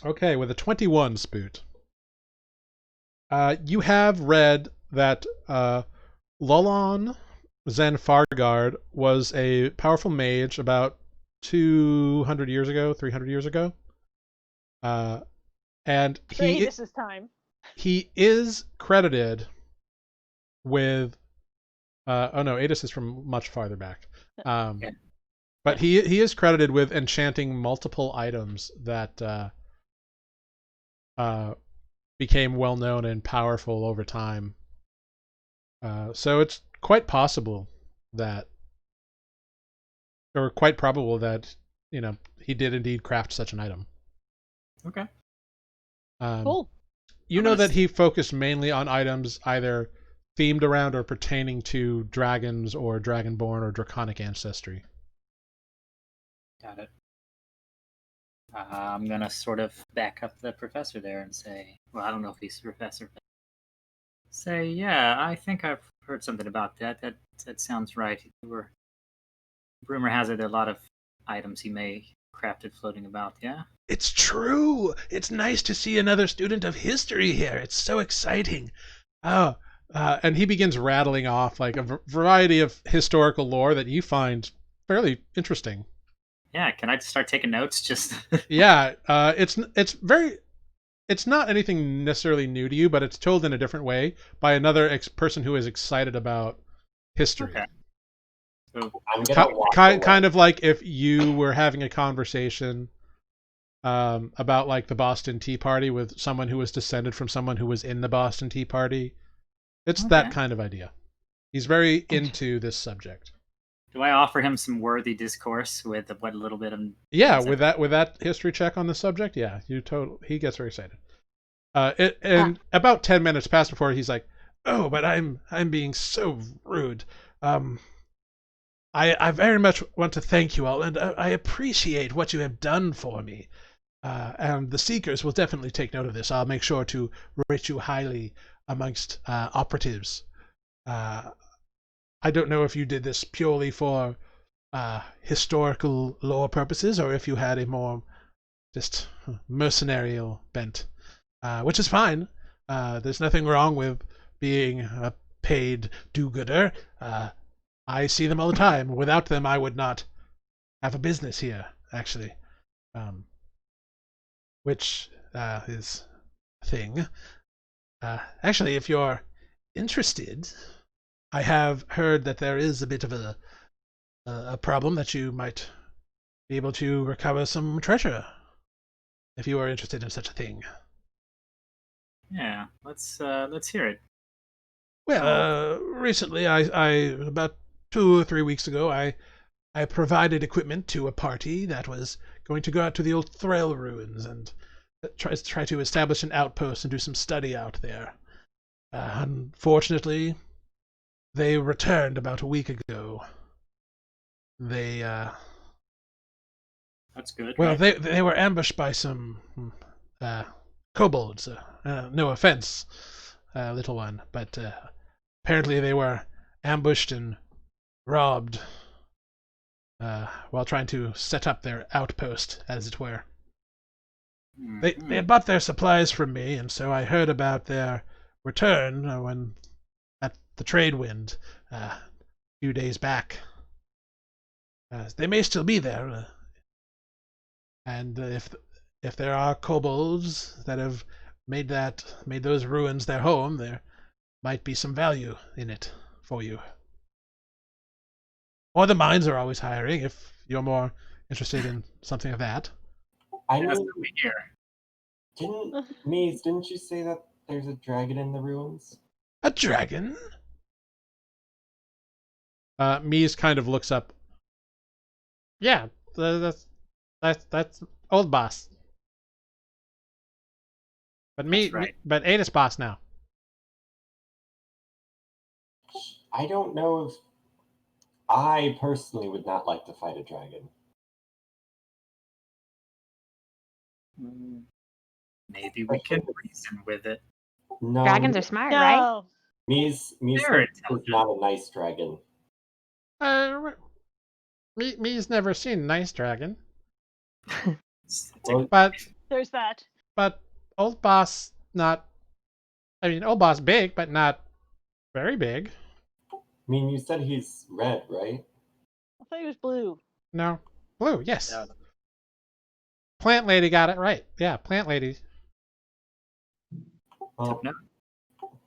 Okay, with a 21, Spoot. You have read that Lulan Fargard was a powerful mage about 200 years ago, 300 years ago. And This is time. he is credited with oh no, Adis is from much farther back. Okay. But he is credited with enchanting multiple items that became well known and powerful over time. So it's quite possible that, or quite probable that, he did indeed craft such an item. Okay. Cool. You know that he focused mainly on items either themed around or pertaining to dragons or dragonborn or draconic ancestry. Got it. I'm gonna sort of back up the professor there and say, well, I don't know if he's a professor, but say, yeah, I think I've heard something about that. That sounds right. Rumor has it a lot of items he may crafted floating about. Yeah. It's true. It's nice to see another student of history here. It's so exciting. Oh, and he begins rattling off like a variety of historical lore that you find fairly interesting. Yeah, can I start taking notes? Just yeah, it's not anything necessarily new to you, but it's told in a different way by another person who is excited about history. Okay. So I'm gonna walk kind of like if you were having a conversation about like the Boston Tea Party with someone who was descended from someone who was in the Boston Tea Party. It's that kind of idea. He's very into this subject. Do I offer him some worthy discourse with what little bit of? Yeah, with that history check on the subject, yeah, he gets very excited. And about 10 minutes pass before he's like, "Oh, but I'm being so rude. I very much want to thank you all, and I appreciate what you have done for me. And the Seekers will definitely take note of this. I'll make sure to rate you highly amongst operatives. I don't know if you did this purely for historical lore purposes, or if you had a more just mercenarial bent, which is fine. There's nothing wrong with being a paid do-gooder. I see them all the time. Without them, I would not have a business here, actually. Which is a thing. Actually, if you're interested, I have heard that there is a bit of a problem that you might be able to recover some treasure, if you are interested in such a thing. Yeah, let's hear it. Well, recently, I about 2 or 3 weeks ago, I provided equipment to a party that was going to go out to the old Threll ruins and try to establish an outpost and do some study out there. Unfortunately, they returned about a week ago. They That's good. well, right? they were ambushed by some kobolds. No offense, little one, but apparently they were ambushed and robbed while trying to set up their outpost, as it were. They had bought their supplies from me, and so I heard about their return when at the trade wind a few days back. They may still be there, and if there are kobolds that have made those ruins their home, there might be some value in it for you. Or the mines are always hiring if you're more interested in something of that. I That's mean, what we hear. didn't you say that there's a dragon in the ruins? A dragon? Mies kind of looks up. Yeah, that's old boss. But right. but Ada's boss now. I don't know if I personally would not like to fight a dragon. Maybe we can reason with it. No, Dragons are smart, right? No. Mies They're is not a nice dragon. Me's never seen a nice dragon. Well, But There's that. old boss old boss big, but not very big. I mean, you said he's red, right? I thought he was blue. No. Blue, yes. Yeah. Plant lady got it right. Yeah, plant lady. Well, No.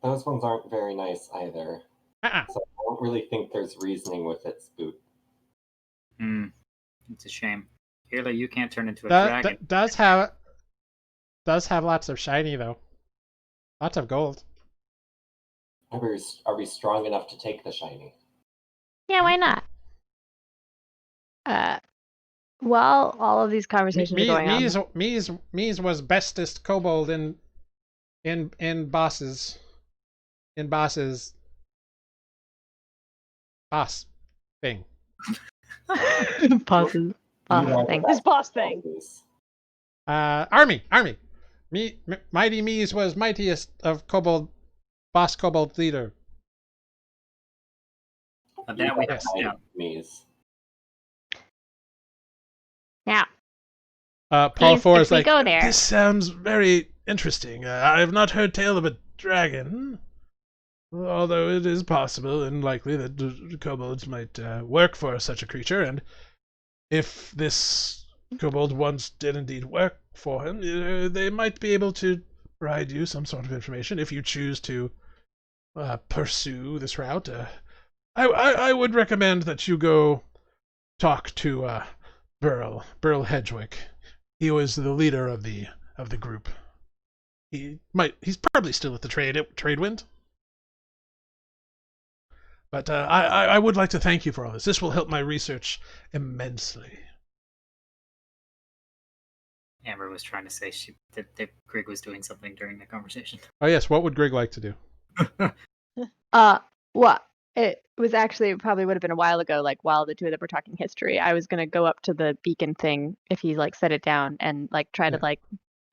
those ones aren't very nice either. Uh-uh. So I don't really think there's reasoning with it, Spoot. It's a shame. Clearly, you can't turn into a dragon. Does have lots of shiny though. Lots of gold. Are we strong enough to take the shiny? Yeah, why not? While all of these conversations are going on, Mies was bestest kobold in bosses boss thing. pauses. Thanks. His boss thing. Army. Mighty Mies was mightiest of kobold leader. That we Yes. yeah. Mies. Now, Paul if 4 is we like, go there, this sounds very interesting. I have not heard tale of a dragon, although it is possible and likely that the kobolds might work for such a creature, and if this kobold once did indeed work for him, they might be able to provide you some sort of information if you choose to pursue this route. I would recommend that you go talk to Burl Hedgewick. He was the leader of the group. He's probably still at the Tradewind. But I would like to thank you for all this. This will help my research immensely. Amber was trying to say that Greg was doing something during the conversation. Oh yes, what would Greg like to do? What? It was actually, it probably would have been a while ago, like while the two of them were talking history. I was gonna go up to the beacon thing if he like set it down and like try to like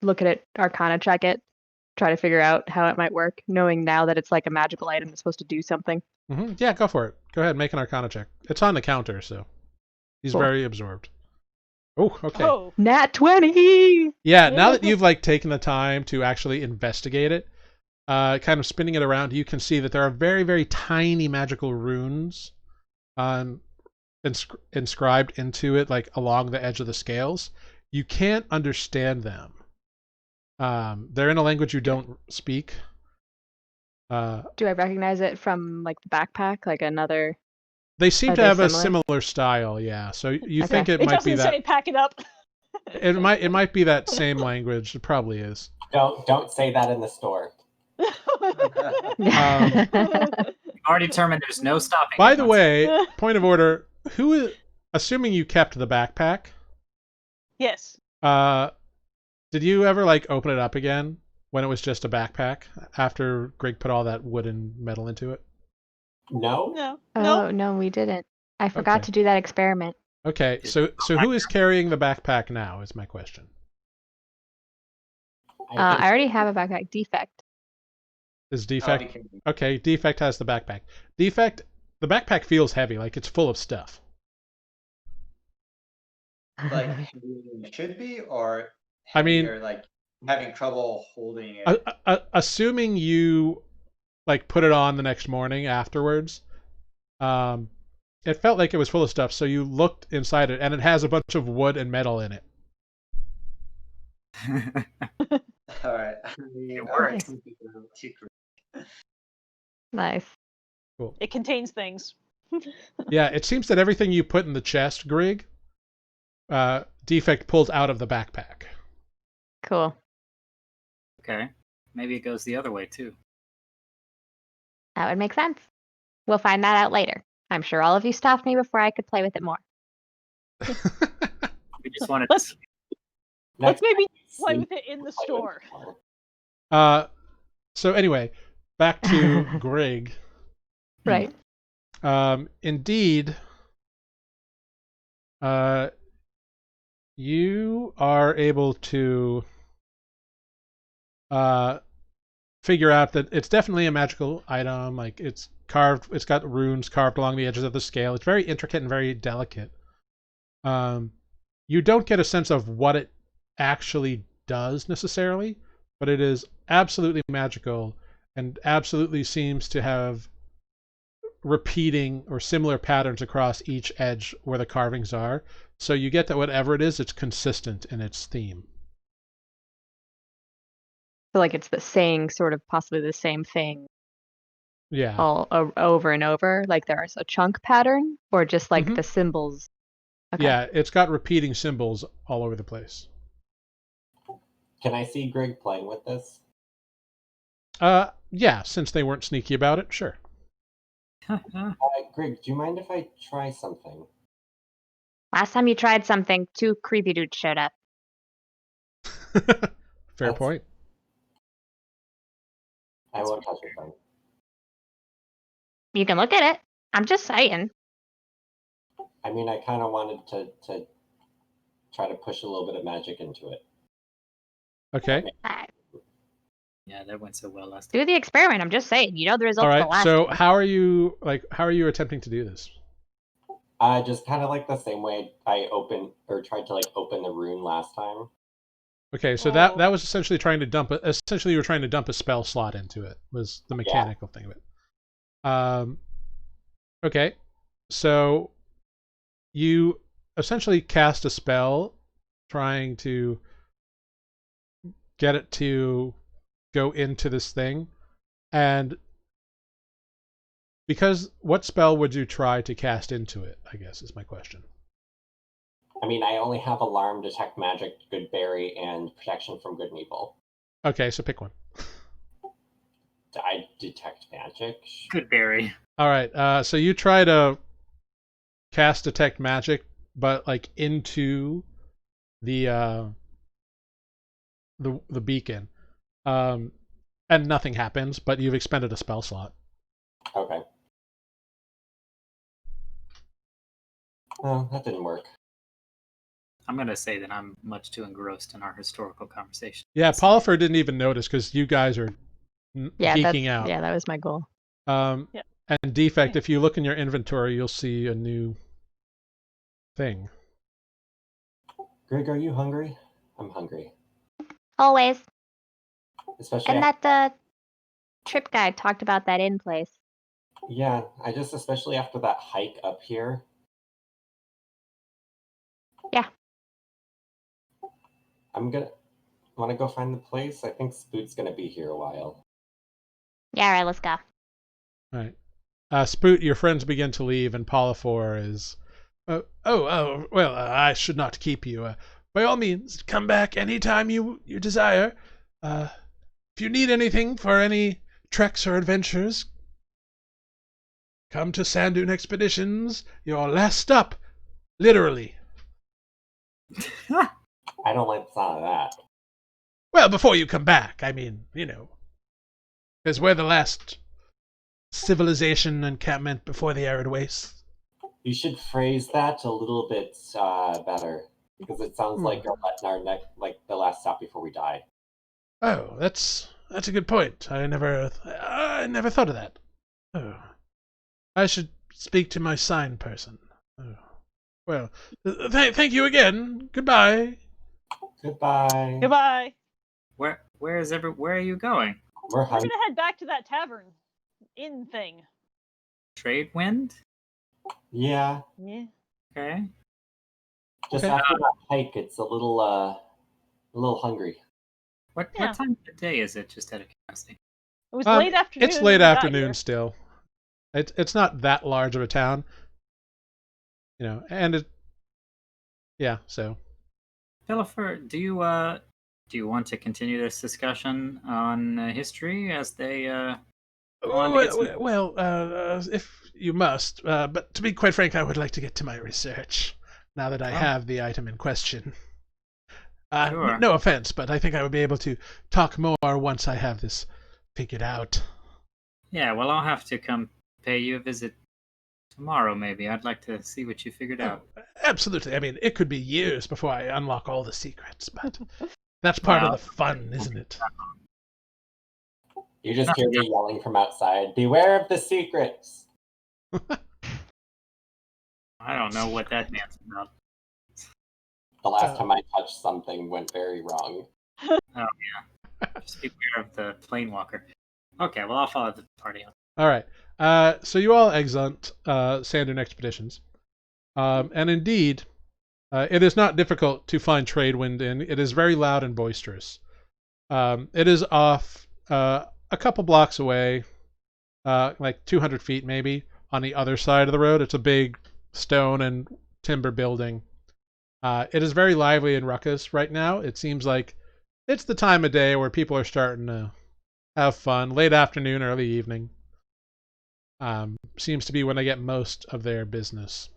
look at it, arcana check it, try to figure out how it might work, knowing now that it's like a magical item that's supposed to do something. Mm-hmm. Yeah, go for it. Go ahead, make an arcana check. It's on the counter, so he's Cool. very absorbed. Oh, okay. Oh. Nat 20! Yeah, now that you've like taken the time to actually investigate it, kind of spinning it around, you can see that there are very, very tiny magical runes inscribed into it, like along the edge of the scales. You can't understand them. They're in a language you don't speak. Do I recognize it from like the backpack, like another? They seem Are to they have a similar? similar style, yeah. So you Okay. think it It might be doesn't that say pack it up. it might be that same language. It probably is. Don't say that in the store. Already determined there's no stopping. By it the once- way, point of order, who is, assuming you kept the backpack, Yes. did you ever like open it up again when it was just a backpack after Greg put all that wood and metal into it? No? No. Oh, No. no, we didn't. I forgot Okay. to do that experiment. Okay, so who is carrying the backpack now is my question. I already have a backpack. Defect. Is I'll Defect be carrying okay? Defect has the backpack. Defect, the backpack feels heavy, like it's full of stuff. like heavier than it should be, or I mean, heavier, like having trouble holding it. assuming you like put it on the next morning afterwards, it felt like it was full of stuff. So you looked inside it, and it has a bunch of wood and metal in it. All right. It I'll works. take it to Greg. Nice. It contains things. Yeah, it seems that everything you put in the chest, Grig, Defect pulled out of the backpack. Cool. Okay. Maybe it goes the other way too. That would make sense. We'll find that out later. I'm sure all of you stopped me before I could play with it more. We just wanted Let's to let's maybe play sneak with it in the play store. with So anyway, back to Grig. Right. Indeed, you are able to figure out that it's definitely a magical item. Like it's carved, it's got runes carved along the edges of the scale. It's very intricate and very delicate. You don't get a sense of what it actually does necessarily, but it is absolutely magical and absolutely seems to have repeating or similar patterns across each edge where the carvings are. So you get that whatever it is, it's consistent in its theme. So like it's the saying sort of possibly the same thing Yeah. all over and over. Like there's a chunk pattern, or just like Mhm. the symbols. Okay. Yeah, it's got repeating symbols all over the place. Can I see Greg playing with this? Yeah, since they weren't sneaky about it, sure. Greg, do you mind if I try something? Last time you tried something, 2 creepy dudes showed up. Fair That's- point. I won't touch it then. You can look at it. I'm just saying. I mean, I kind of wanted to try to push a little bit of magic into it. Okay. Yeah, that went so well last Do the experiment. I'm just saying. You know the results All of the right. last So one. how are you attempting to do this? Just kind of like the same way I tried to like open the rune last time. Okay, so that was essentially trying to dump essentially you were trying to dump a spell slot into it, was the mechanical thing of it. Okay. So you essentially cast a spell trying to get it to go into this thing. And because what spell would you try to cast into it, I guess is my question. I mean, I only have Alarm, Detect Magic, Good Berry, and Protection from Good and Evil. Okay, so pick one. I Detect Magic. Good berry. All right, so you try to cast Detect Magic, but like into the beacon, and nothing happens. But you've expended a spell slot. Okay. Oh, that didn't work. I'm going to say that I'm much too engrossed in our historical conversation. Yeah, Polyfer didn't even notice because you guys are Yeah, geeking out. Yeah, that was my goal. Yeah. And Defect, if you look in your inventory, you'll see a new thing. Greg, are you hungry? I'm hungry. Always. Especially And that trip guide talked about that inn place. yeah, especially after that hike up here. Yeah. Want to go find the place? I think Spoot's gonna be here a while. Yeah, all right, let's go. All right. Spoot, your friends begin to leave, and Polyphor is, well, I should not keep you. By all means, come back anytime you desire. If you need anything for any treks or adventures, come to Sand Dune Expeditions, your last stop, literally. I don't like the sound of that. Well, before you come back, I mean, because we're the last civilization encampment before the arid wastes. You should phrase that a little bit better, because it sounds like you're letting our neck, like the last stop before we die. Oh, that's a good point. I never thought of that. Oh, I should speak to my sign person. Oh. Well, thank you again. Goodbye. Goodbye. Goodbye. Where are you going? We're We're hungry. gonna head back to that tavern inn thing. Trade wind? Yeah. Yeah. Okay. Just Okay. after that hike, it's a little hungry. What Yeah. time of the day is it? Just out of curiosity. It was late afternoon. It's when late we got afternoon here. still. It's not that large of a town, and so. Philipper, do you want to continue this discussion on history as they go on to get some... Well, if you must, but to be quite frank, I would like to get to my research now that I have the item in question. Sure. No offense, but I think I would be able to talk more once I have this figured out. Yeah, well, I'll have to come pay you a visit tomorrow, maybe. I'd like to see what you figured out. Absolutely. I mean, it could be years before I unlock all the secrets, but that's part of the fun, isn't it? You just hear me yelling from outside, "Beware of the secrets!" I don't know what that dance about. The last time I touched something went very wrong. Oh, yeah. Just beware of the plane walker. Okay, well, I'll follow the party up. All right. So you all exeunt Sandern Expeditions. And indeed, it is not difficult to find Tradewind Inn. It is very loud and boisterous. It is off a couple blocks away, like 200 feet maybe, on the other side of the road. It's a big stone and timber building. It is very lively and ruckus right now. It seems like it's the time of day where people are starting to have fun. Late afternoon, early evening. Seems to be when they get most of their business.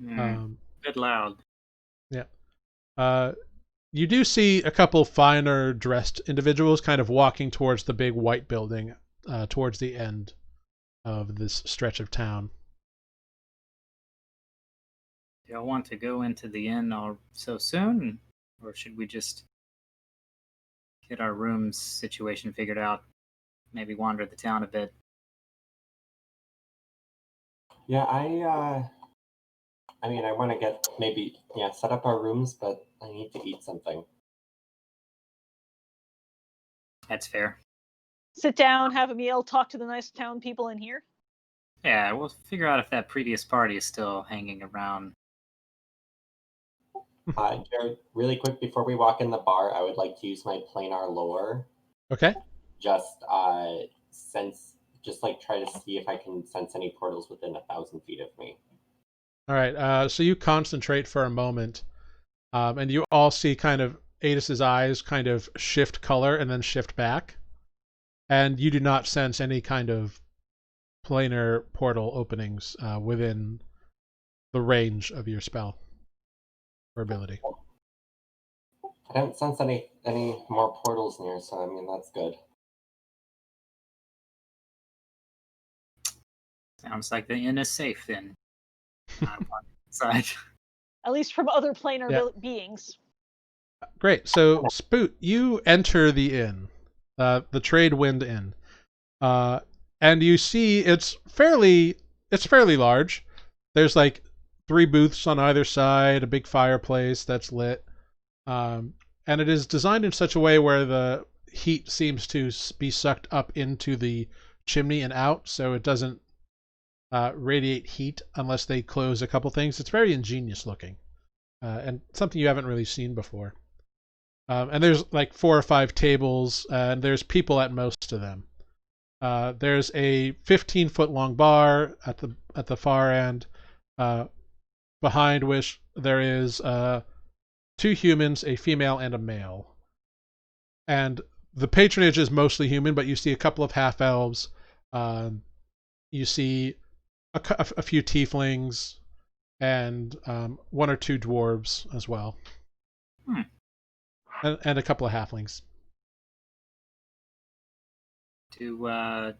Bit loud. Yeah. You do see a couple finer dressed individuals kind of walking towards the big white building towards the end of this stretch of town. Do y'all want to go into the inn all so soon? Or should we just get our rooms situation figured out? Maybe wander the town a bit? Yeah, I mean, I want to get set up our rooms, but I need to eat something. That's fair. Sit down, have a meal, talk to the nice town people in here. Yeah, we'll figure out if that previous party is still hanging around. Jared, really quick before we walk in the bar, I would like to use my planar lore. Okay. Just try to see if I can sense any portals within 1,000 feet of me. All right. So you concentrate for a moment, and you all see kind of Adis's eyes kind of shift color and then shift back, and you do not sense any kind of planar portal openings within the range of your spell or ability. I don't sense any more portals near, so I mean that's good. Sounds like the inn is safe then. Inside. At least from other planar beings. Great. So Spoot, you enter the inn, the Tradewind Inn, and you see it's fairly large. There's like 3 booths on either side, a big fireplace that's lit, and it is designed in such a way where the heat seems to be sucked up into the chimney and out, so it doesn't radiate heat unless they close a couple things. It's very ingenious looking, and something you haven't really seen before. And there's like 4 or 5 tables, and there's people at most of them. There's a 15-foot long bar at the far end, behind which there is 2 humans, a female and a male. And the patronage is mostly human, but you see a couple of half elves. You see a few tieflings, and 1 or 2 dwarves as well. And a couple of halflings. Do I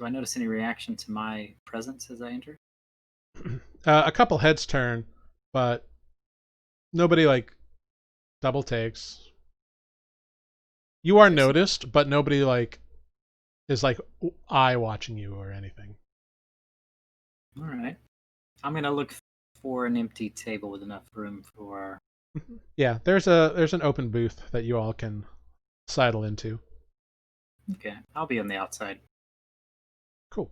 notice any reaction to my presence as I enter? A couple heads turn, but nobody like double takes. You are noticed, but nobody like is like eye watching you or anything. All right. I'm gonna look for an empty table with enough room for. Yeah, there's an open booth that you all can sidle into. Okay, I'll be on the outside. Cool.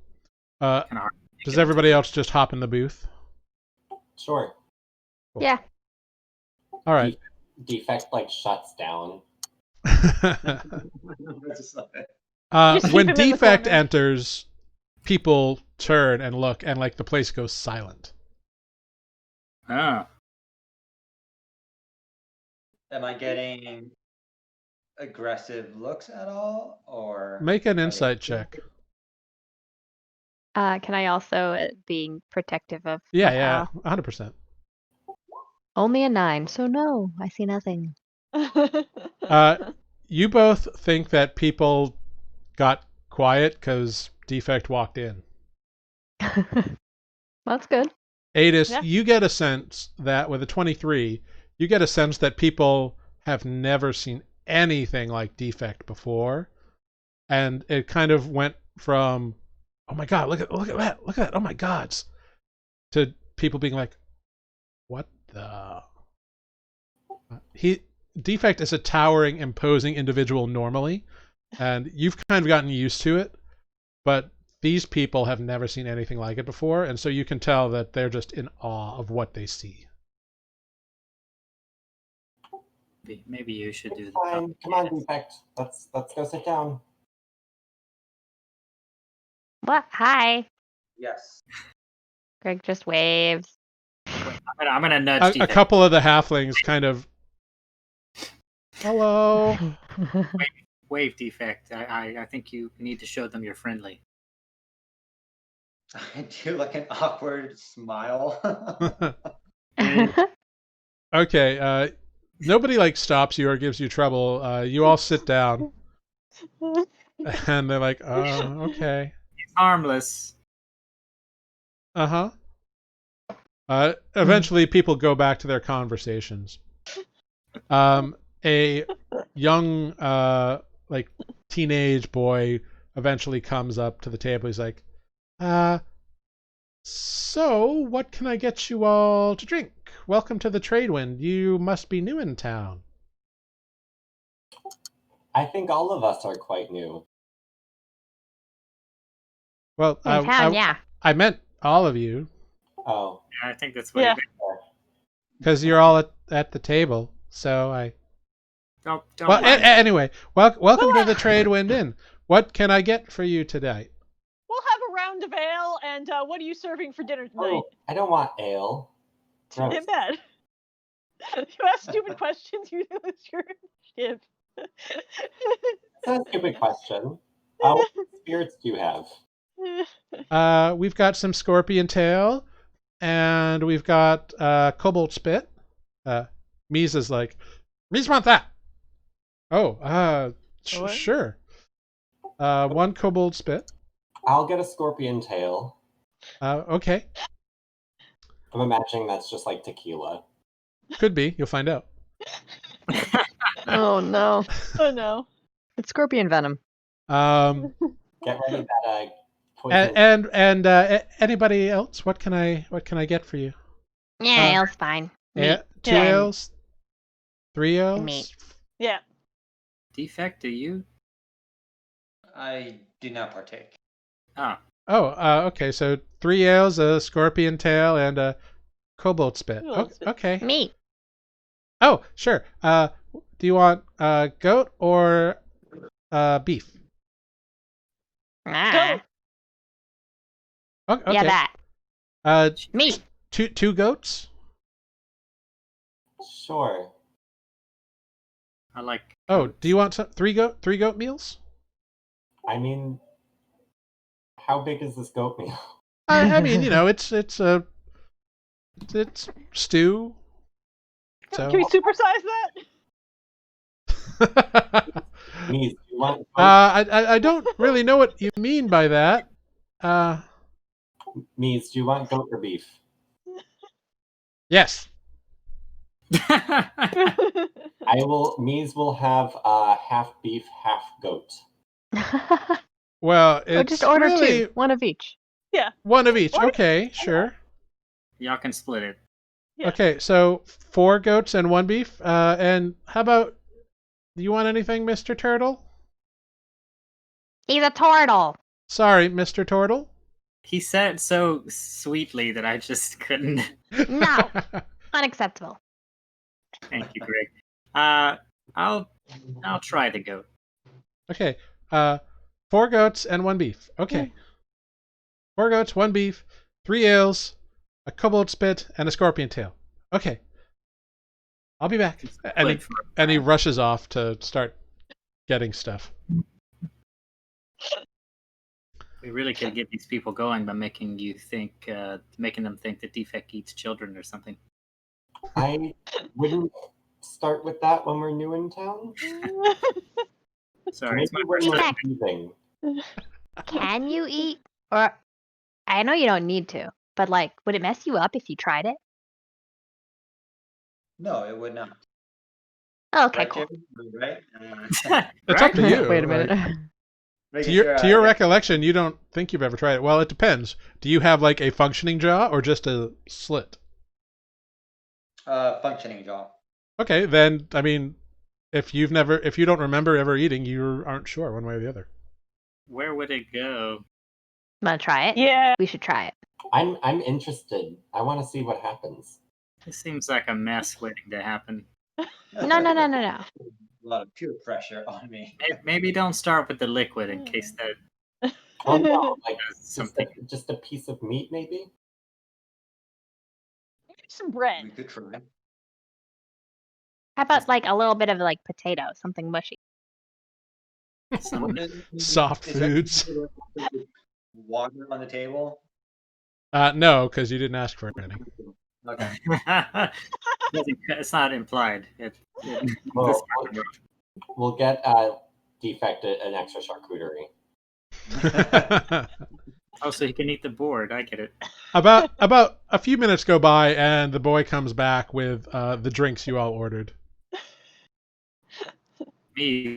Kinda hard to Does get everybody else just hop in the booth? Sure. Cool. Yeah. All right. Defect like shuts down. Just keep When him in the Defect corner. enters, people turn and look, and like the place goes silent. Oh, Am I getting aggressive looks at all, or Make an insight check. Can I also being protective of Yeah, my yeah, pal? 100%. Only a 9, so no, I see nothing. You both think that people got quiet because Defect walked in. That's good. Adis, Yeah. you get a sense that with a 23, you get a sense that people have never seen anything like Defect before. And it kind of went from, oh my god, look at that, oh my gods, to people being like, what the? Defect is a towering, imposing individual normally, and you've kind of gotten used to it, but these people have never seen anything like it before, and so you can tell that they're just in awe of what they see. maybe you should do the Fine. Come on, Defect. Let's go sit down. What? Hi. Yes. Greg just waves. I'm gonna nudge A Defect. couple of the halflings kind of, hello. Wave Defect. I think you need to show them you're friendly. I do like an awkward smile. Okay, nobody like stops you or gives you trouble. You all sit down, and they're like, okay. He's harmless. Uh-huh. Eventually, people go back to their conversations. A young, like, teenage boy eventually comes up to the table. He's like, so what can I get you all to drink? Welcome to the Tradewind. You must be new in town. I think all of us are quite new. Well, In town, yeah. I meant all of you, Oh, I think that's what. Yeah. because you're all at the table. So I. Don't Well, mind. anyway, welcome to the Tradewind Inn. What can I get for you today? We'll have a round of ale, and what are you serving for dinner tonight? oh, I don't want ale. Gross. Ain't bad. You ask stupid questions, you lose your ship. That's a stupid question. What spirits do you have? We've got some scorpion tail, and we've got cobalt spit. Mies is like, Mies want that. Oh, What? sure. One cobalt spit. I'll get a scorpion tail. Okay, I'm imagining that's just like tequila. could be. You'll find out. Oh no. Oh no. It's scorpion venom. Get ready that poison. And anybody else? What can I get for you? Yeah, ale's fine. Meat. Two Yeah. ales, 3 ales. Meat. Yeah. Defect, do you? I do not partake. Ah, Oh, okay. So 3 ales, a scorpion tail, and a cobalt spit. Cobalt spit. Okay. Meat. Oh, sure. Do you want goat or beef? Ah. Okay. Yeah, that. Meat. Two goats. Sure. I like. Oh, do you want three goat meals? I mean, how big is this goat meal? I mean, it's stew. So. Can we supersize that? Mies, do you want goat? I don't really know what you mean by that. Mies, do you want goat or beef? Yes. Mies will have half beef, half goat. Well, Or it's just order really 2, one of each. Yeah. one of each. Order- Okay, sure. Y'all can split it. Yeah. Okay, so 4 goats and 1 beef. And how about, do you want anything, Mr. Turtle? He's a turtle. Sorry, Mr. Turtle. He said it so sweetly that I just couldn't. No. Unacceptable. Thank you, Greg. I'll try the goat. Okay, 4 goats and 1 beef. Okay. 4 goats, 1 beef, 3 ales, a kobold spit, and a scorpion tail. Okay. I'll be back. And he rushes off to start getting stuff. We really could get these people going by making them think that Defect eats children or something. I wouldn't start with that when we're new in town. Sorry, it's my Maybe when first we're time. leaving. Can you eat? Or I know you don't need to, but like, would it mess you up if you tried it? No, it would not. Okay, Right, cool. Jimmy? Right? It's up to you. Wait a like, minute. Making to sure your I- recollection, you don't think you've ever tried it. Well, it depends. Do you have like a functioning jaw or just a slit? Functioning jaw. Okay, then I mean, if you don't remember ever eating, you aren't sure one way or the other. Where would it go? Wanna try it? Yeah. We should try it. I'm interested. I want to see what happens. This seems like a mess waiting to happen. No. A lot of peer pressure on me. Maybe don't start with the liquid in case that Oh no, like does something. just a piece of meat, maybe. Maybe some bread. We could try. How about like a little bit of like potato, something mushy? Some Soft Is there foods. water on the table? No, because you didn't ask for any. Okay. It's not implied. Well, we'll get Defect an extra charcuterie. Oh, so he can eat the board. I get it. about a few minutes go by, and the boy comes back with the drinks you all ordered. Me.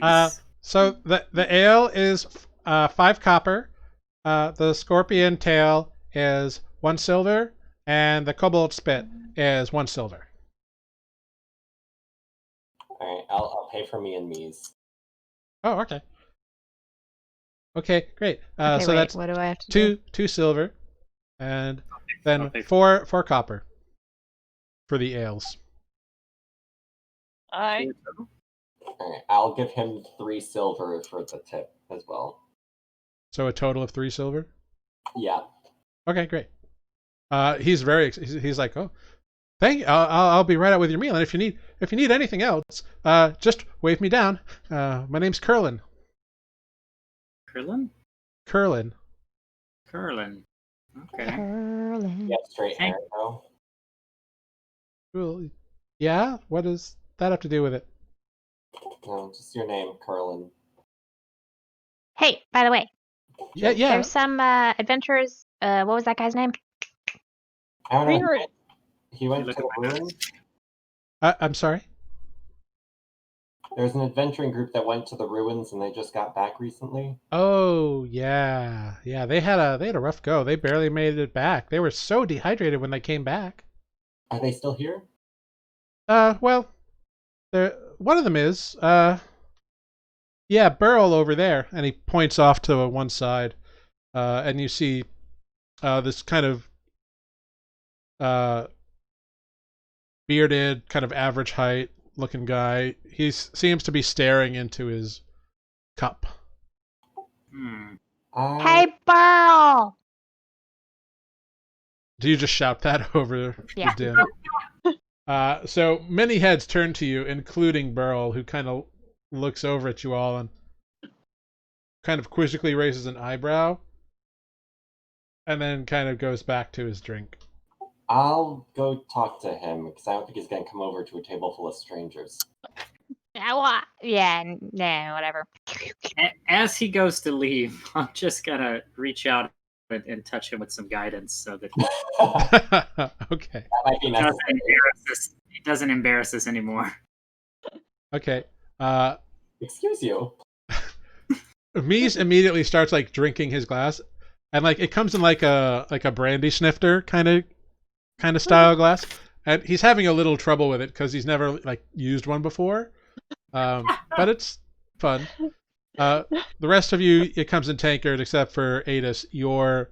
So the ale is 5 copper. The scorpion tail is 1 silver, and the kobold spit is 1 silver. All right, I'll pay for me and Mies. Oh, okay. Okay, great. Okay, So wait, that's what do I have to do? 2 silver, and I'll then pay 4 copper for the ales. I All right, I'll give him 3 silver for the tip as well. So a total of 3 silver. Yeah. Okay, great. He's he's like, oh, thank you. I'll be right out with your meal, and if you need anything else, just wave me down. My name's Curlin. Curlin? Curlin. Curlin. Okay. Curling. Yeah, straight Thank- hair though. Well, yeah. What does that have to do with it? No, just your name, Curlin. Hey, by the way, Yeah. there's some adventurers. What was that guy's name? I don't know. Green He went Look to at the my ruins. I'm sorry. There's an adventuring group that went to the ruins and they just got back recently. Oh yeah. They had a rough go. They barely made it back. They were so dehydrated when they came back. Are they still here? Well, one of them is. Yeah, Burl over there, and he points off to one side, and you see this kind of bearded, kind of average height looking guy. He seems to be staring into his cup. Hey, Burl! Do you just shout that over Yeah. the din? So many heads turn to you, including Burl, who kind of looks over at you all and kind of quizzically raises an eyebrow, and then kind of goes back to his drink. I'll go talk to him because I don't think he's gonna come over to a table full of strangers. Yeah, nah, whatever. As he goes to leave, I'm just gonna reach out and touch him with some guidance so that Okay. That might be he doesn't necessary. It doesn't embarrass us anymore. Okay. Excuse you. Mies immediately starts like drinking his glass, and like it comes in like a brandy snifter kind of style glass, and he's having a little trouble with it because he's never like used one before. But it's fun. The rest of you, it comes in tankard except for Adis. Your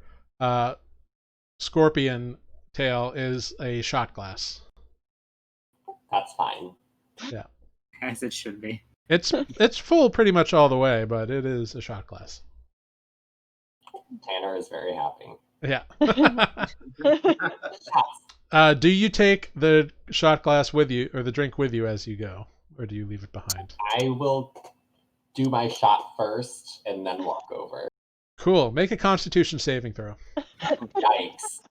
scorpion tail is a shot glass. That's fine. Yeah, As it should be. it's full pretty much all the way, but it is a shot glass. Tanner is very happy. Yeah. Shots. Do you take the shot glass with you, or the drink with you as you go, or do you leave it behind? I will do my shot first and then walk over. Cool. Make a Constitution saving throw. Yikes.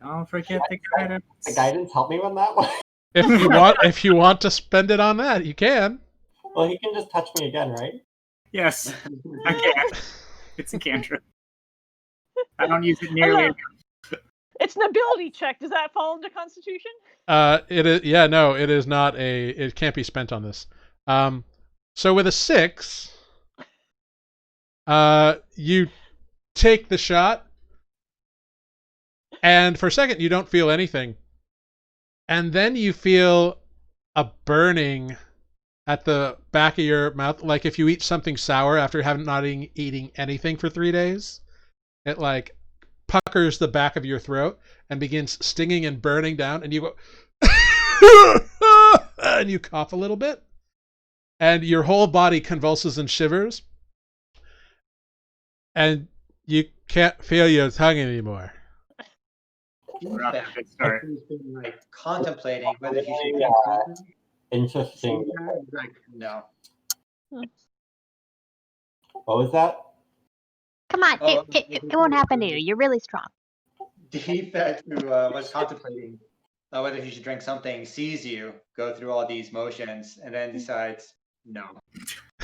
Don't forget the guidance. The guidance help me with that one? If you want to spend it on that, you can. Well, he can just touch me again, right? Yes, I can. It's a cantrip. I don't use it nearly enough. It's an ability check. Does that fall into Constitution? It is. Yeah, no, it is not a. It can't be spent on this. So with a 6, you take the shot, and for a second you don't feel anything, and then you feel a burning at the back of your mouth, like if you eat something sour after not eating anything for 3 days. It like puckers the back of your throat and begins stinging and burning down, and you go and you cough a little bit, and your whole body convulses and shivers, and you can't feel your tongue anymore. We're off to a good start. He's been like contemplating whether he should Yeah. drink something. Interesting. He's like, no. What was that? Come on, Oh, it won't happen to you. You're really strong. Defect who was contemplating whether he should drink something, sees you go through all these motions, and then decides no.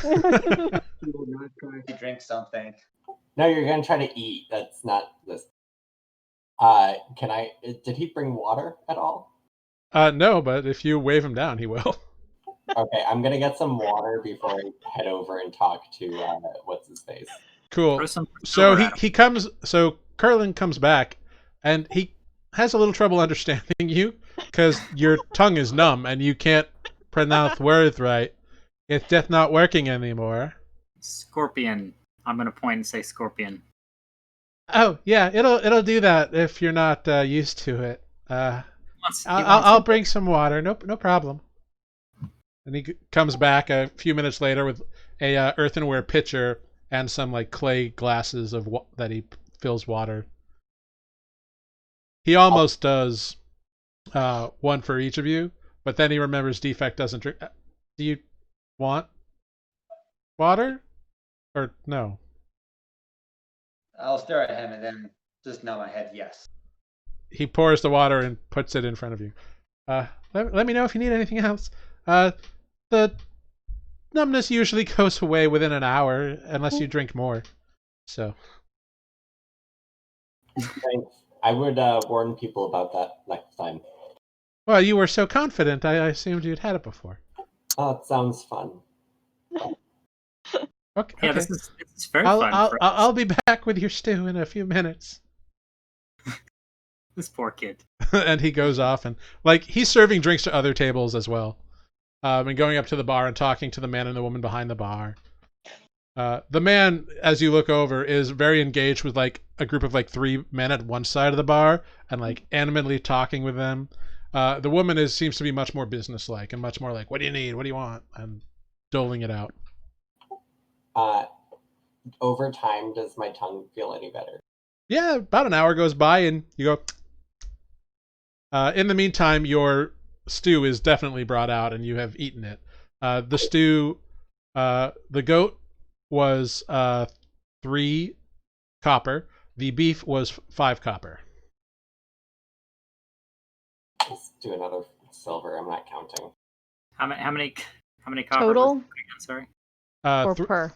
He will not try to drink something. No, you're gonna try to eat. That's not this. Can I? Did he bring water at all? No, but if you wave him down, he will. Okay, I'm gonna get some water before I head over and talk to what's his face. Cool. Throw some So silver at him. he comes. So Curlin comes back, and he has a little trouble understanding you because your tongue is numb and you can't pronounce words right. It's just not working anymore. Scorpion. I'm gonna point and say scorpion. Oh yeah, it'll do that if you're not used to it. He I'll bring some water. No problem. And he comes back a few minutes later with a earthenware pitcher and some like clay glasses of that he fills water. He almost does one for each of you, but then he remembers Defect doesn't drink. Do you want water or no? I'll stare at him and then just nod my head yes. He pours the water and puts it in front of you. Let me know if you need anything else. The numbness usually goes away within an hour unless you drink more. So. Thanks. I would warn people about that next time. Well, you were so confident. I assumed you'd had it before. Oh, it sounds fun. Okay. Yeah, okay. this is very fun. for us. I'll be back with your stew in a few minutes. This poor kid. And he goes off and like he's serving drinks to other tables as well, and going up to the bar and talking to the man and the woman behind the bar. The man, as you look over, is very engaged with like a group of like 3 men at one side of the bar and like animatedly talking with them. The woman seems to be much more businesslike and much more like, "What do you need? What do you want?" and doling it out. Over time, does my tongue feel any better? Yeah, about an hour goes by and you go. In the meantime, your stew is definitely brought out and you have eaten it. The stew, the goat was 3 copper. The beef was 5 copper. Let's do another silver. I'm not counting. How many copper Total? was it again? Sorry. Or per?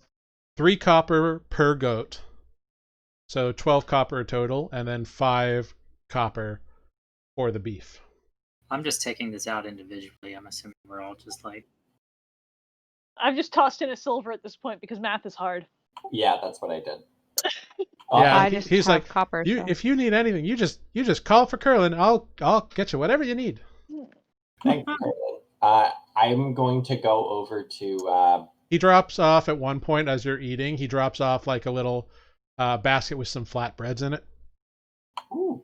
3 copper per goat. So 12 copper total, and then 5 copper for the beef. I'm just taking this out individually. I'm assuming we're all just like. I've just tossed in a silver at this point because math is hard. Yeah, that's what I did. Yeah, I just he's have like, copper. you so. if you need anything, you just call for Curlin. I'll get you whatever you need. Thanks, Carlin. I'm going to go over to. He drops off at one point as you're eating. He drops off like a little basket with some flatbreads in it. Ooh,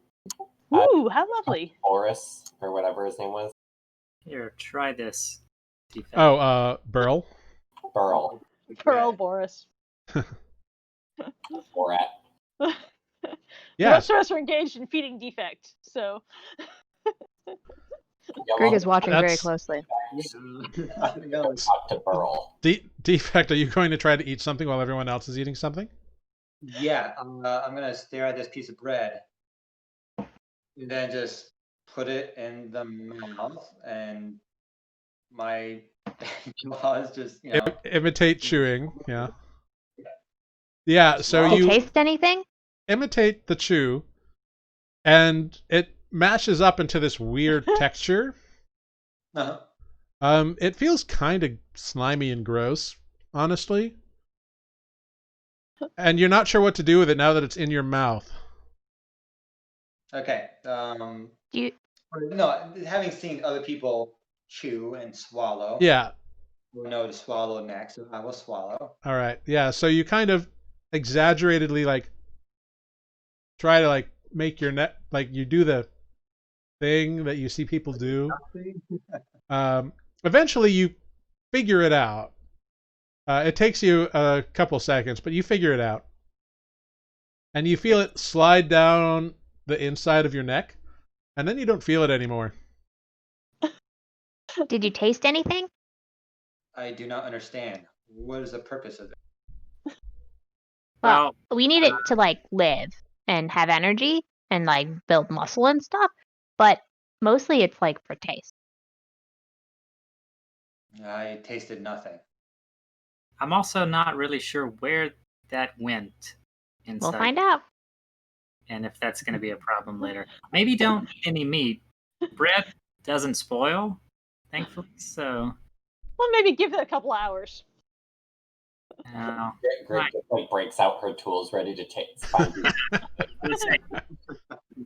Ooh, how lovely. Boris, or whatever his name was. Here, try this. Defect. Oh, Burl. Burl. Pearl Boris. Borat. The Yeah. rest of us are engaged in feeding defect, so. Yeah, Greg is watching very that's- closely. Talk to Burl. Defect, are you going to try to eat something while everyone else is eating something? Yeah, I'm gonna stare at this piece of bread, and then just put it in the mouth, and my jaws just Imitate chewing. Yeah. Yeah. So Do you you taste anything? imitate the chew, and it mashes up into this weird texture. Uh-huh. It feels kind of slimy and gross, honestly. And you're not sure what to do with it now that it's in your mouth. Okay. Do you? No, having seen other people chew and swallow, Yeah. we'll know to swallow next, so I will swallow. All right. Yeah. So you kind of exaggeratedly like try to like make your neck like you do the thing that you see people do. Eventually you figure it out. It takes you a couple seconds, but you figure it out. And you feel it slide down the inside of your neck, and then you don't feel it anymore. Did you taste anything? I do not understand. What is the purpose of it? Well, we need it to like live and have energy and like build muscle and stuff, but mostly it's like for taste. I tasted nothing. I'm also not really sure where that went inside. We'll find out. And if that's going to be a problem later. Maybe don't eat any meat. Bread doesn't spoil, thankfully, so. Well, maybe give it a couple hours. Greg just like breaks out her tools, ready to take.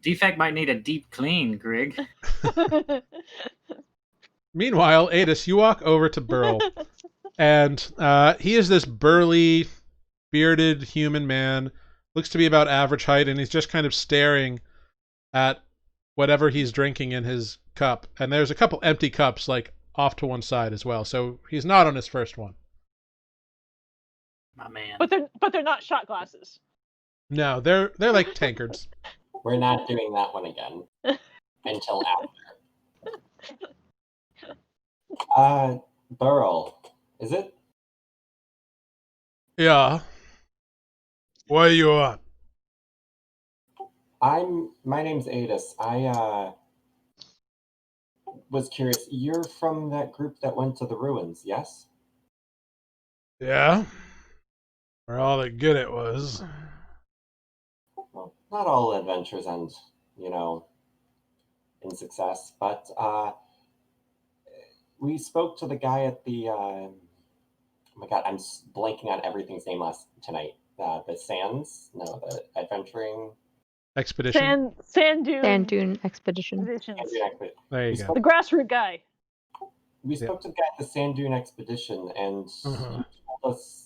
Defect might need a deep clean, Grig. Meanwhile, Adis, you walk over to Burl, and he is this burly, bearded human man, looks to be about average height, and he's just kind of staring at whatever he's drinking in his cup. And there's a couple empty cups, like, off to one side as well, so he's not on his first one. My man. But they're not shot glasses. No, they're like tankards. We're not doing that one again until after. Burl, is it? Yeah. What do you want? My name's Adis. I was curious. You're from that group that went to the ruins, yes? Yeah. Where all that good it was. Well, not all adventures end, in success, but we spoke to the guy at the oh my god, I'm blanking on everything's name tonight. The Sands? No, the adventuring Expedition. Sand Dune Expedition. Expeditions. There you go. The grassroots guy. We spoke to the guy at the Sand Dune Expedition, and he Uh-huh. told us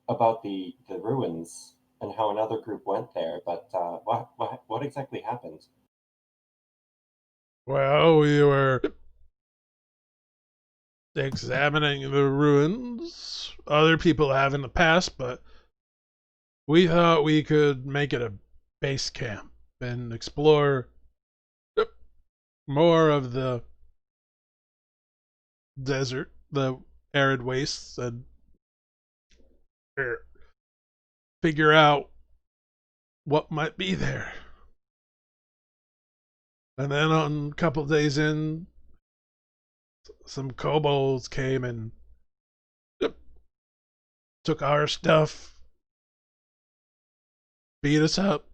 about the ruins and how another group went there. But what exactly happened? Well, we were examining the ruins. Other people have in the past, but we thought we could make it a base camp and explore more of the desert, the arid wastes, and figure out what might be there. And then on a couple days in, some kobolds came and took our stuff, beat us up.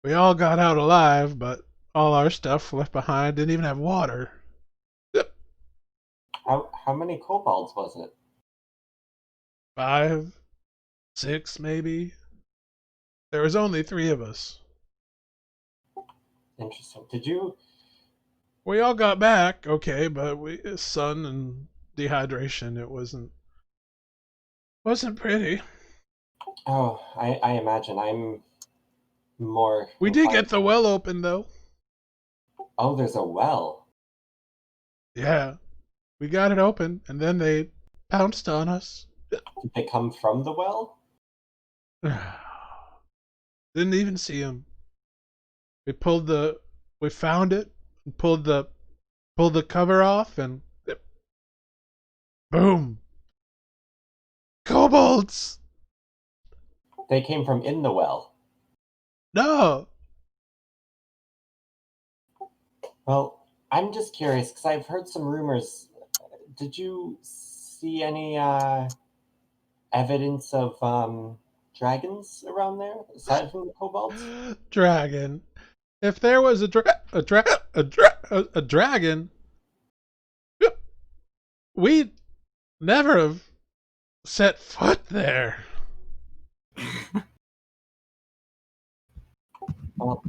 We all got out alive, but all our stuff left behind. Didn't even have water. How many kobolds was it? 5, 6, maybe. There was only 3 of us. Interesting. Did you? We all got back, okay, but sun and dehydration. It wasn't pretty. Oh, I imagine. I'm more. We did inclined- get the well open though. Oh, there's a well. Yeah, we got it open, and then they pounced on us. Did they come from the well? Didn't even see him. We found it, and pulled the cover off, and boom, kobolds. They came from in the well. No, Well, I'm just curious because I've heard some rumors. Did you see any evidence of dragons around there aside from the kobolds? dragon. If there was a dragon, we'd never have set foot there. Well,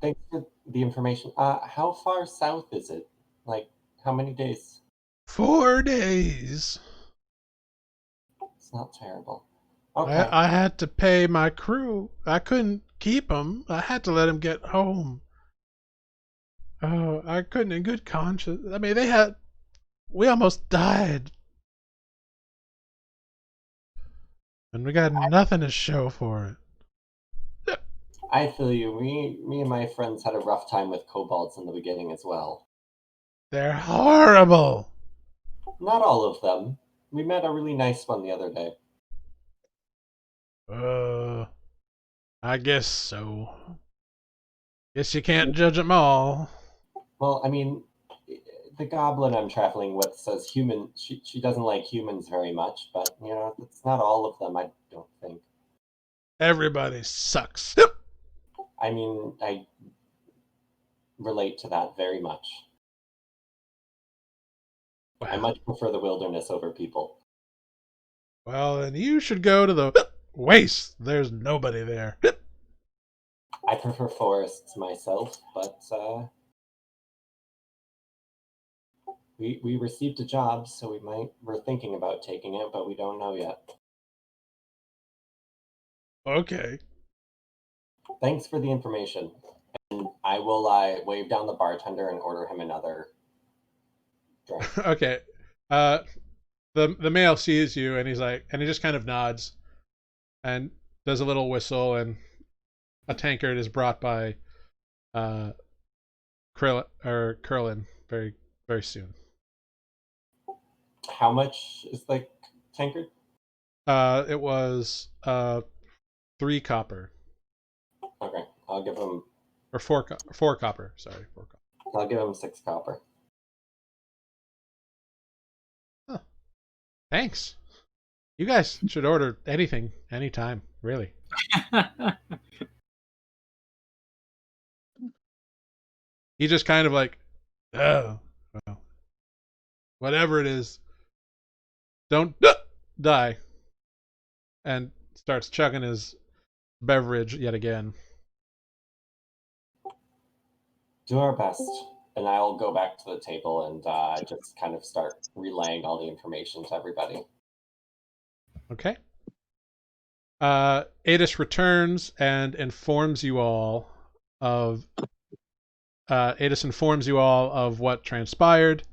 thanks for the information. How far south is it? Like, how many days? 4 days. It's not terrible. Okay. I had to pay my crew. I couldn't keep them. I had to let them get home. Oh, I couldn't in good conscience. I mean, we almost died. And we got nothing to show for it. I feel you. Me and my friends had a rough time with kobolds in the beginning as well. They're horrible. Not all of them. We met a really nice one the other day. I guess so. Guess you can't judge them all. Well, I mean, the goblin I'm traveling with says she doesn't like humans very much, but, you know, it's not all of them, I don't think. Everybody sucks. I mean, I relate to that very much. I much prefer the wilderness over people. Well, then you should go to the waste. There's nobody there. I prefer forests myself, but we received a job, so we're thinking about taking it, but we don't know yet. Okay. Thanks for the information. And I will wave down the bartender and order him another drink. Okay. The male sees you and he's like, and he just kind of nods and does a little whistle, and a tankard is brought by Curlin very, very soon. How much is the tankard? It was 3 copper. Okay, I'll give him. Or 4 copper. Sorry, 4 copper. I'll give him 6 copper. Huh. Thanks. You guys should order anything, anytime, really. He just kind of like, oh, well, whatever it is, don't die, and starts chugging his beverage yet again. Do our best, and I'll go back to the table and just kind of start relaying all the information to everybody. Okay. Adis returns and informs you all of what transpired.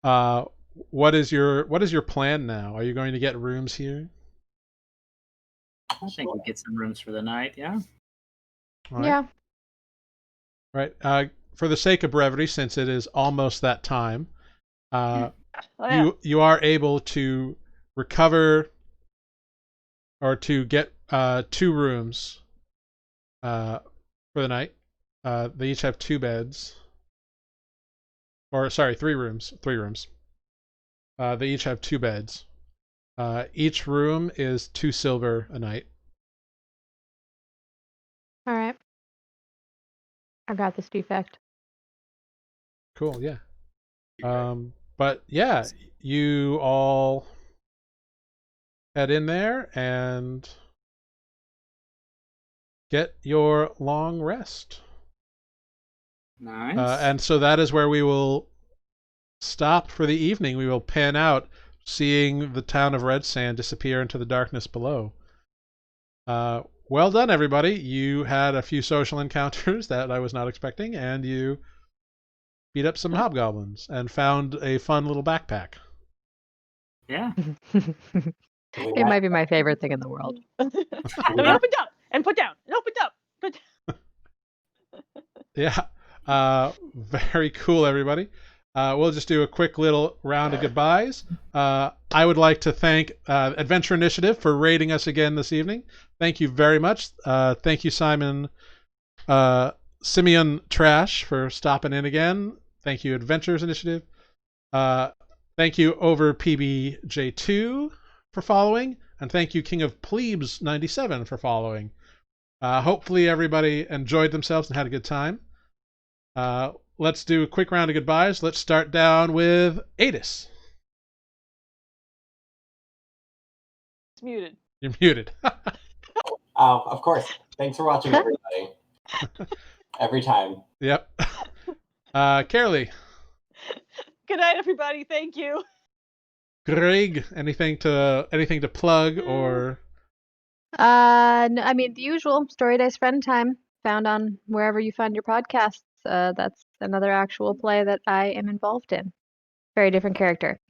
What is your plan now? Are you going to get rooms here? I think we get some rooms for the night, yeah? All right. Yeah. Right. For the sake of brevity, since it is almost that time, Oh, yeah. you are able to recover or to get 2 rooms for the night. They each have 2 beds. Or sorry, 3 rooms. 3 rooms. They each have 2 beds. Each room is 2 silver a night. All right. I got this defect. Cool, yeah. But yeah, you all head in there and get your long rest. Nice. And so that is where we will stop for the evening. We will pan out, seeing the town of Redsand disappear into the darkness below. Well done, everybody. You had a few social encounters that I was not expecting, and you beat up some hobgoblins and found a fun little backpack. Yeah. It might be my favorite thing in the world. And it opened up and put down. It opened up. Put Yeah. Very cool, everybody. We'll just do a quick little round of goodbyes. I would like to thank Adventure Initiative for raiding us again this evening. Thank you very much. Thank you, Simon Simeon Trash, for stopping in again. Thank you, Adventures Initiative. Thank you, Over PBJ2, for following. And thank you, King of Plebes 97, for following. Hopefully everybody enjoyed themselves and had a good time. Let's do a quick round of goodbyes. Let's start down with Adis. It's muted. You're muted. Of course. Thanks for watching, everybody. Every time. Yep. Carolee. Good night, everybody. Thank you. Greg, anything to plug or? No, I mean, the usual Story Dice Friend Time, found on wherever you find your podcasts. That's another actual play that I am involved in. Very different character.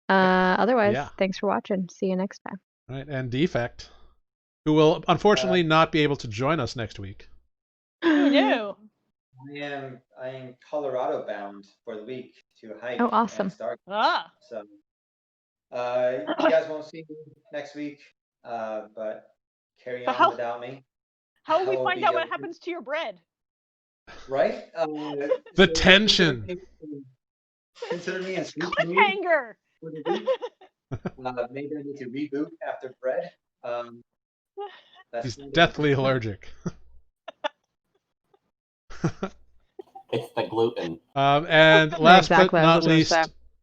Otherwise, Yeah. thanks for watching. See you next time. Right, and Defect, who will unfortunately not be able to join us next week. Who knew? I am Colorado bound for the week to hike. Oh, awesome. And start. Ah. So, you guys won't see me next week, but carry But on without me. How will we I'll find be out what able- happens to your bread? Right? The tension. Consider me in sweet mood Cliffhanger. for the week. Maybe I need to reboot after bread. He's deathly allergic. It's the gluten. And last exactly but what I not was least,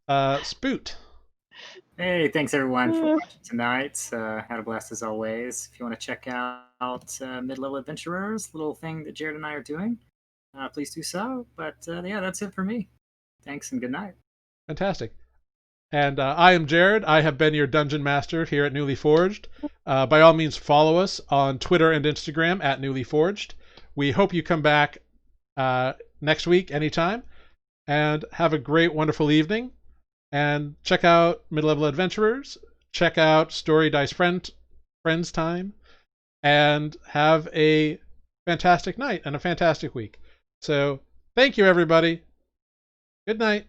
gonna Spoot. Hey, thanks everyone for watching tonight. Had a blast as always. If you want to check out Mid-Level Adventurers, little thing that Jared and I are doing, please do so. But yeah, that's it for me. Thanks and good night. Fantastic. And I am Jared. I have been your Dungeon Master here at Nuuli Forged. By all means, follow us on Twitter and Instagram at Nuuli Forged. We hope you come back next week anytime. And have a great, wonderful evening. And check out Mid-Level Adventurers. Check out Story Dice Friends Time. And have a fantastic night and a fantastic week. So, thank you, everybody. Good night.